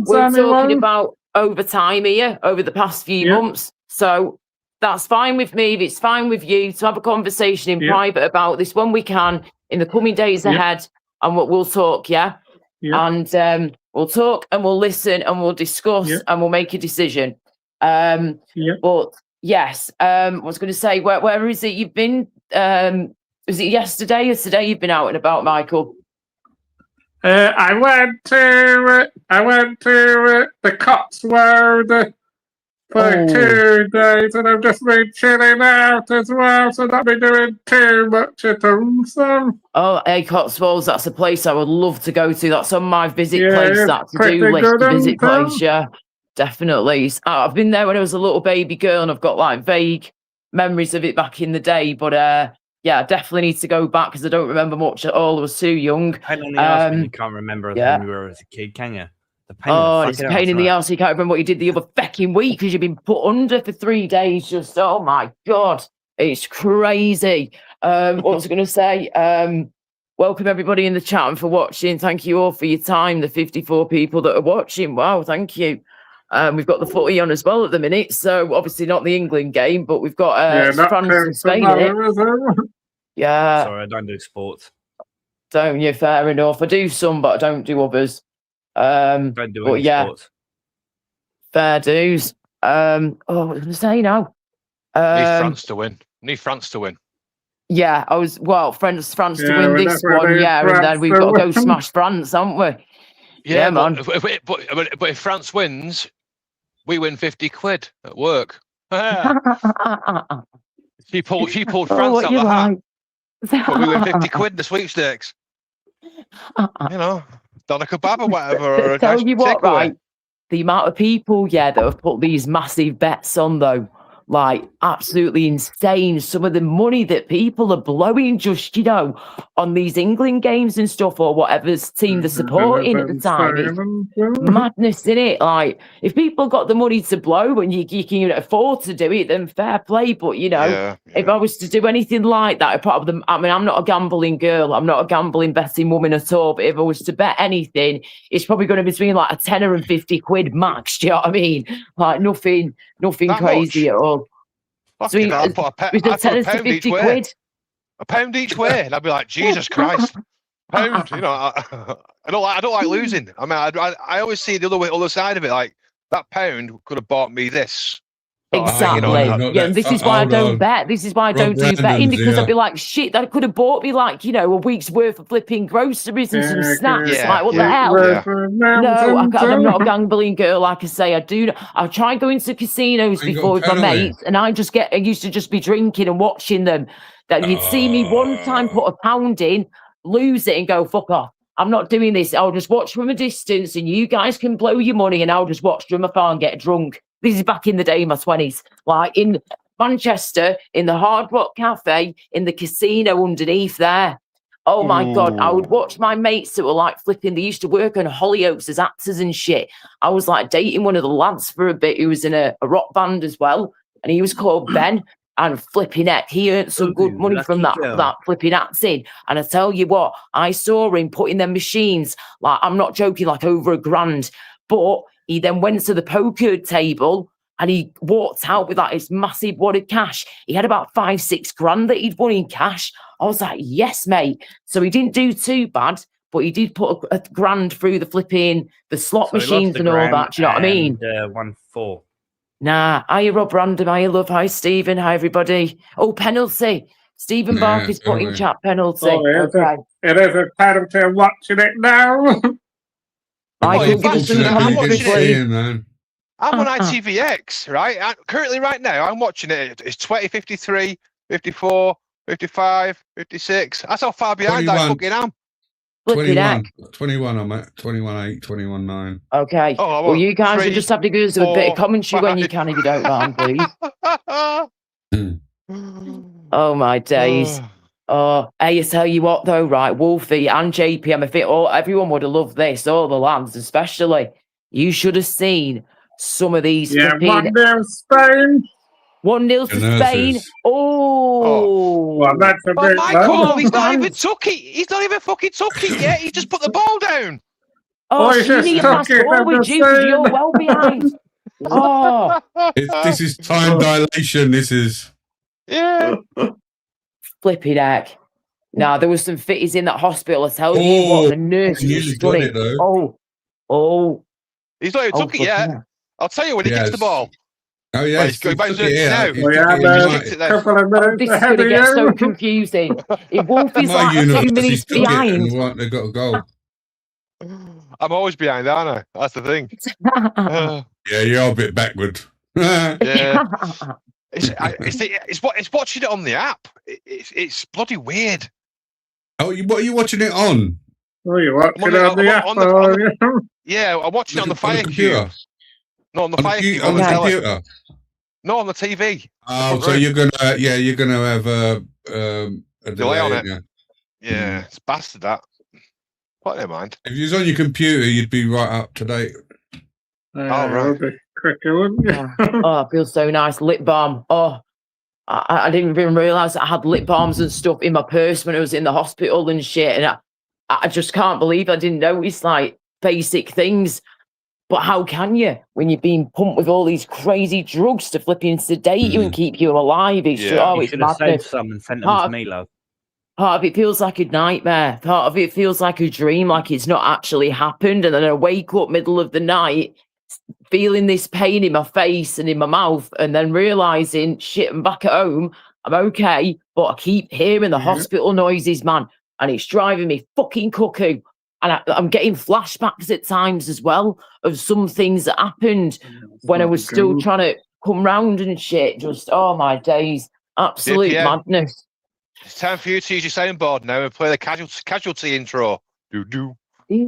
We're talking about over time here, over the past few months. So that's fine with me. If it's fine with you to have a conversation in private about this when we can in the coming days ahead, and we'll talk, and we'll talk and we'll listen and we'll discuss and we'll make a decision. But yes, I was going to say, where is it you've been? Was it yesterday or today you've been out and about, Michael? I went to the Cotswold for 2 days, and I've just been chilling out as well, so not been doing too much at home. So. Oh, hey, Cotswolds, that's a place I would love to go to. That's on my visit place, that to-do list, visit place, definitely. I've been there when I was a little baby girl, and I've got like vague memories of it back in the day. But I definitely need to go back because I don't remember much at all. I was too young. You can't remember when you were as a kid, can you? It's a pain in the arse. You can't remember what you did the other fucking week because you've been put under for 3 days. Just oh my god, it's crazy. What was I going to say? Welcome everybody in the chat and for watching. Thank you all for your time. The 54 people that are watching. Wow, thank you. We've got the footy on as well at the minute, so obviously not the England game, but we've got France and Spain in it. Yeah. Sorry, I don't do sports. Don't you? Fair enough. I do some, but I don't do others. Don't do any sports. Fair dues. What was I going to say now? Need France to win. Yeah, France to win this one, and then we've got to go smash France, haven't we? Yeah, man. But if France wins, we win 50 quid at work. she pulled France out of the hat. But we win 50 quid in the sweepstakes. You know, done a kebab or whatever. Or tell you what, right? The amount of people, that have put these massive bets on, though. like absolutely insane. Some of the money that people are blowing just, on these England games and stuff, or whatever's team they're supporting at the time. It's madness, isn't it? Like, if people got the money to blow and you can afford to do it, then fair play. But, if I was to do anything like that, I'm not a gambling girl. I'm not a gambling betting woman at all. But if I was to bet anything, it's probably going to be between like a tenner and 50 quid max. Do you know what I mean? Like, nothing That crazy much? at all. Fucking hell, I'd put With the a tenner to pound 50 each way. quid. A pound each way, and I'd be like, Jesus Christ, pound. I don't like losing. I mean, I always see the other side of it. Like, that pound could have bought me this. Exactly. This is why I don't bet. This is why I don't do betting, because I'd be like, shit, that could have bought me like, a week's worth of flipping groceries and some snacks. Like, what the hell? No, I'm not a gambling girl. Like I say, I try and go into casinos before with my mates, and I used to just be drinking and watching them. That you'd see me one time put a pound in, lose it, and go, fuck off. I'm not doing this. I'll just watch from a distance, and you guys can blow your money, and I'll just watch from afar and get drunk. This is back in the day, in my 20s. Like in Manchester, in the Hard Rock Cafe, in the casino underneath there. Oh my God, I would watch my mates that were like flipping. They used to work on Hollyoaks as actors and shit. I was like dating one of the lads for a bit who was in a rock band as well. And he was called Ben. And flipping heck, he earned some good money from that flipping acting. And I tell you what, I saw him putting them machines, like, I'm not joking, like over $1,000. But he then went to the poker table and he walked out with like his massive wad of cash. He had about 5-6 grand that he'd won in cash. I was like, yes, mate. So he didn't do too bad, but he did put a grand through the slot machines and all that. Do you know what I mean? 1-4. Nah, hiya Rob Random, hiya Love, hi Stephen, hi everybody. Oh, penalty. Stephen Barker's putting chat penalty. Okay. It is a penalty. I'm watching it now. I'm watching it, man. I'm on ITVX, right? Currently, right now, I'm watching it. It's 20, 53, 54, 55, 56. That's how far behind I fucking am. 21, I'm at 21.8, 21.9. Okay. Well, you guys will just have to give us a bit of commentary when you can, if you don't mind, please. Oh, my days. Oh, hey, I tell you what, though, right? Wolfie and JP, everyone would have loved this, all the lads especially. You should have seen some of these. Yeah, 1-0 Spain. 1-0 to Spain. Oh, well, that's a bit Michael, he's not even took it. He's not even fucking took it yet. He just put the ball down. Oh, you need to fast forward, you're well behind. Oh, this is time dilation. This is flipping heck. No, there was some fitties in that hospital. I tell you what, the nurse was stunning. He's not even took it yet. I'll tell you when he kicks the ball. Oh yeah, This is going to get so confusing. If Wolfie's like 2 minutes behind, they've got a goal. I'm always behind, aren't I? That's the thing. Yeah, you're a bit backward. Yeah, it's watching it on the app. It's bloody weird. Oh, what are you watching it on? Oh, you're watching it on the app. Yeah, I'm watching it on the Fire Cube. No, on the Fire Cube. On the computer. No, on the TV. Oh, so you're gonna have a delay on it. Yeah, it's bastard that. But never mind. If you was on your computer, you'd be right up to date. Right. Quicker, wouldn't you? Oh, it feels so nice. Lip balm. Oh, I didn't even realise I had lip balms and stuff in my purse when I was in the hospital and shit. And I just can't believe I didn't notice like basic things. But how can you when you're being pumped with all these crazy drugs to flipping sedate you and keep you alive? It's you it's should have saved madness. some and sent them to me, love. Part of it feels like a nightmare. Part of it feels like a dream, like it's not actually happened. And then I wake up middle of the night feeling this pain in my face and in my mouth, and then realising, shit, I'm back at home. I'm okay, but I keep hearing the hospital noises, man. And it's driving me fucking cuckoo. And I'm getting flashbacks at times as well of some things that happened when I was still trying to come round and shit. Just, oh my days. Absolute madness. It's time for you to use your soundboard now and play the casualty intro. Do. I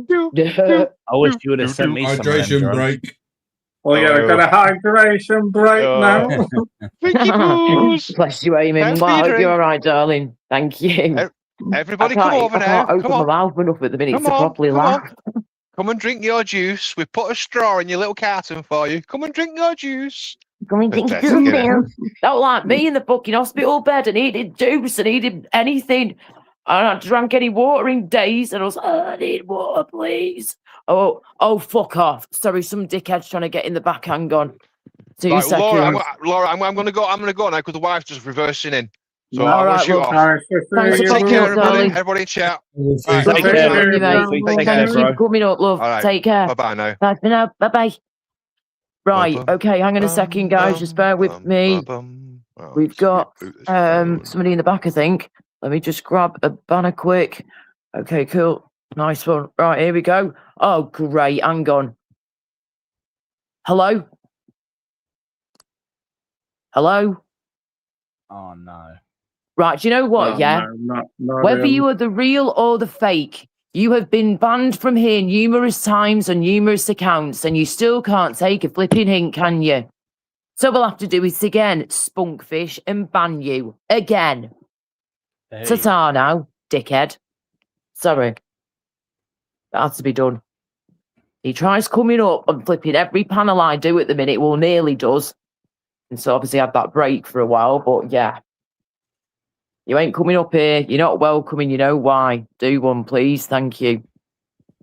wish you would have sent me some hydration break. Oh yeah, we've got a hydration break now. Thank you, Booze. Bless you, Eamon. Thanks Well, for I your hope drink. you're all right, darling. Thank you. Everybody come over I now. can't open Come my on. mouth enough at the minute Come to on. properly Come laugh. on. Come and drink your juice. We put a straw in your little carton for you. Come and drink your juice. Come and drink Pathetic, your innit? milk. Not like me in the fucking hospital bed and needed juice and needed anything. I hadn't drank any water in days, and I was like, I need water, please. Oh, fuck off. Sorry, some dickhead's trying to get in the back. Hang on. 2 Right, seconds. Laura, I'm going to go. I'm going to go now because the wife's just reversing in. So All I'm going right, to shoot well, off. Nice to Thanks see for Take you. care, coming up, everybody. darling. Everybody in chat. We'll see. Right, Take take care, care. you, mate. Take care, Thank you bro. for coming up, love. All right. Take care. Bye-bye now. Bye for now. Bye-bye. Right, Ba-bum, okay, hang on a second, guys. Just bear with me. ba-bum. Oh, We've let's got reboot this phone. somebody in the back, I think. Let me just grab a banner quick. Okay, cool. Nice one. Right, here we go. Oh, great. Hang on. Hello? Hello? Oh no. Right, do you know what, Oh, yeah? no, not Whether really. you are the real or the fake, you have been banned from here numerous times on numerous accounts, and you still can't take a flipping hint, can you? So we'll have to do it again, Spunkfish, and ban you again. Hey. Ta-ta now, dickhead. Sorry. That has to be done. He tries coming up and flipping every panel I do at the minute, well, nearly does. And so obviously I had that break for a while, but yeah. You ain't coming up here. You're not welcome, and you know why. Do one, please. Thank you.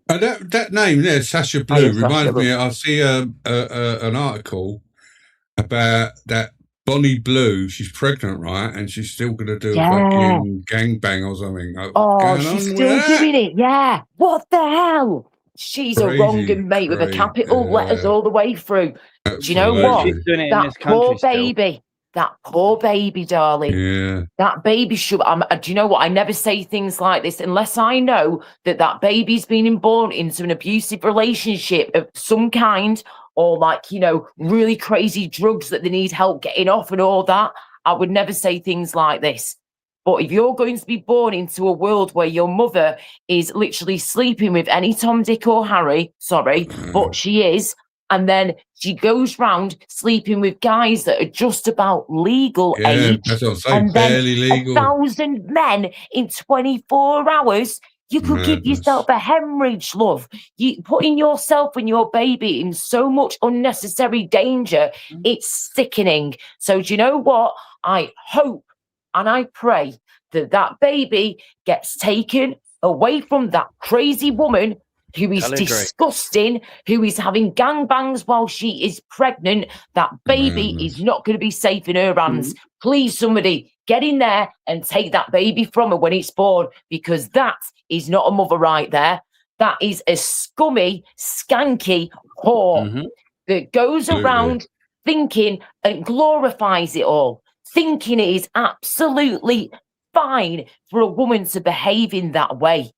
That name there, Sasha Blue, Hiya, Sasha reminds Blue. me. I see an article about that Bonnie Blue. She's pregnant, right? And she's still going to do Yeah. a fucking gangbang or something. Like, Oh, what's going she's on still with that? doing it. Yeah. What the hell? She's a Crazy, wronging mate with a crazy, capital letters yeah. all the way through. Do you know what? Absolutely. She's doing it in That this country poor still. baby. That poor baby, darling. Yeah. That baby should. Do you know what? I never say things like this unless I know that that baby's been born into an abusive relationship of some kind, or like, you know, really crazy drugs that they need help getting off and all that. I would never say things like this. But if you're going to be born into a world where your mother is literally sleeping with any Tom, Dick, or Harry, sorry, but she is, and then she goes round sleeping with guys that are just about legal Yeah, age, that's what I'm saying. and then Barely legal. 1,000 men in 24 hours, you could give Madness. yourself a hemorrhage, love. You putting yourself and your baby in so much unnecessary danger, it's sickening. So do you know what? I hope and I pray that that baby gets taken away from that crazy woman who is I'll agree. disgusting, who is having gangbangs while she is pregnant. That baby is not going to be safe in her hands. Please, somebody get in there and take that baby from her when it's born, because that is not a mother right there. That is a scummy, skanky whore that goes Absolutely. around thinking and glorifies it all, thinking it is absolutely fine for a woman to behave in that way.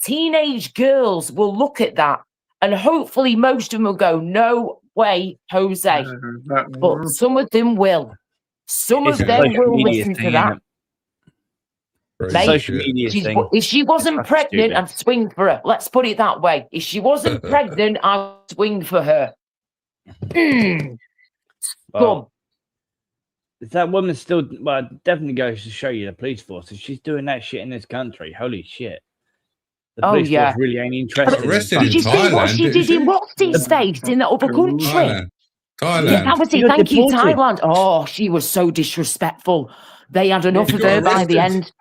Teenage girls will look at that, and hopefully most of them will go, no way, Jose. But some of them will. Some It's of a them social will media listen thing, to that. Crazy Mate, social shit. media She's, thing. if she wasn't That's pregnant, stupid. I'd swing for her. Let's put it that way. If she wasn't pregnant, I'd swing for her. Scum. Well, if that woman still, well, it definitely goes to show you the police force. If she's doing that shit in this country, holy shit. The Oh, police yeah. force really ain't interested. Arrested in in Did you see what Thailand, she didn't did she? in what's his face in that other country? Thailand. Yeah, that was She it. got Thank you, deported. Thailand. Oh, she was so disrespectful. They had enough She of got her by the arrested. end.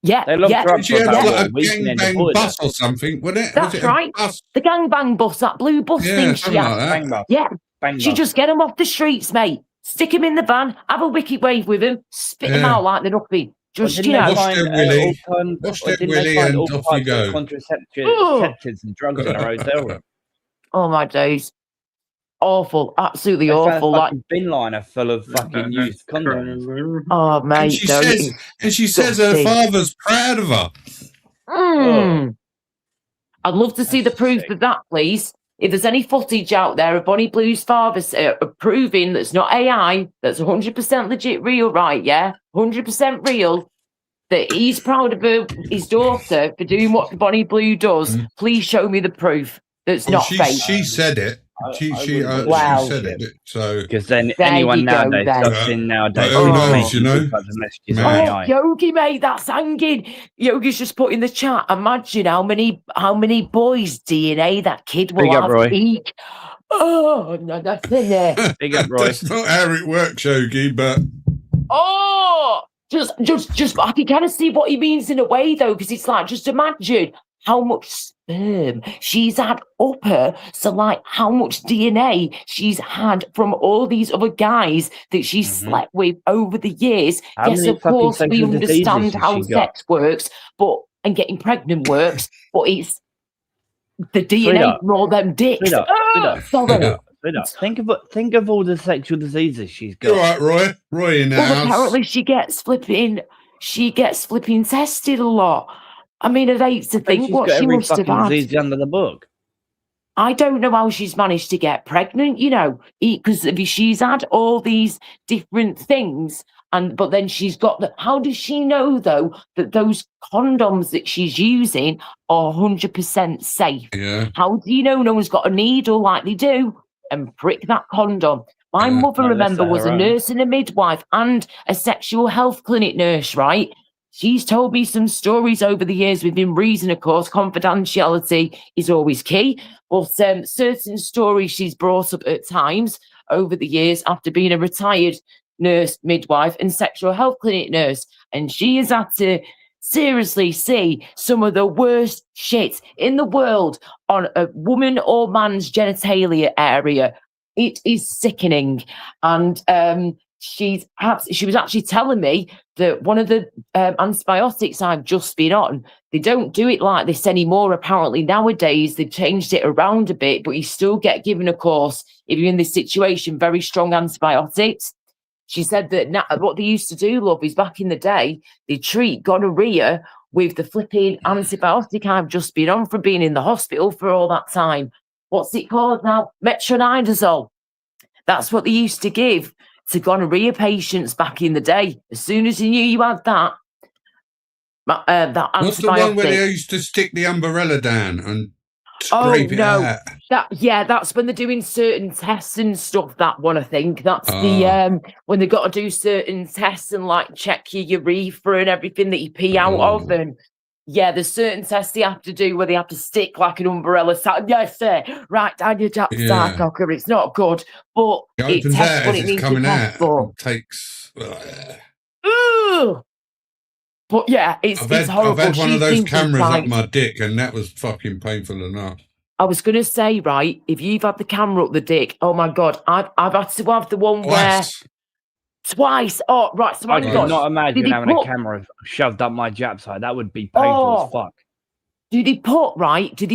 Yeah, They locked yeah, her up She for had about like a a week and then gangbang deported her. bus or something, wasn't it? That's Was it a right. bus? The gangbang bus, that blue bus Yeah, thing she something had. like that. Bang bus. Yeah, Bang she bus. just get them off the streets, mate. Stick them in the van, have a wicket wave with them, spit them Yeah. out like they're nothing. Or Just, didn't you they know. Wash their willy, wash or their didn't willy they find and all off you types of go. contraceptives and drugs in her hotel room? Oh my days. Awful. Absolutely They found a awful. Like, fucking bin liner full of fucking used condoms. oh, And mate. she no, says, her disgusting. father's proud of her. Mm. I'd love to see the proof of that, please. If there's any footage out there of Bonnie Blue's father proving that's not AI, that's 100% legit real, right? Yeah, 100% real, that he's proud of his daughter for doing what Bonnie Blue does. Please show me the proof that's Well, not she fake. said it. She Wow. said it. So Because then There anyone you go, nowadays, then. I've seen nowadays, Who it's knows, making you know? all types of messages on Man. Oh, AI. Yogi, mate, that's hanging. Yogi's just put in the chat. Imagine how many boys' DNA that kid will Big up, have. Roy. Oh, no, that's in there. Big up, Roy. That's not how it works, Yogi, but Oh, just. I can kind of see what he means in a way, though, because it's like, just imagine how much sperm she's had up her. So, like, how much DNA she's had from all these other guys that she's slept with over the years. How Yes, many of fucking course, we sexual diseases understand has how she got? sex works, and getting pregnant works, but it's the DNA Sweetheart. from all them dicks. Sweetheart, Sorry. Sweetheart, think of all the sexual diseases she's got. you're right, Roy. Roy in the Well, house. apparently she gets flipping tested a lot. I mean, I'd hate to think She's what got she every must have fucking had. disease under the book. I don't know how she's managed to get pregnant, because she's had all these different things, but then she's got the. How does she know though that those condoms that she's using are 100% safe? Yeah. How do you know no one's got a needle like they do and prick that condom? My mother, No, remember, that's was a her own. nurse and a midwife and a sexual health clinic nurse, right? She's told me some stories over the years within reason, of course. Confidentiality is always key. But certain stories she's brought up at times over the years after being a retired nurse, midwife, and sexual health clinic nurse. And she has had to seriously see some of the worst shit in the world on a woman or man's genitalia area. It is sickening. And she was actually telling me that one of the antibiotics I've just been on, they don't do it like this anymore. Apparently nowadays they've changed it around a bit, but you still get given, of course, if you're in this situation, very strong antibiotics. She said that what they used to do, love, is back in the day, they treat gonorrhea with the flipping antibiotic I've just been on from being in the hospital for all that time. What's it called now? Metronidazole. That's what they used to give to gonorrhea patients back in the day. As soon as you knew you had that antibiotic. What's the one where they used to stick the umbrella down and scrape it out? That's when they're doing certain tests and stuff. That one, I think, that's the when they got to do certain tests and like check your urethra and everything that you pee out of, and there's certain tests they have to do where they have to stick like an umbrella. Yes, sir. Right down your side cocker. It's not good, but It opens tests out what as it it's needs to coming test out. for. It takes. Ugh. But yeah, it's horrible. I've had one She of those thinks it's cameras like- up my dick, and that was fucking painful enough. I was going to say, right, if you've had the camera up the dick, oh my God, I've had to have the one twice. Oh, right. So I hang could on. not imagine Did he having a put- camera shoved up my jap side. That would be painful as fuck. Did he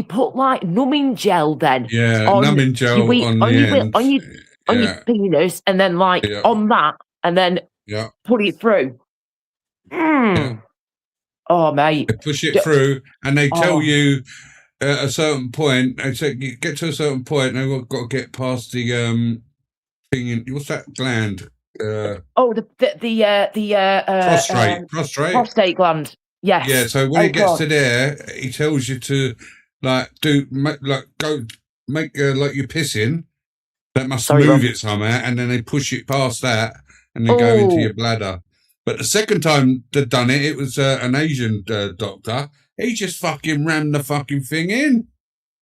put like numbing gel then? Yeah, numbing gel on your penis, and then like on that, and then put it through. Oh, mate. They push it through, and they tell you at a certain point. They say you get to a certain point, and they've got to get past the thing. What's that gland? Prostate gland. Yes. Yeah. So when it gets to there, he tells you to like make like you're pissing. That must move it somehow, and then they push it past that, and then go into your bladder. But the second time they'd done it, it was an Asian doctor. He just fucking rammed the fucking thing in.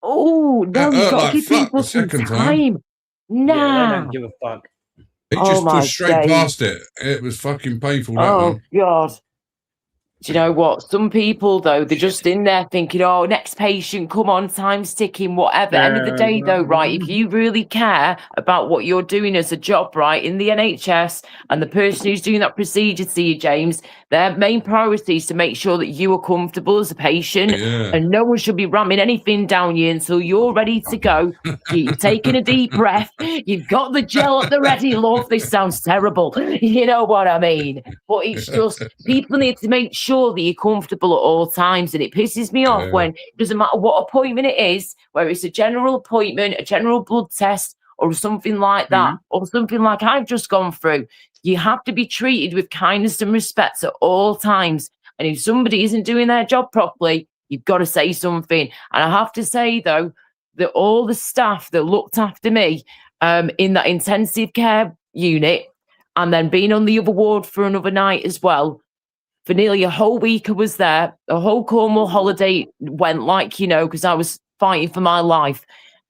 Oh, no, you've got to give people some time. Nah. Yeah, they don't give a fuck. He just pushed straight past it. It was fucking painful, that one. God. Do you know what? Some people, though, they're just in there thinking, oh, next patient, come on, time's ticking, whatever. End of the day, though, right, if you really care about what you're doing as a job, right, in the NHS, and the person who's doing that procedure to you, James, their main priority is to make sure that you are comfortable as a patient, and no one should be ramming anything down you until you're ready to go. You've taken a deep breath. You've got the gel at the ready, love. This sounds terrible. You know what I mean? But it's just, people need to make sure that you're comfortable at all times, and it pisses me off when it doesn't matter what appointment it is, whether it's a general appointment, a general blood test, or something like that, or something like I've just gone through. You have to be treated with kindness and respect at all times. And if somebody isn't doing their job properly, you've got to say something. And I have to say, though, all the staff that looked after me in that intensive care unit, and then being on the other ward for another night as well. For nearly a whole week I was there. A whole Cornwall holiday went like, you know, because I was fighting for my life.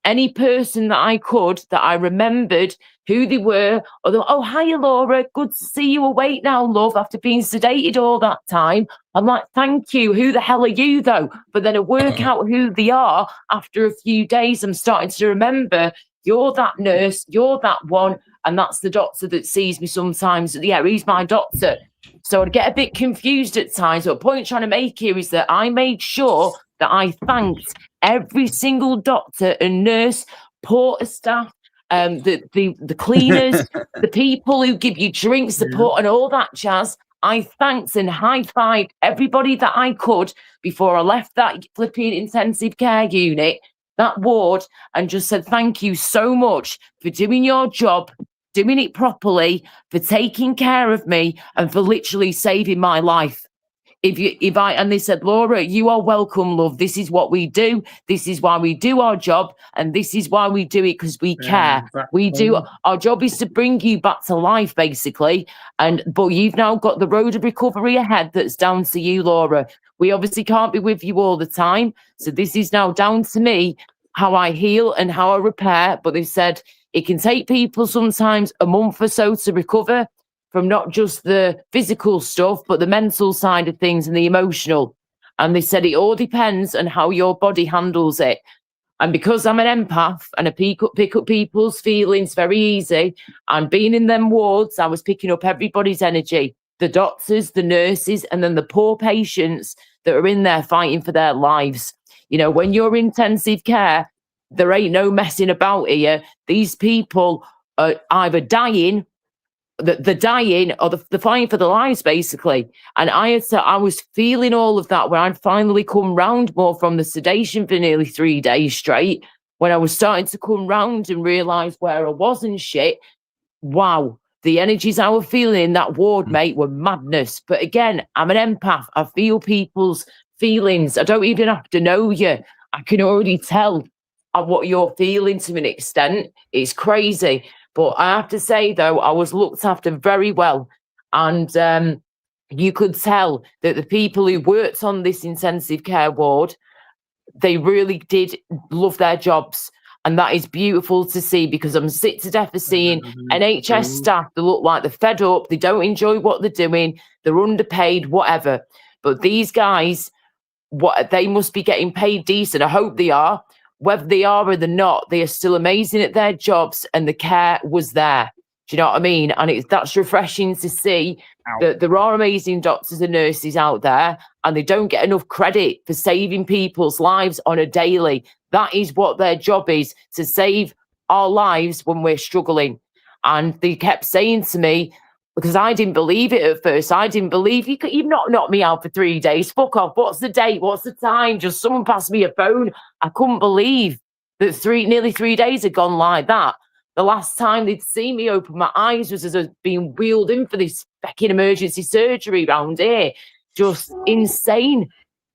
Any person that I could, that I remembered who they were, or they were, oh, hiya, Laura, good to see you awake now, love, after being sedated all that time. I'm like, thank you. Who the hell are you, though? But then I work out who they are after a few days. I'm starting to remember, you're that nurse, you're that one, and that's the doctor that sees me sometimes. Yeah, he's my doctor. So I'd get a bit confused at times. But the point I'm trying to make here is that I made sure that I thanked every single doctor and nurse, porter staff, the cleaners, the people who give you drinks, support, and all that jazz. I thanked and high-fived everybody that I could before I left that flipping intensive care unit, that ward, and just said thank you so much for doing your job, doing it properly, for taking care of me, and for literally saving my life. And they said, Laura, you are welcome, love. This is what we do. This is why we do our job. And this is why we do it, because we care. We do. Our job is to bring you back to life, basically. But you've now got the road of recovery ahead that's down to you, Laura. We obviously can't be with you all the time. So this is now down to me, how I heal and how I repair. But they said it can take people sometimes a month or so to recover from not just the physical stuff, but the mental side of things and the emotional. And they said it all depends on how your body handles it. And because I'm an empath and I pick up people's feelings very easy, and being in them wards, I was picking up everybody's energy, the doctors, the nurses, and then the poor patients that are in there fighting for their lives. You know, when you're in intensive care, there ain't no messing about here. These people are either dying, the dying, or the fighting for their lives, basically. And I was feeling all of that when I'd finally come round more from the sedation for nearly 3 days straight. When I was starting to come round and realise where I was and shit, wow, the energies I was feeling in that ward, mate, were madness. But again, I'm an empath. I feel people's feelings. I don't even have to know you. I can already tell what you're feeling to an extent. It's crazy. But I have to say, though, I was looked after very well. And you could tell that the people who worked on this intensive care ward, they really did love their jobs. And that is beautiful to see, because I'm sick to death of seeing NHS staff that look like they're fed up, they don't enjoy what they're doing, they're underpaid, whatever. But these guys, they must be getting paid decent. I hope they are. Whether they are or they're not, they are still amazing at their jobs, and the care was there. Do you know what I mean? And that's refreshing to see that there are amazing doctors and nurses out there, and they don't get enough credit for saving people's lives on a daily. That is what their job is, to save our lives when we're struggling. And they kept saying to me, because I didn't believe it at first. I didn't believe you've not knocked me out for 3 days. Fuck off. What's the date? What's the time? Just someone passed me a phone. I couldn't believe that nearly 3 days had gone like that. The last time they'd seen me open my eyes was as I was being wheeled in for this fucking emergency surgery round here. Just insane.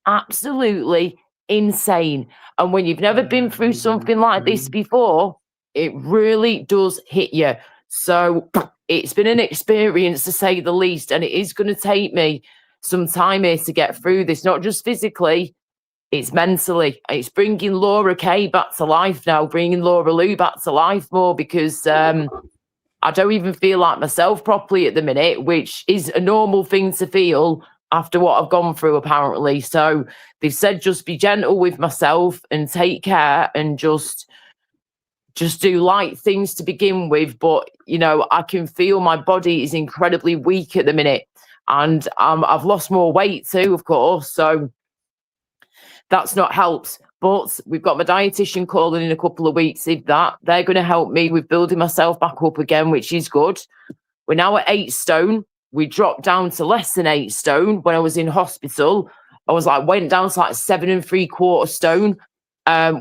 Absolutely insane. And when you've never been through something like this before, it really does hit you. So it's been an experience, to say the least, and it is going to take me some time here to get through this, not just physically, it's mentally. It's bringing Laura Kay back to life now, bringing Laura Lou back to life more, because I don't even feel like myself properly at the minute, which is a normal thing to feel after what I've gone through, apparently. So they've said just be gentle with myself and take care, and just do light things to begin with. But, you know, I can feel my body is incredibly weak at the minute, and I've lost more weight too, of course. So that's not helped. But we've got my dietitian calling in a couple of weeks. If that, they're going to help me with building myself back up again, which is good. We're now at 8 stone. We dropped down to less than 8 stone when I was in hospital. I went down to like 7 3/4 stone,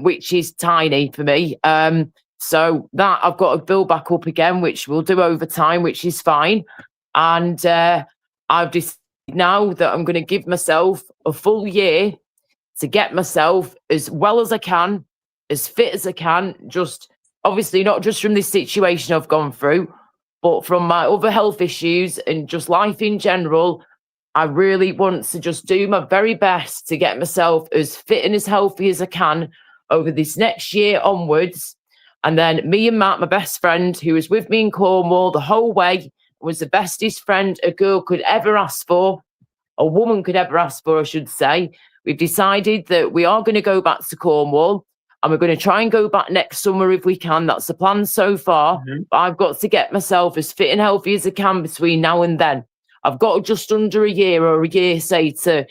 which is tiny for me. So that I've got to build back up again, which we'll do over time, which is fine. And I've decided now that I'm going to give myself a full year to get myself as well as I can as fit as I can, just obviously not just from this situation I've gone through, but from my other health issues and just life in general. I really want to just do my very best to get myself as fit and as healthy as I can over this next year onwards. And then me and Matt, my best friend, who was with me in Cornwall the whole way, was the bestest friend a girl could ever ask for, a woman could ever ask for, I should say. We've decided that we are going to go back to Cornwall, and we're going to try and go back next summer if we can. That's the plan so far. But I've got to get myself as fit and healthy as I can between now and then. I've got just under a year or a year, say, to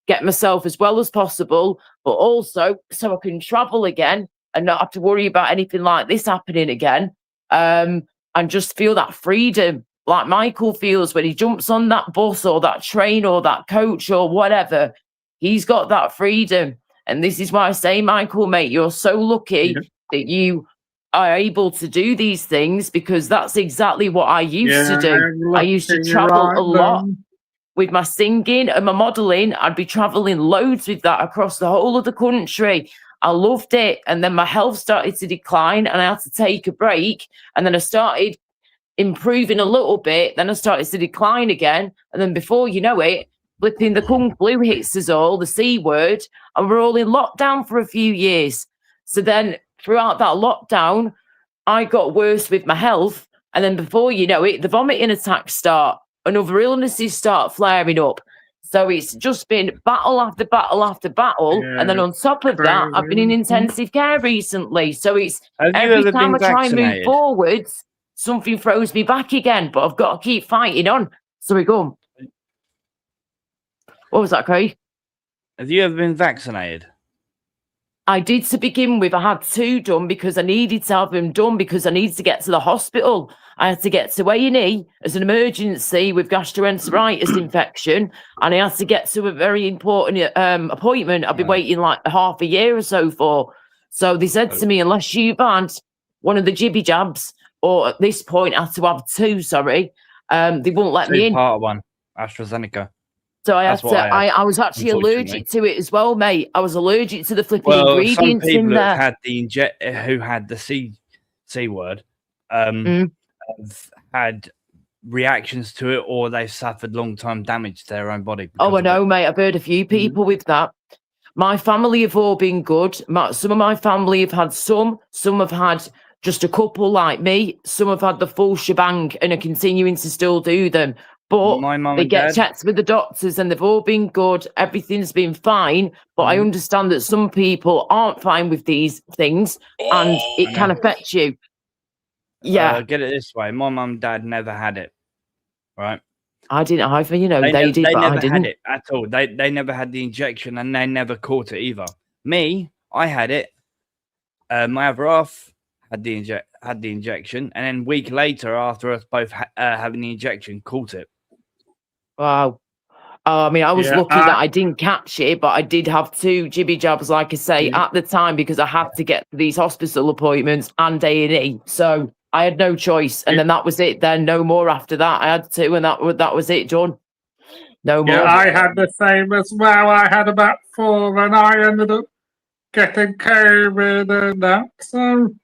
get myself as well as possible, but also so I can travel again and not have to worry about anything like this happening again, and just feel that freedom like Michael feels when he jumps on that bus or that train or that coach or whatever. He's got that freedom. And this is why I say, Michael, mate, you're so lucky that you are able to do these things, because that's exactly what I used to do. I used to travel a lot with my singing and my modeling. I'd be traveling loads with that across the whole of the country. I loved it. And then my health started to decline and I had to take a break. And then I started improving a little bit. Then I started to decline again. And then before you know it, flipping the Kung Flu hits us all, the C word, and we're all in lockdown for a few years. So then throughout that lockdown, I got worse with my health. And then before you know it, the vomiting attacks start and other illnesses start flaring up. So it's just been battle after battle after battle. And then on top of that, I've been in intensive care recently. So it's every time I try and move forwards, something throws me back again. But I've got to keep fighting on. So we go. What was that, Craig? Have you ever been vaccinated? I did to begin with. I had 2 done because I needed to have them done because I needed to get to the hospital. I had to get to A&E as an emergency with gastroenteritis infection, and I had to get to a very important appointment. I've been waiting like half a year or so for. So they said to me, unless you've had one of the jibby jabs, or at this point I had to have 2, sorry, they won't let me in. Part 1, AstraZeneca. So I had to. I was actually allergic to it as well, mate. I was allergic to the flipping ingredients in there. Some people who had the C word have had reactions to it, or they've suffered long-term damage to their own body. Oh, I know, mate. I've heard a few people with that. My family have all been good. Some of my family have had some have had just a couple like me. Some have had the full shebang and are continuing to still do them. But they get checked with the doctors and they've all been good. Everything's been fine. But I understand that some people aren't fine with these things and it can affect you. Yeah. Get it this way. My mum and dad never had it. Right? I didn't either, you know, they did, they but never I didn't. had it at all. They never had the injection and they never caught it either. Me, I had it. My other half had the injection, and then a week later, after us both having the injection, caught it. Wow. I mean, I was lucky that I didn't catch it, but I did have 2 jibby jabs, like I say, at the time, because I had to get to these hospital appointments and A&E. So I had no choice. And then that was it. Then no more after that. I had 2, and that was it, John. No more. Yeah, I had the same as well. I had about 4, and I ended up getting COVID and that. So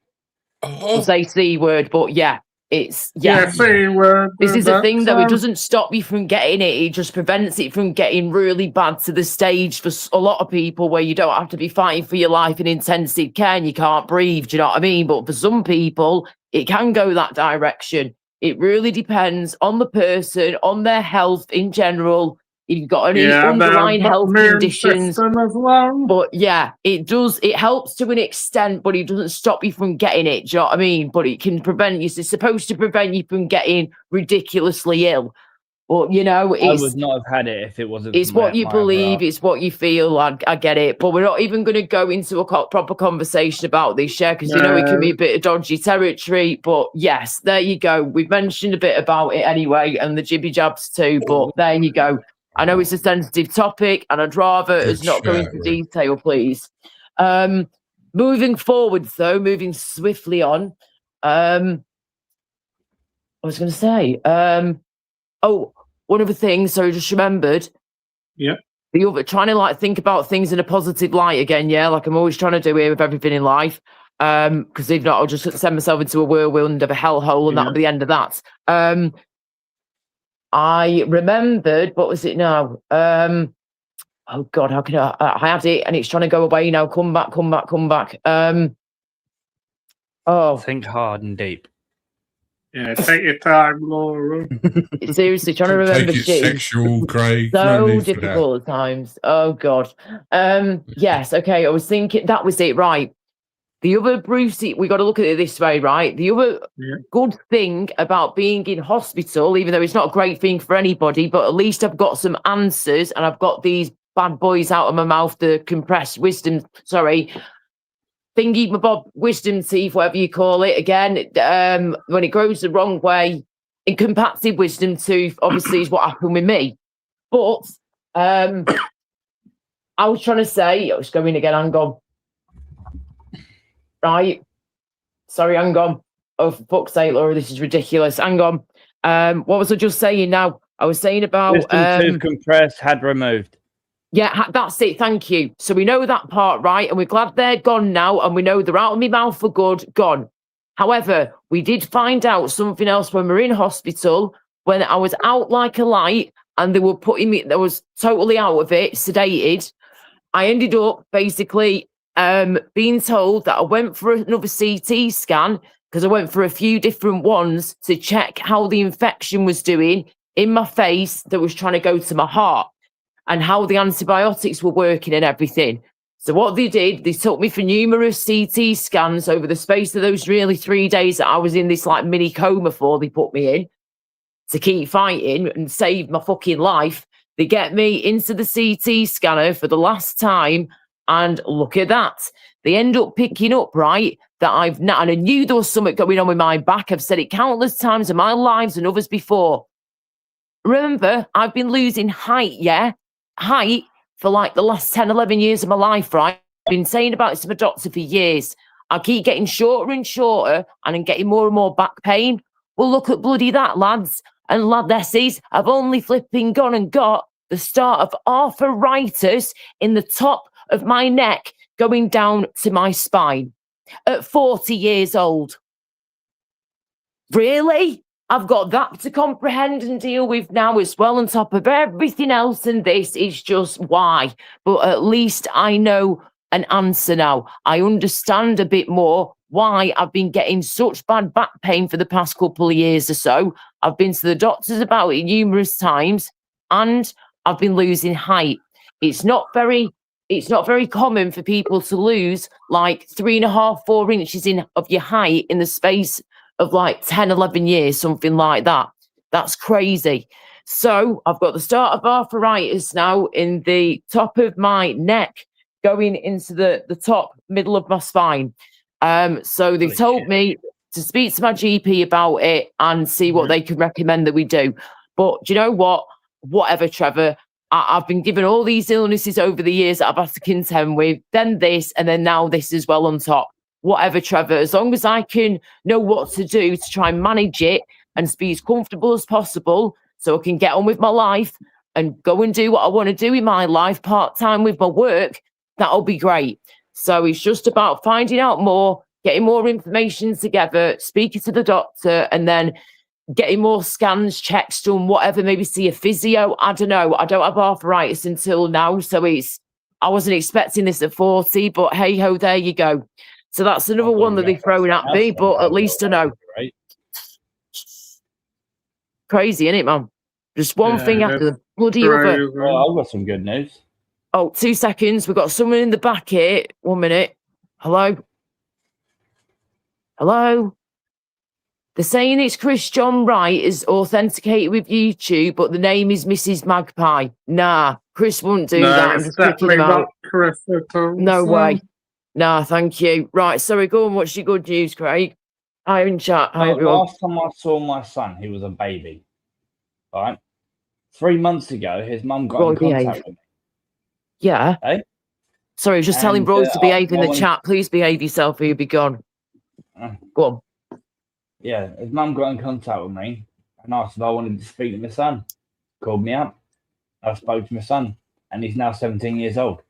I'll say C word, but yeah. It's C word. This is the thing, though. It doesn't stop you from getting it. It just prevents it from getting really bad to the stage for a lot of people where you don't have to be fighting for your life in intensive care and you can't breathe. Do you know what I mean? But for some people, it can go that direction. It really depends on the person, on their health in general. If you've got any underlying health conditions. As well. But yeah, it does. It helps to an extent, but it doesn't stop you from getting it. Do you know what I mean? But it can prevent you. It's supposed to prevent you from getting ridiculously ill. But, you know, I would not have had it if it wasn't. It's what you believe. It's what you feel. I get it. But we're not even going to go into a proper conversation about this, because, you know, it can be a bit of dodgy territory. But yes, there you go. We've mentioned a bit about it anyway, and the jibby jabs too. But there you go. I know it's a sensitive topic, and I'd rather us not go into detail, please. Moving forward, though, moving swiftly on. I was going to say, one other thing. So I just remembered. Yeah. the other, trying to like think about things in a positive light again, yeah, like I'm always trying to do here with everything in life. Because if not, I'll just send myself into a whirlwind of a hellhole, and that'll be the end of that. I remembered, what was it now? Oh God, how can I had it and it's trying to go away now. Come back. Think hard and deep. Yeah, take your time, Laura. Seriously, trying to remember Take it shit. sexual, Craig. No So need for that. difficult at times. Oh God. Yes, okay. I was thinking that was it, right? The other, Brucey, we got to look at it this way, right? The other good thing about being in hospital, even though it's not a great thing for anybody, but at least I've got some answers and I've got these bad boys out of my mouth, the compressed wisdom, thingy, my bob, wisdom teeth, whatever you call it. Again, when it grows the wrong way, incompatible wisdom tooth, obviously, is what happened with me. But I was trying to say, it's going again, hang on. Right. Sorry, hang on. Oh, for fuck's sake, Laura, this is ridiculous. Hang on. What was I just saying now? I was saying about Wisdom tooth compressed, had removed. Yeah, that's it. Thank you. So we know that part, right? And we're glad they're gone now, and we know they're out of my mouth for good, gone. However, we did find out something else when we were in hospital, when I was out like a light and they were putting me, that was totally out of it, sedated. I ended up basically being told that I went for another CT scan because I went for a few different ones to check how the infection was doing in my face that was trying to go to my heart and how the antibiotics were working and everything. So what they did, they took me for numerous CT scans over the space of those really 3 days that I was in this like mini coma for, they put me in to keep fighting and save my fucking life. They get me into the CT scanner for the last time, and look at that. They end up picking up, right, that I've not, and I knew there was something going on with my back. I've said it countless times in my lives and others before. Remember, I've been losing height, height for like the last 10, 11 years of my life, right? I've been saying about it to my doctor for years. I keep getting shorter and shorter and I'm getting more and more back pain. Well, look at bloody that, lads and ladesses. I've only flipping gone and got the start of arthritis in the top of my neck going down to my spine at 40 years old. Really? I've got that to comprehend and deal with now as well, on top of everything else, and this is just why. But at least I know an answer now. I understand a bit more why I've been getting such bad back pain for the past couple of years or so. I've been to the doctors about it numerous times, and I've been losing height. It's not very common for people to lose like 3.5, 4 inches of your height in the space of like 10, 11 years, something like that. That's crazy. So I've got the start of arthritis now in the top of my neck going into the top middle of my spine. So they've told me to speak to my GP about it and see what they can recommend that we do. But do you know what? Whatever, Trevor. I've been given all these illnesses over the years that I've had to contend with, then this, and then now this as well on top. Whatever, Trevor, as long as I can know what to do to try and manage it and be as comfortable as possible so I can get on with my life and go and do what I want to do in my life part-time with my work, that'll be great. So it's just about finding out more, getting more information together, speaking to the doctor, and then getting more scans, checks done, whatever, maybe see a physio. I don't know. I don't have arthritis until now, so I wasn't expecting this at 40, but hey-ho, there you go. So that's another one that they've thrown at me, but at least I know. Right. Crazy, isn't it, man? Just one thing after the bloody other. Oh, I've got some good news. Oh, 2 seconds. We've got someone in the back here. 1 minute. Hello? Hello? They're saying it's Chris John Wright is authenticated with YouTube, but the name is Mrs. Magpie. Nah, Chris won't do that. I'm just picking him out. Chris at all. No way. Nah, thank you. Right, sorry, go on. What's your good news, Craig? Hi in chat. Hi, everyone. Last time I saw my son, he was a baby. All right. 3 months ago, his mum got in contact with me. Yeah. Hey? Sorry, I was just telling Bros to behave in the chat. Please behave yourself or you'll be gone. Go on. Yeah, his mum got in contact with me and asked if I wanted to speak to my son. Called me up. I spoke to my son. and he's now 17 years old.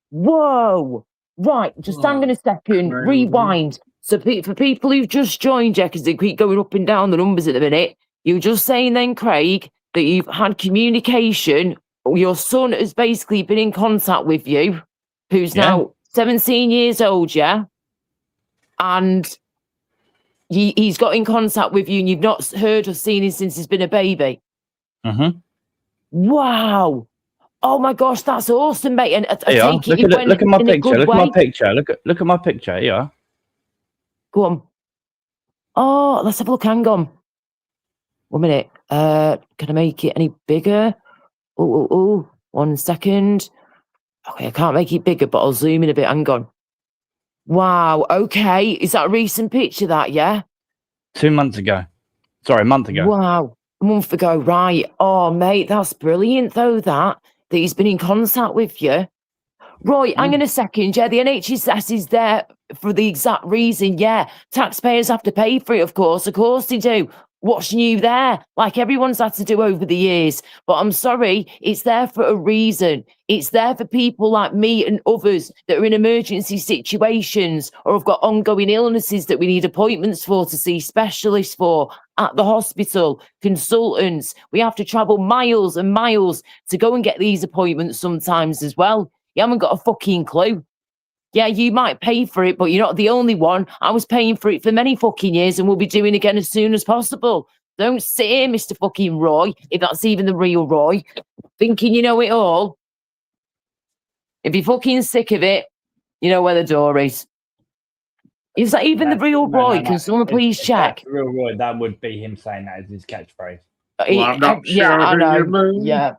Whoa! Right, just hang on a second. Rewind. So for people who've just joined, because they keep going up and down the numbers at the minute, you're just saying then, Craig, that you've had communication. Your son has basically been in contact with you, who's now 17 years old, yeah? And he's got in contact with you and you've not heard or seen him since he's been a baby. Mm-hmm. Wow. Oh my gosh, that's awesome, mate. And I take look it at my picture. Look way. at my picture. Look at my picture. Yeah. Go on. Oh, let's have a look. Hang on. 1 minute. Can I make it any bigger? Oh, 1 second. Okay, I can't make it bigger, but I'll zoom in a bit. Hang on. Wow. Okay. Is that a recent picture, that, yeah? 2 months ago. Sorry, a month ago. Wow. A month ago, right. Oh, mate, that's brilliant, though, that he's been in contact with you. Right, hang on a second. Yeah, the NHS is there for the exact reason. Yeah, taxpayers have to pay for it, of course. Of course they do. What's new there? Like everyone's had to do over the years. But I'm sorry, it's there for a reason. It's there for people like me and others that are in emergency situations or have got ongoing illnesses that we need appointments for, to see specialists for at the hospital, consultants. We have to travel miles and miles to go and get these appointments sometimes as well. You haven't got a fucking clue. Yeah, you might pay for it, but you're not the only one. I was paying for it for many fucking years and will be doing again as soon as possible. Don't sit here, Mr. fucking Roy, if that's even the real Roy, thinking you know it all. If you're fucking sick of it, you know where the door is. Is that even the real Roy? Can someone please check? The real Roy, that would be him saying that as his catchphrase. I'm not Yeah, I sure you know. mean. Yeah.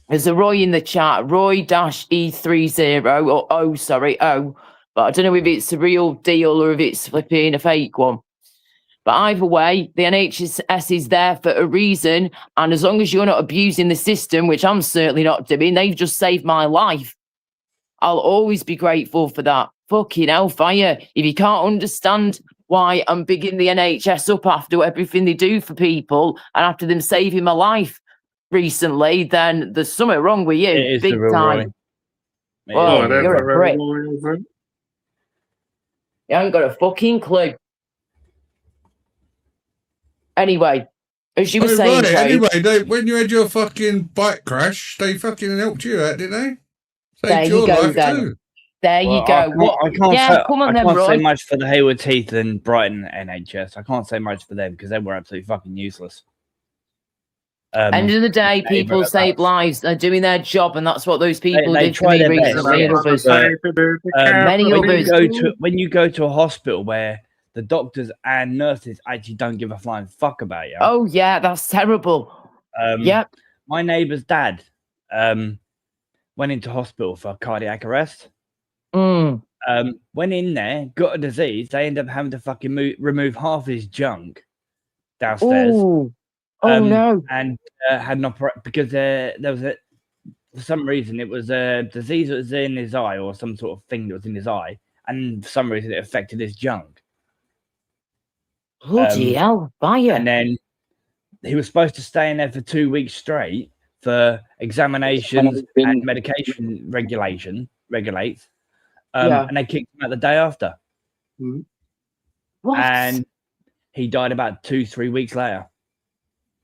There's a Roy in the chat, Roy-E30, or O, but I don't know if it's a real deal or if it's flipping a fake one. But either way, the NHS is there for a reason, and as long as you're not abusing the system, which I'm certainly not doing, they've just saved my life. I'll always be grateful for that. Fucking hellfire. If you can't understand why I'm bigging the NHS up after everything they do for people and after them saving my life recently, then there's something wrong with you. It is big the real time. Roy. Oh, that's you're a a real prick. Roy, is it? You haven't got a fucking clue. Anyway, as you were saying, right, Craig, anyway, when you had your fucking bike crash, they fucking helped you out, didn't they? there Saved you your go life then. too. There you go. I can't Yeah, say, come on I then, can't say Roy. much for the Hayward Heath and Brighton NHS. I can't say much for them because they were absolutely fucking useless. End of the day, people save lives. They're doing their job, and that's what those people they did for try me their best, recently. And others. Many others. When you go to a hospital where the doctors and nurses actually don't give a flying fuck about you. Oh yeah, that's terrible. Yep. My neighbour's dad went into hospital for cardiac arrest. Went in there, got a disease. They ended up having to fucking remove half his junk downstairs. Ooh. Oh no! And had an operation because there was for some reason it was a disease that was in his eye or some sort of thing that was in his eye, and for some reason it affected his junk. Bloody hell, fire! And then he was supposed to stay in there for 2 weeks straight for examinations and medication regulates. And they kicked him out the day after. What? And he died about 2-3 weeks later.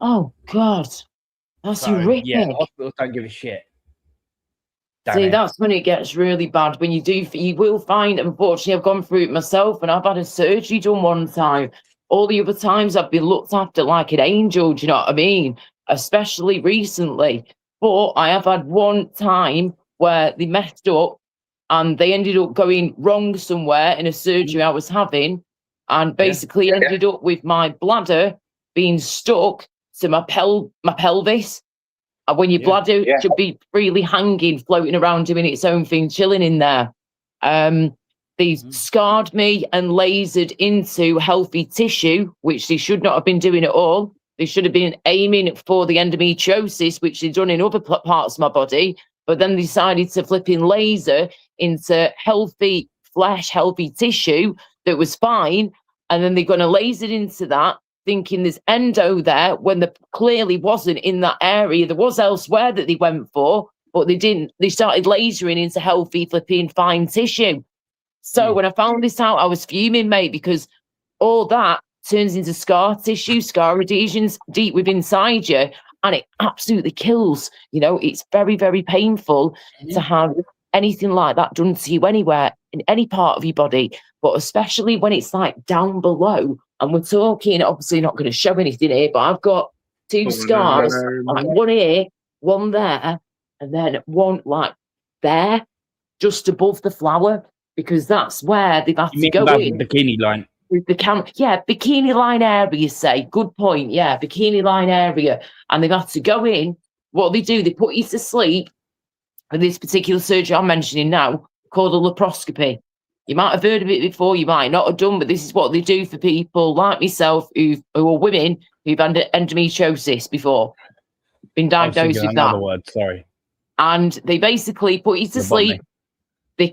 Oh God, that's horrific. Yeah, the hospitals don't give a shit. See, that's when it gets really bad. When you will find, unfortunately, I've gone through it myself, and I've had a surgery done one time. All the other times I've been looked after like an angel. Do you know what I mean? Especially recently. But I have had one time where they messed up, and they ended up going wrong somewhere in a surgery I was having, and basically ended up with my bladder being stuck to my pelvis. And when your bladder should be freely hanging, floating around, doing its own thing, chilling in there. They scarred me and lasered into healthy tissue, which they should not have been doing at all. They should have been aiming for the endometriosis, which they've done in other parts of my body. But then they decided to flip in laser into healthy flesh, healthy tissue that was fine. And then they're going to laser into that, thinking there's endo there when there clearly wasn't in that area. There was elsewhere that they went for. but they didn't. They started lasering into healthy flipping fine tissue. So when I found this out, I was fuming, mate, because all that turns into scar tissue, scar adhesions deep within inside you, and it absolutely kills. You know, it's very, very painful to have anything like that done to you anywhere in any part of your body, but especially when it's like down below. And we're talking, obviously not going to show anything here, but I've got 2 scars, like one here, one there, and then one like there, just above the flower, because that's where they've had to go in. Bikini line. With the bikini line area, you say. Good point. Yeah, bikini line area. And they've had to go in. What they do, they put you to sleep with this particular surgery I'm mentioning now, called a laparoscopy. You might have heard of it before, you might not have done, but this is what they do for people like myself who are women who've had endometriosis before, been diagnosed with that. Word, sorry. And they basically put you to sleep. They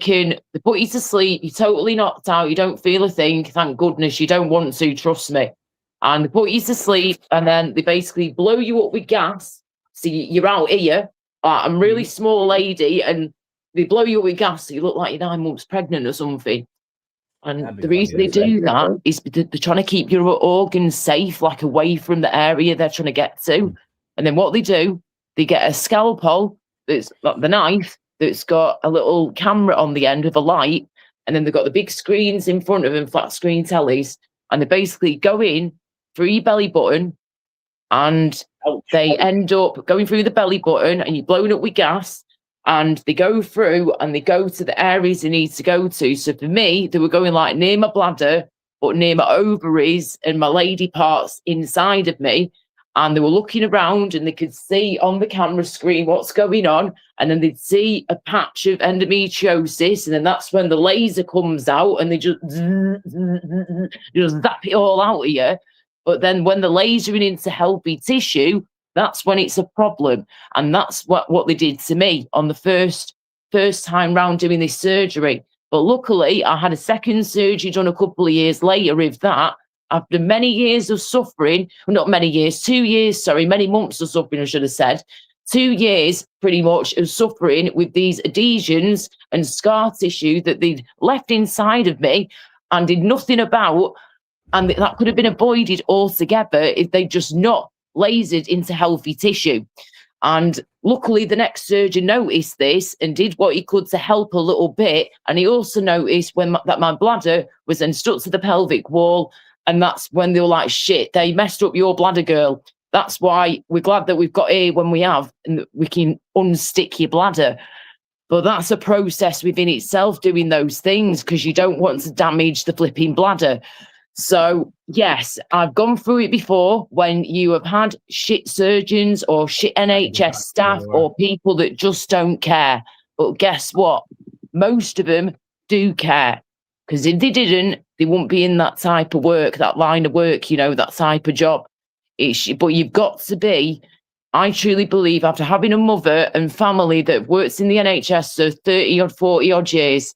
put you to sleep. You're totally knocked out. You don't feel a thing. Thank goodness you don't want to. Trust me. And they put you to sleep, and then they basically blow you up with gas. So you're out here. I'm a really small lady, and they blow you up with gas. So you look like you're 9 months pregnant or something. And the reason they do that is because they're trying to keep your organs safe, like away from the area they're trying to get to. And then what they do, they get a scalpel that's like the knife, that's got a little camera on the end with a light, and then they've got the big screens in front of them, flat screen tellies, and they basically go in through your belly button, and they end up going through the belly button, and you're blown up with gas, and they go through and they go to the areas they need to go to. So for me, they were going like near my bladder, but near my ovaries and my lady parts inside of me. And they were looking around, and they could see on the camera screen what's going on. And then they'd see a patch of endometriosis. And then that's when the laser comes out, and they just zap it all out of you. But then when the lasering into healthy tissue, that's when it's a problem. And that's what they did to me on the first time round doing this surgery. But luckily, I had a second surgery done a couple of years later with that. After many years of suffering, well, not many years, 2 years, sorry, many months of suffering, I should have said, 2 years pretty much of suffering with these adhesions and scar tissue that they'd left inside of me and did nothing about. And that could have been avoided altogether if they'd just not lasered into healthy tissue. And luckily, the next surgeon noticed this and did what he could to help a little bit. And he also noticed that my bladder was then stuck to the pelvic wall. And that's when they were like, shit, they messed up your bladder, girl. That's why we're glad that we've got here when we have, and we can unstick your bladder. But that's a process within itself, doing those things, because you don't want to damage the flipping bladder. So, yes, I've gone through it before when you have had shit surgeons or shit NHS staff or people that just don't care. But guess what? Most of them do care. Because if they didn't, they wouldn't be in that type of work, that line of work, you know, that type of job. But you've got to be, I truly believe, after having a mother and family that works in the NHS for 30 or 40 odd years,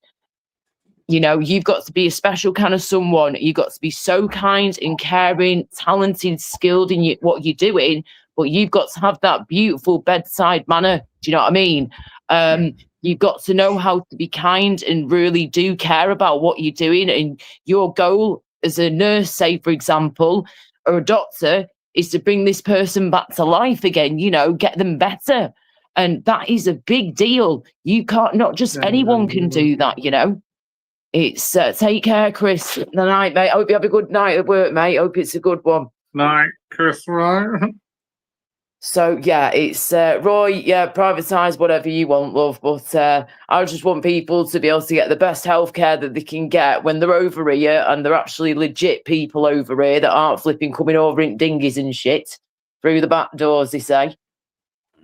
you know, you've got to be a special kind of someone. You've got to be so kind and caring, talented, skilled in what you're doing, but you've got to have that beautiful bedside manner. Do you know what I mean? You've got to know how to be kind and really do care about what you're doing. And your goal as a nurse, say, for example, or a doctor, is to bring this person back to life again, you know, get them better. And that is a big deal. You can't, not just anyone can do that, you know. It's take care, Chris. Good night, mate. I hope you have a good night at work, mate. I hope it's a good one. Night, Chris, right? So, yeah, it's Roy, yeah, privatise whatever you want, love. But I just want people to be able to get the best healthcare that they can get when they're over here, and they're actually legit people over here that aren't flipping coming over in dinghies and shit through the back doors, they say.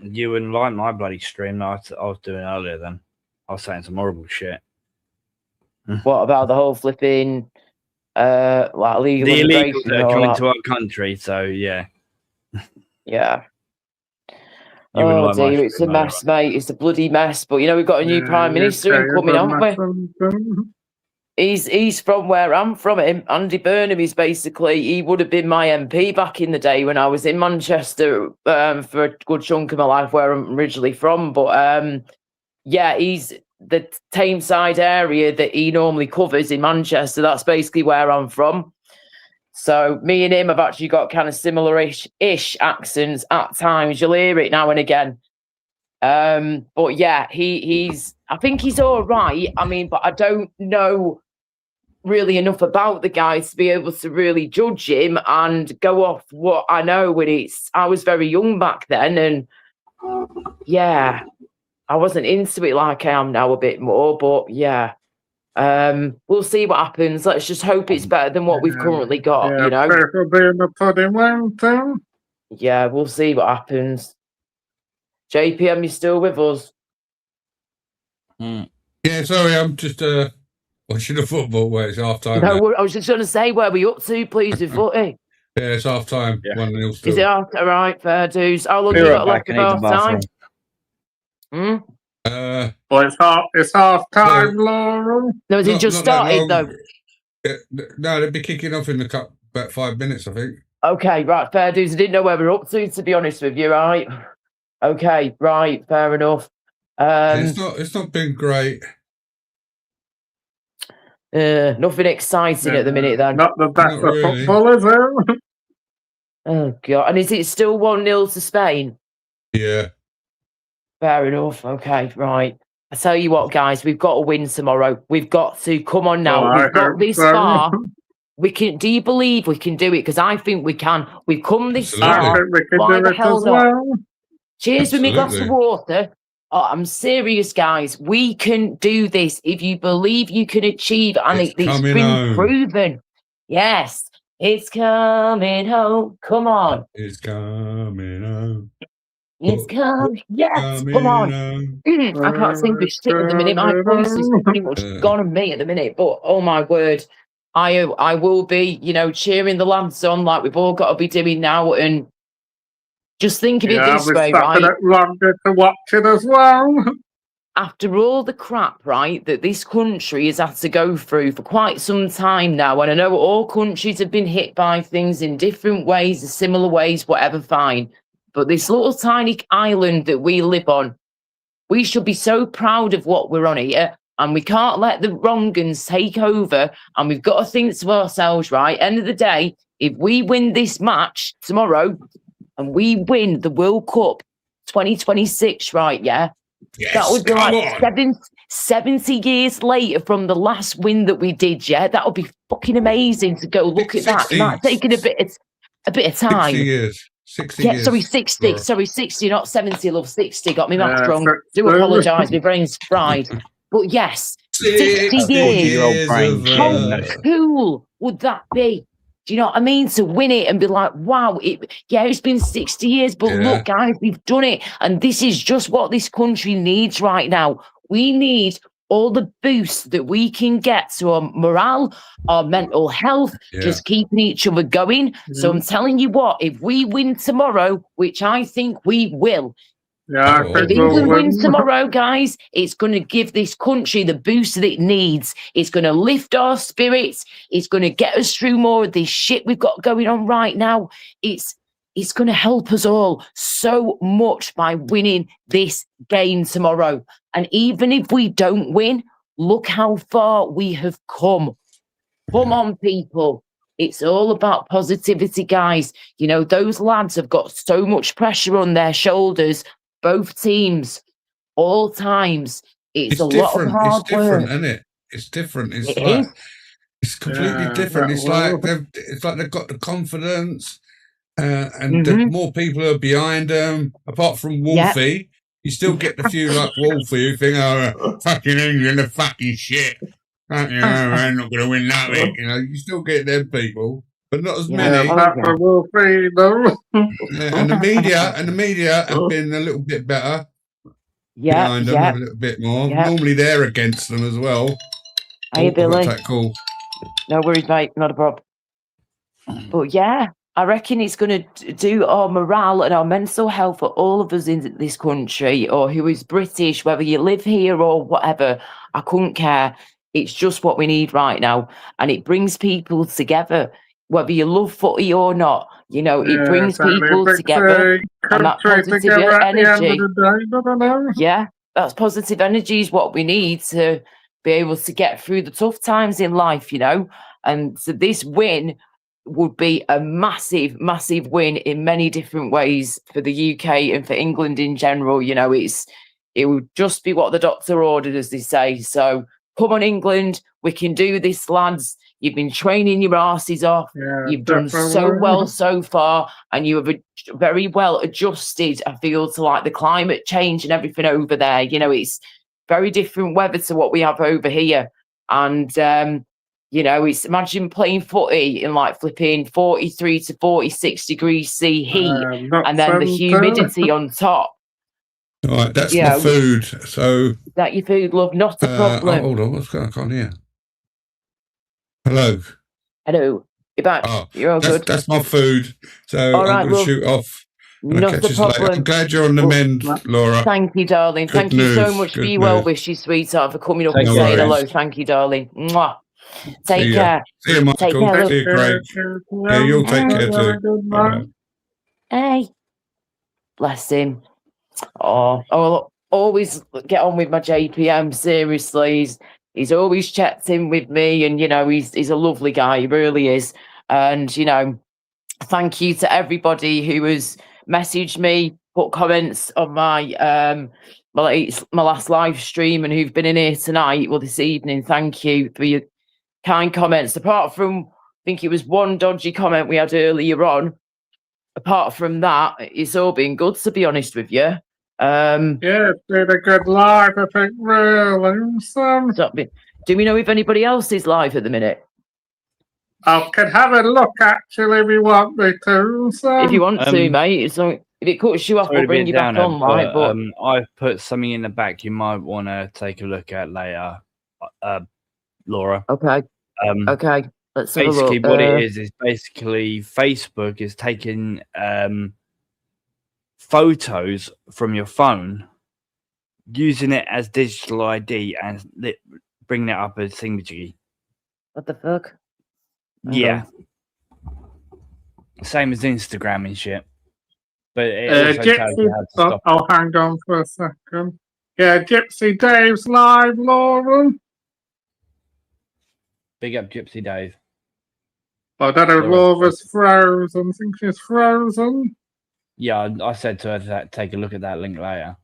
You wouldn't like my bloody stream that I was doing earlier then. I was saying some horrible shit. What about the whole flipping, like illegal the illegals immigration that and are all coming that? to our country, so yeah. Yeah. You wouldn't Oh like my dear, it's a stream mess, mate. It's a bloody mess. But you know, we've got a new prime minister coming, haven't we? He's from where I'm from. Andy Burnham is basically, he would have been my MP back in the day when I was in Manchester for a good chunk of my life, where I'm originally from. But yeah, he's the Tameside area that he normally covers in Manchester. That's basically where I'm from. So me and him have actually got kind of similar-ish accents at times. You'll hear it now and again. But yeah, I think he's all right. I mean, but I don't know really enough about the guy to be able to really judge him and go off what I know when I was very young back then, and yeah, I wasn't into it like I am now a bit more, but yeah. We'll see what happens. Let's just hope it's better than what we've currently got, you know. It'll be in the pudding, won't it? Yeah, we'll see what happens. JPM, you still with us? Yeah, sorry, I'm just watching the football where it's half time. No, I was just going to say, where are we up to, please, with footy? Yeah, it's half time. 1-0 still. Is it half? All right, fair dues. How long you got left of half time? Well, it's half time, Laura. No, has it just started though? No, they'll be kicking off in the cup about 5 minutes, I think. Okay, right, fair dues. I didn't know where we're up to be honest with you, right? Okay, right, fair enough. It's not been great. Nothing exciting at the minute then. Not the best of footballers, though. Oh god. And is it still 1-0 to Spain? Yeah. Fair enough. Okay, right. I tell you what, guys, we've got to win tomorrow. We've got to. Come on now. We've got this far. We can. Do you believe we can do it? Because I think we can. We've come this far. Why the hell not? Cheers with me glass of water. Oh, I'm serious, guys. We can do this. If you believe you can achieve, and it's been proven. Yes, it's coming home. Come on. It's coming home. It's coming. Yes, come on. I can't sing this shit at the minute. My voice is pretty much gone on me at the minute. But oh my word, I will be, cheering the lads on like we've all got to be doing now. And just think of it this way, right? Longer to watch it as well. After all the crap, right, that this country has had to go through for quite some time now, and I know all countries have been hit by things in different ways, in similar ways, whatever, fine. But this little tiny island that we live on, we should be so proud of what we're on here, and we can't let the wrong uns take over, and we've got to think to ourselves, right, end of the day, if we win this match tomorrow, and we win the World Cup 2026, right, yeah? Yes, that would be like 70 years later from the last win that we did, yeah? That would be fucking amazing to go look at that. It might take a bit of time. 60 years. 60 yeah, years. sorry, 60. Sorry, 60, not 70, love. 60. Got me maths wrong. Do apologise, my brain's fried. But yes, 60 years. How cool would that be? Do you know what I mean? To win it and be like, wow, it's been 60 years, but look, guys, we've done it. And this is just what this country needs right now. We need all the boost that we can get to our morale, our mental health, just keeping each other going. So I'm telling you what, if we win tomorrow, which I think we will, if England wins tomorrow, guys, it's going to give this country the boost that it needs. It's going to lift our spirits. It's going to get us through more of this shit we've got going on right now. It's going to help us all so much by winning this game tomorrow. And even if we don't win, look how far we have come. Come on, people. It's all about positivity, guys. Those lads have got so much pressure on their shoulders. Both teams, all times. It's a lot of hard work. It's different, work. Isn't it? It's different. It's completely different. It's like they've got the confidence, and the more people are behind them. Apart from Wolfie, you still get the few like Wolfie who think, "Oh, fucking England are fucking shit. I'm not going to win that week." You still get them people. But not as many. And the media have been a little bit better. Behind them a little bit more. Normally they're against them as well. Hey, Billy. Cool. No worries, mate. Not a problem. But yeah, I reckon it's going to do our morale and our mental health for all of us in this country, or who is British, whether you live here or whatever. I couldn't care. It's just what we need right now, and it brings people together, whether you love footy or not. You know, it brings people together, and that positive energy. Yeah, that's positive energy is what we need to be able to get through the tough times in life. You know, and so this win would be a massive, massive win in many different ways for the UK and for England in general. You know, it would just be what the doctor ordered, as they say. So come on, England, we can do this, lads. You've been training your asses off. You've done so well so far, and you have very well adjusted, I feel, to like the climate change and everything over there. You know, it's very different weather to what we have over here. And, you know, it's imagine playing footy in like flipping 43 to 46 degrees C heat, and then the humidity on top. All right, that's my food. So is that your food, love? Not a problem. Hold on, what's going on here? Hello. Hello. You're back. Oh, you're all good. That's my food. So all I'm going to shoot off. Not a problem. I'm glad you're on the mend, Laura. Thank you, darling. Thank you so much for your well wishes, sweetheart, for coming up and saying hello. Thank you, darling. Mwah. Take care. See you, Michael. Take care, see you, Craig. Yeah, you'll take care too. Hey. Bless him. Oh, I'll always get on with my JPM, seriously. He's always checked in with me, and you know, he's a lovely guy, he really is. And you know, thank you to everybody who has messaged me, put comments on my my last live stream, and who've been in here tonight, well, this evening. Thank you for your kind comments. Apart from, I think it was one dodgy comment we had earlier on. Apart from that, it's all been good, to be honest with you. It's been a good live, I think, really. Do we know if anybody else is live at the minute? I can have a look, actually, if you want me to. If you want to, mate. So if it cuts you off, we'll bring you back on, right? But I've put something in the back you might want to take a look at later, Laura. Okay. Okay. Let's have a look. Basically, what it is basically Facebook is taking photos from your phone, using it as digital ID, and bringing it up as thingamajiggy. What the fuck? Yeah. Same as Instagram and shit. But it also tells you how to stop. Oh, hang on for a second. Yeah, Gypsy Dave's live, Lauren. Big up Gypsy Dave. I don't know, Laura's frozen. I think she's frozen. Yeah, I said to her to take a look at that link later.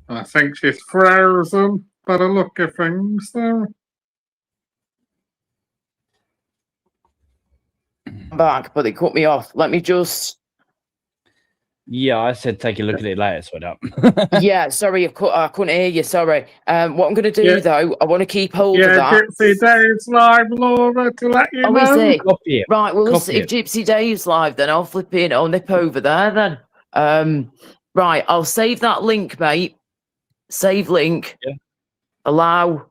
I think she's frozen. By the look of things, though. I'm back, but they cut me off. Let me just. Yeah, I said take a look at it later, so up. Yeah, sorry, I couldn't hear you. Sorry. What I'm going to do though, I want to keep hold of that. Gypsy Dave's live, Laura, to let you know. Is it? Copy it. Right. Well, listen, if Gypsy Dave's live, then I'll flip in. I'll nip over there then. Right. I'll save that link, mate. Save link. Yeah. Allow.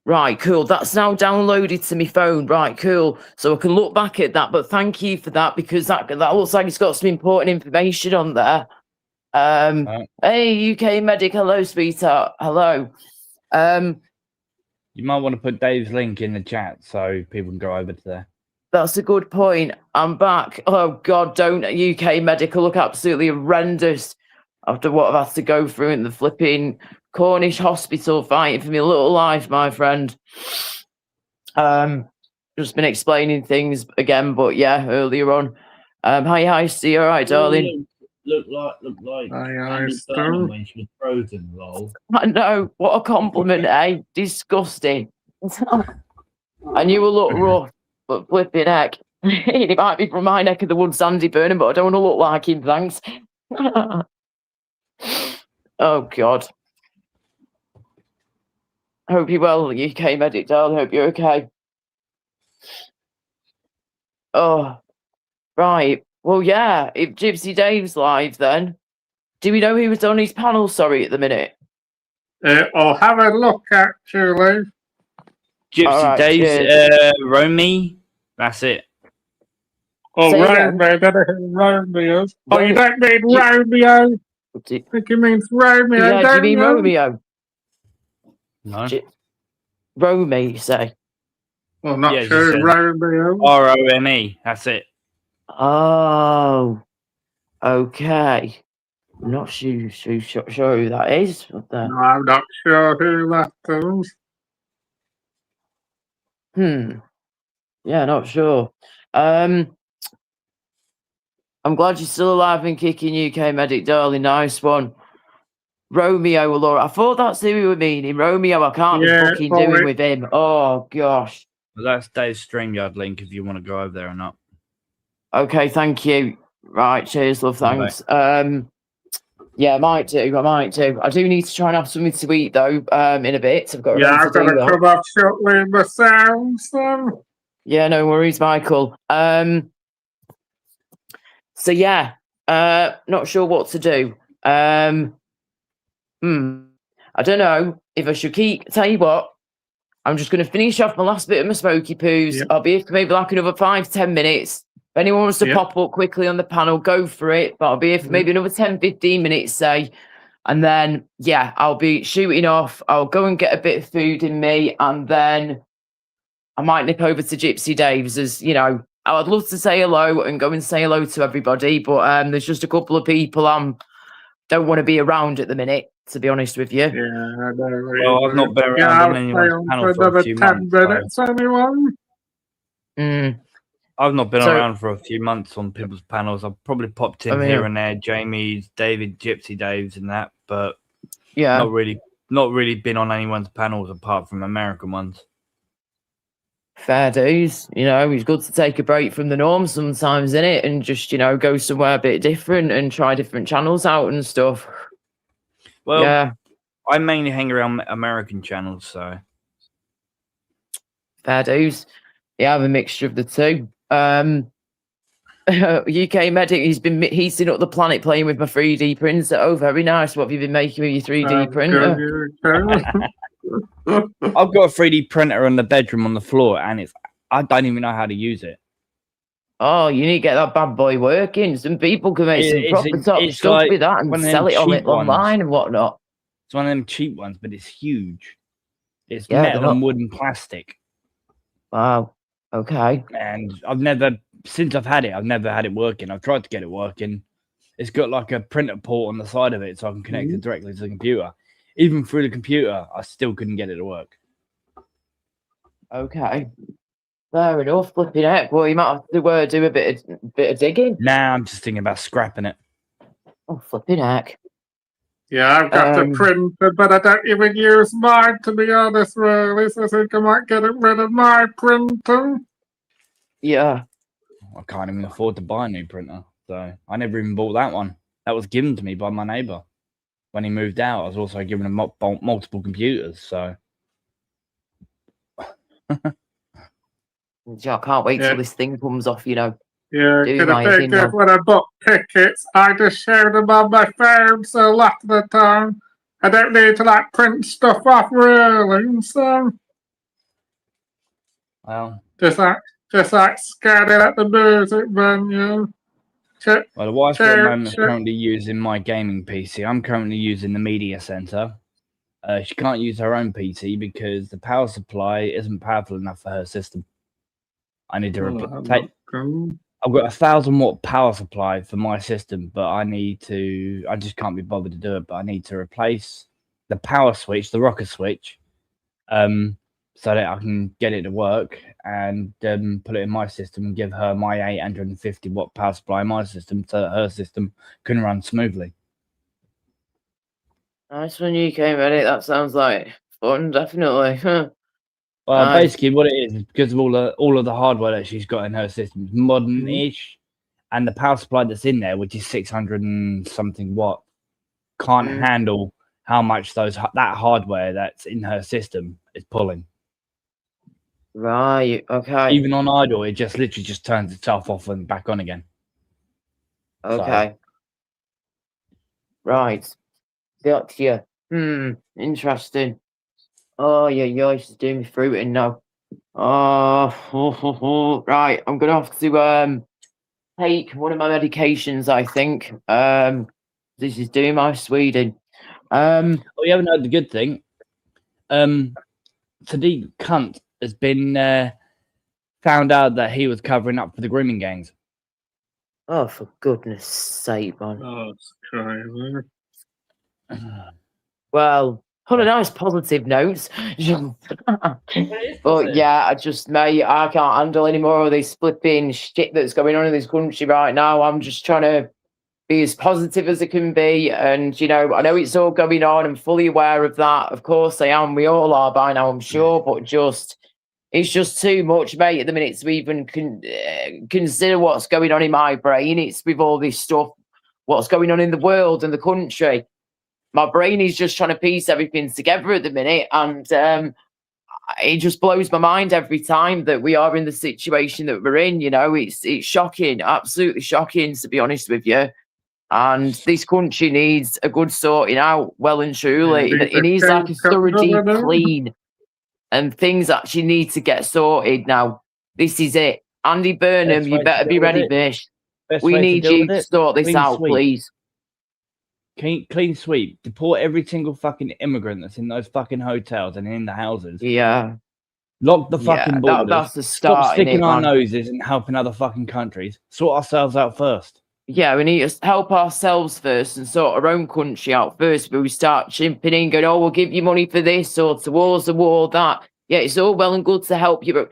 Right, cool. That's now downloaded to my phone. Right, cool. So I can look back at that. But thank you for that, because that looks like it's got some important information on there. Hey, UK Medic. Hello, sweetheart. Hello. You might want to put Dave's link in the chat so people can go over to there. That's a good point. I'm back. Oh God, don't UK Medical look absolutely horrendous after what I've had to go through in the flipping Cornish hospital fighting for my little life, my friend. Just been explaining things again, but yeah, earlier on. Hi, Steve. All right, darling. Look like hi, when she was frozen, lol. I know. What a compliment, eh? Disgusting. And you will look rough, but flipping heck. He might be from my neck of the woods, Sandy Burnham, but I don't want to look like him, thanks. Oh, God. I hope you're well, UK Medic, darling. I hope you're okay. Oh, right. Well, yeah, if Gypsy Dave's live, then do we know who was on his panel? Sorry, at the minute. I'll have a look, actually. Gypsy right, Dave's Romy. That's it. Oh, Romeo. I don't know who Romeo is. Oh, you don't mean Romeo? What's it? I think he means Romeo. Yeah, do you don't mean you? Romeo? No. Rome, you say? Well, not Yeah, she sure. said- Romeo. Rome. That's it. Oh, okay. I'm not sure who that is. What the? No, I'm not sure who that is. Yeah, not sure. I'm glad you're still alive and kicking, UK medic, darling. Nice one. Romeo, Laura. I thought that's who we were meaning. Romeo, I can't be Yeah, fucking sorry. doing with him. Oh, gosh. But that's Dave's StreamYard link if you want to go over there or not. Okay, thank you. Right, cheers, love, thanks. Yeah, I might do. I do need to try and have something to eat, though, in a bit. I've got Yeah, to I've got to come up shortly in the sound, so. Yeah, no worries, Michael. So yeah, not sure what to do. I don't know if I should keep. Tell you what, I'm just going to finish off my last bit of my smoky poos. Yep. I'll be here for maybe like another 5-10 minutes. If anyone wants to Yep. pop up quickly on the panel, go for it. But I'll be here for maybe another 10-15 minutes, say. And then, yeah, I'll be shooting off. I'll go and get a bit of food in me. And then I might nip over to Gypsy Dave's, as you know. I would love to say hello and go and say hello to everybody. But there's just a couple of people don't want to be around at the minute, to be honest with you. Yeah, I know. Well, I've not been Yeah, around I'll on anyone's stay on panel for for a another few 10 months. minutes, anyone? I've not been So- around for a few months on people's panels. I've probably popped in I mean, here and there, Jamie's, David, Gypsy Dave's, and that, but Yeah. not really been on anyone's panels apart from American ones. Fair dues. You know, it's good to take a break from the norm sometimes, innit? And just, go somewhere a bit different and try different channels out and stuff. Well, yeah. I mainly hang around American channels, so Fair dues. Yeah, I have a mixture of the two. UK Medic, he's been heating up the planet playing with my 3D printer. Oh, very nice. What have you been making with your 3D printer? I've got a 3D printer in the bedroom on the floor, and I don't even know how to use it. Oh, you need to get that bad boy working. Some people can make some proper top it's stuff like with that and one of them sell it on cheap it online ones. and whatnot. It's one of them cheap ones, but it's huge. It's Yeah, they're metal and not- wood and plastic. Wow. Okay. And since I've had it working. I've tried to get it working. It's got like a printer port on the side of it so I can connect it directly to the computer. Even through the computer, I still couldn't get it to work. Okay. Fair enough. Flipping heck. Well, you might have to do a bit of digging. Nah, I'm just thinking about scrapping it. Oh, flipping heck. Yeah, I've got the printer, but I don't even use mine, to be honest, really. So I think I might get rid of my printer. Yeah. I can't even afford to buy a new printer. So I never even bought that one. That was given to me by my neighbour. When he moved out, I was also given him multiple computers. So Yeah, I can't wait Yeah. till this thing comes off, Yeah, Do because my I thing think now. when I book tickets, I just share them on my phone, so a lot of the time I don't need to print stuff off really. So well, just like scanning at the music venue. Check. the wife at Sure, the moment is sure. currently using my gaming PC. I'm currently using the media center. She can't use her own PC because the power supply isn't powerful enough for her system. I need to I've got a 1,000-watt power supply for my system, but I just can't be bothered to do it. But I need to replace the power switch, the rocker switch, so that I can get it to work and put it in my system and give her my 850-watt power supply in my system so that her system can run smoothly. Nice one, UK Medic. That sounds like fun, definitely. Huh. Well, Nice. basically, what it is because of all of the hardware that she's got in her system is modern-ish, and the power supply that's in there, which is 600 and something watt, can't handle how much that hardware that's in her system is pulling. Right. Okay. Even on idle, it just literally just turns itself off and back on again. Okay. Right. Gotcha. Interesting. Oh, yeah, she's doing me fruiting now. Oh, right. I'm gonna have to take one of my medications, I think. This is doing my Sweden. Oh, you haven't heard the good thing. Sadiq Cunt has been found out that he was covering up for the grooming gangs. Oh, for goodness sake, man. Oh, it's crazy. Well, on a nice positive note. But yeah, mate, I can't handle any more of this flipping shit that's going on in this country right now. I'm just trying to be as positive as I can be. And, you know, I know it's all going on. I'm fully aware of that. Of course I am. We all are by now, I'm sure. But it's just too much, mate, at the minute to even consider what's going on in my brain. It's with all this stuff, what's going on in the world and the country. My brain is just trying to piece everything together at the minute. And it just blows my mind every time that we are in the situation that we're in. You know, it's shocking, absolutely shocking, to be honest with you. And this country needs a good sorting out, well and truly. It needs like a thorough deep clean. And things actually need to get sorted now. This is it. Andy Burnham, you better be ready, bish. We need you to sort this out, please. Clean sweep. Deport every single fucking immigrant that's in those fucking hotels and in the houses. Yeah. Lock the fucking borders. That's the start. Stop sticking our noses and helping other fucking countries. Sort ourselves out first. Yeah, we need to help ourselves first and sort our own country out first before we start chimping in, going, oh, we'll give you money for this or towards the war, that. Yeah, it's all well and good to help your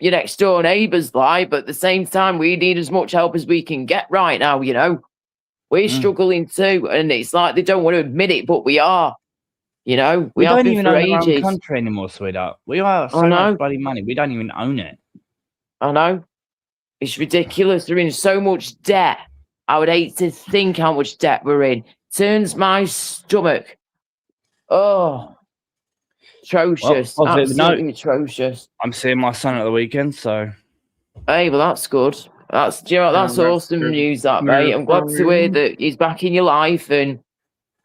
next door neighbours, but at the same time, we need as much help as we can get right now, you know. We're struggling too, and it's like they don't want to admit it, but we are. You know, we don't have even been for own our own ages. country anymore, sweetheart. We are so much bloody money. We don't even own it. I know. It's ridiculous. We're in so much debt. I would hate to think how much debt we're in. Turns my stomach. Oh, atrocious. Well, absolutely atrocious. I'm seeing my son at the weekend, so. Hey, well, that's good. That's awesome news, that, mate. I'm glad to hear that he's back in your life and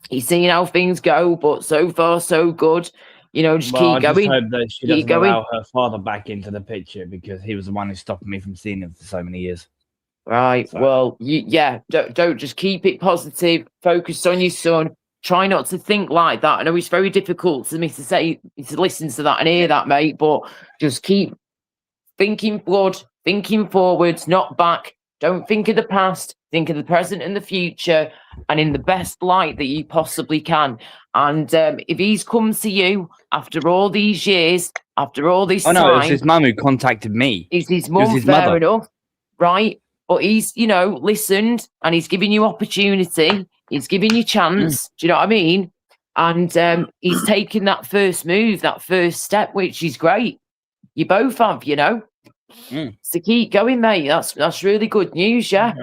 he's seeing how things go. But so far, so good. You know, just keep going. I just hope that she doesn't allow her father back into the picture because he was the one who stopped me from seeing him for so many years. Right. So. Well, don't just keep it positive. Focus on your son. Try not to think like that. I know it's very difficult for me to listen to that and hear that, mate. But just keep thinking forward, thinking forwards, not back. Don't think of the past. Think of the present and the future, and in the best light that you possibly can. And if he's come to you after all these years, after all this time, no, it's his mum who contacted me. It's his mum, fair enough, right? But he's, listened and he's giving you opportunity. He's giving you chance. Do you know what I mean? And he's taken that first move, that first step, which is great. You both have, So keep going, mate. That's really good news, yeah.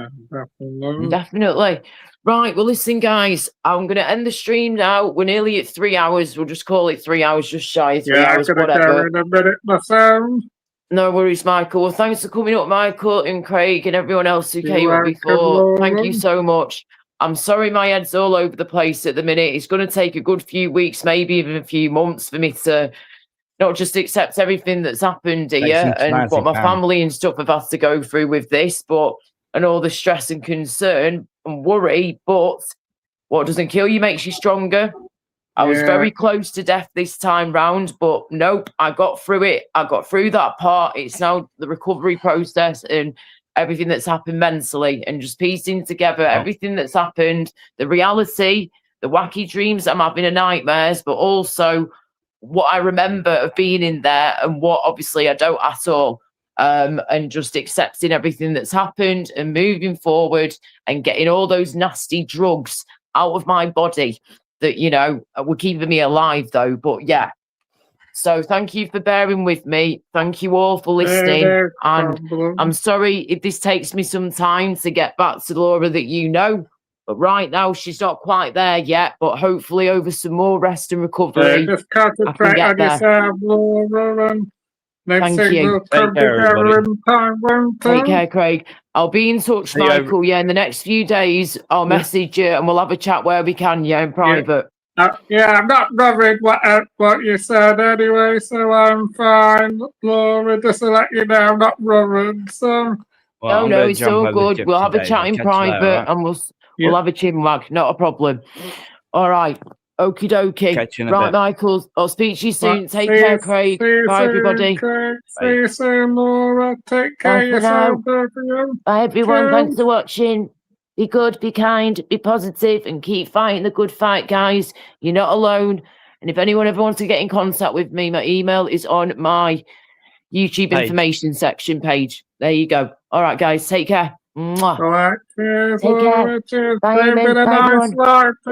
Definitely. Right, well, listen, guys, I'm going to end the stream now. We're nearly at 3 hours. We'll just call it 3 hours, just shy of 3 hours, whatever. In a minute myself. No worries, Michael. Well, thanks for coming up, Michael and Craig and everyone else who came up before. Thank you so much. I'm sorry my head's all over the place at the minute. It's going to take a good few weeks, maybe even a few months for me to not just accept everything that's happened here and what my family and stuff have had to go through with this, and all the stress and concern and worry. But what doesn't kill you makes you stronger. I was very close to death this time round, but nope, I got through it. I got through that part. It's now the recovery process and everything that's happened mentally and just piecing together everything that's happened, the reality, the wacky dreams I'm having, the nightmares, but also what I remember of being in there and what obviously I don't at all. And just accepting everything that's happened and moving forward and getting all those nasty drugs out of my body that, were keeping me alive though. But yeah. So thank you for bearing with me. Thank you all for listening. And I'm sorry if this takes me some time to get back to Laura that but right now she's not quite there yet. But hopefully over some more rest and recovery, just concentrate on yourself, Laura. Thank you. Take care, Craig. I'll be in touch, Michael. Yeah, in the next few days, I'll message you and we'll have a chat where we can. Yeah, in private. I'm not worried what you said anyway, so I'm fine, Laura. Just to let you know, I'm not worried. So no, it's all good. We'll have a chat in private, and Yeah. We'll have a chinwag, not a problem. All right. Okie dokie. Catch you in a Right, bit. Michael. I'll speak to you soon. Right, Take see care, you- Craig. see you Bye, soon, everybody. Craig. Bye. See you soon, Laura. Take care Bye of for yourself, now. both of you. Bye, everyone. Cheers. Thanks for watching. Be good, be kind, be positive, and keep fighting the good fight, guys. You're not alone. And if anyone ever wants to get in contact with me, my email is on my YouTube Page. information section page. There you go. All right, guys. Take care. Mwah. All right, cheers, Take care. Laura. Cheers. Bye, It's Eamon. been a Bye, nice everyone. life.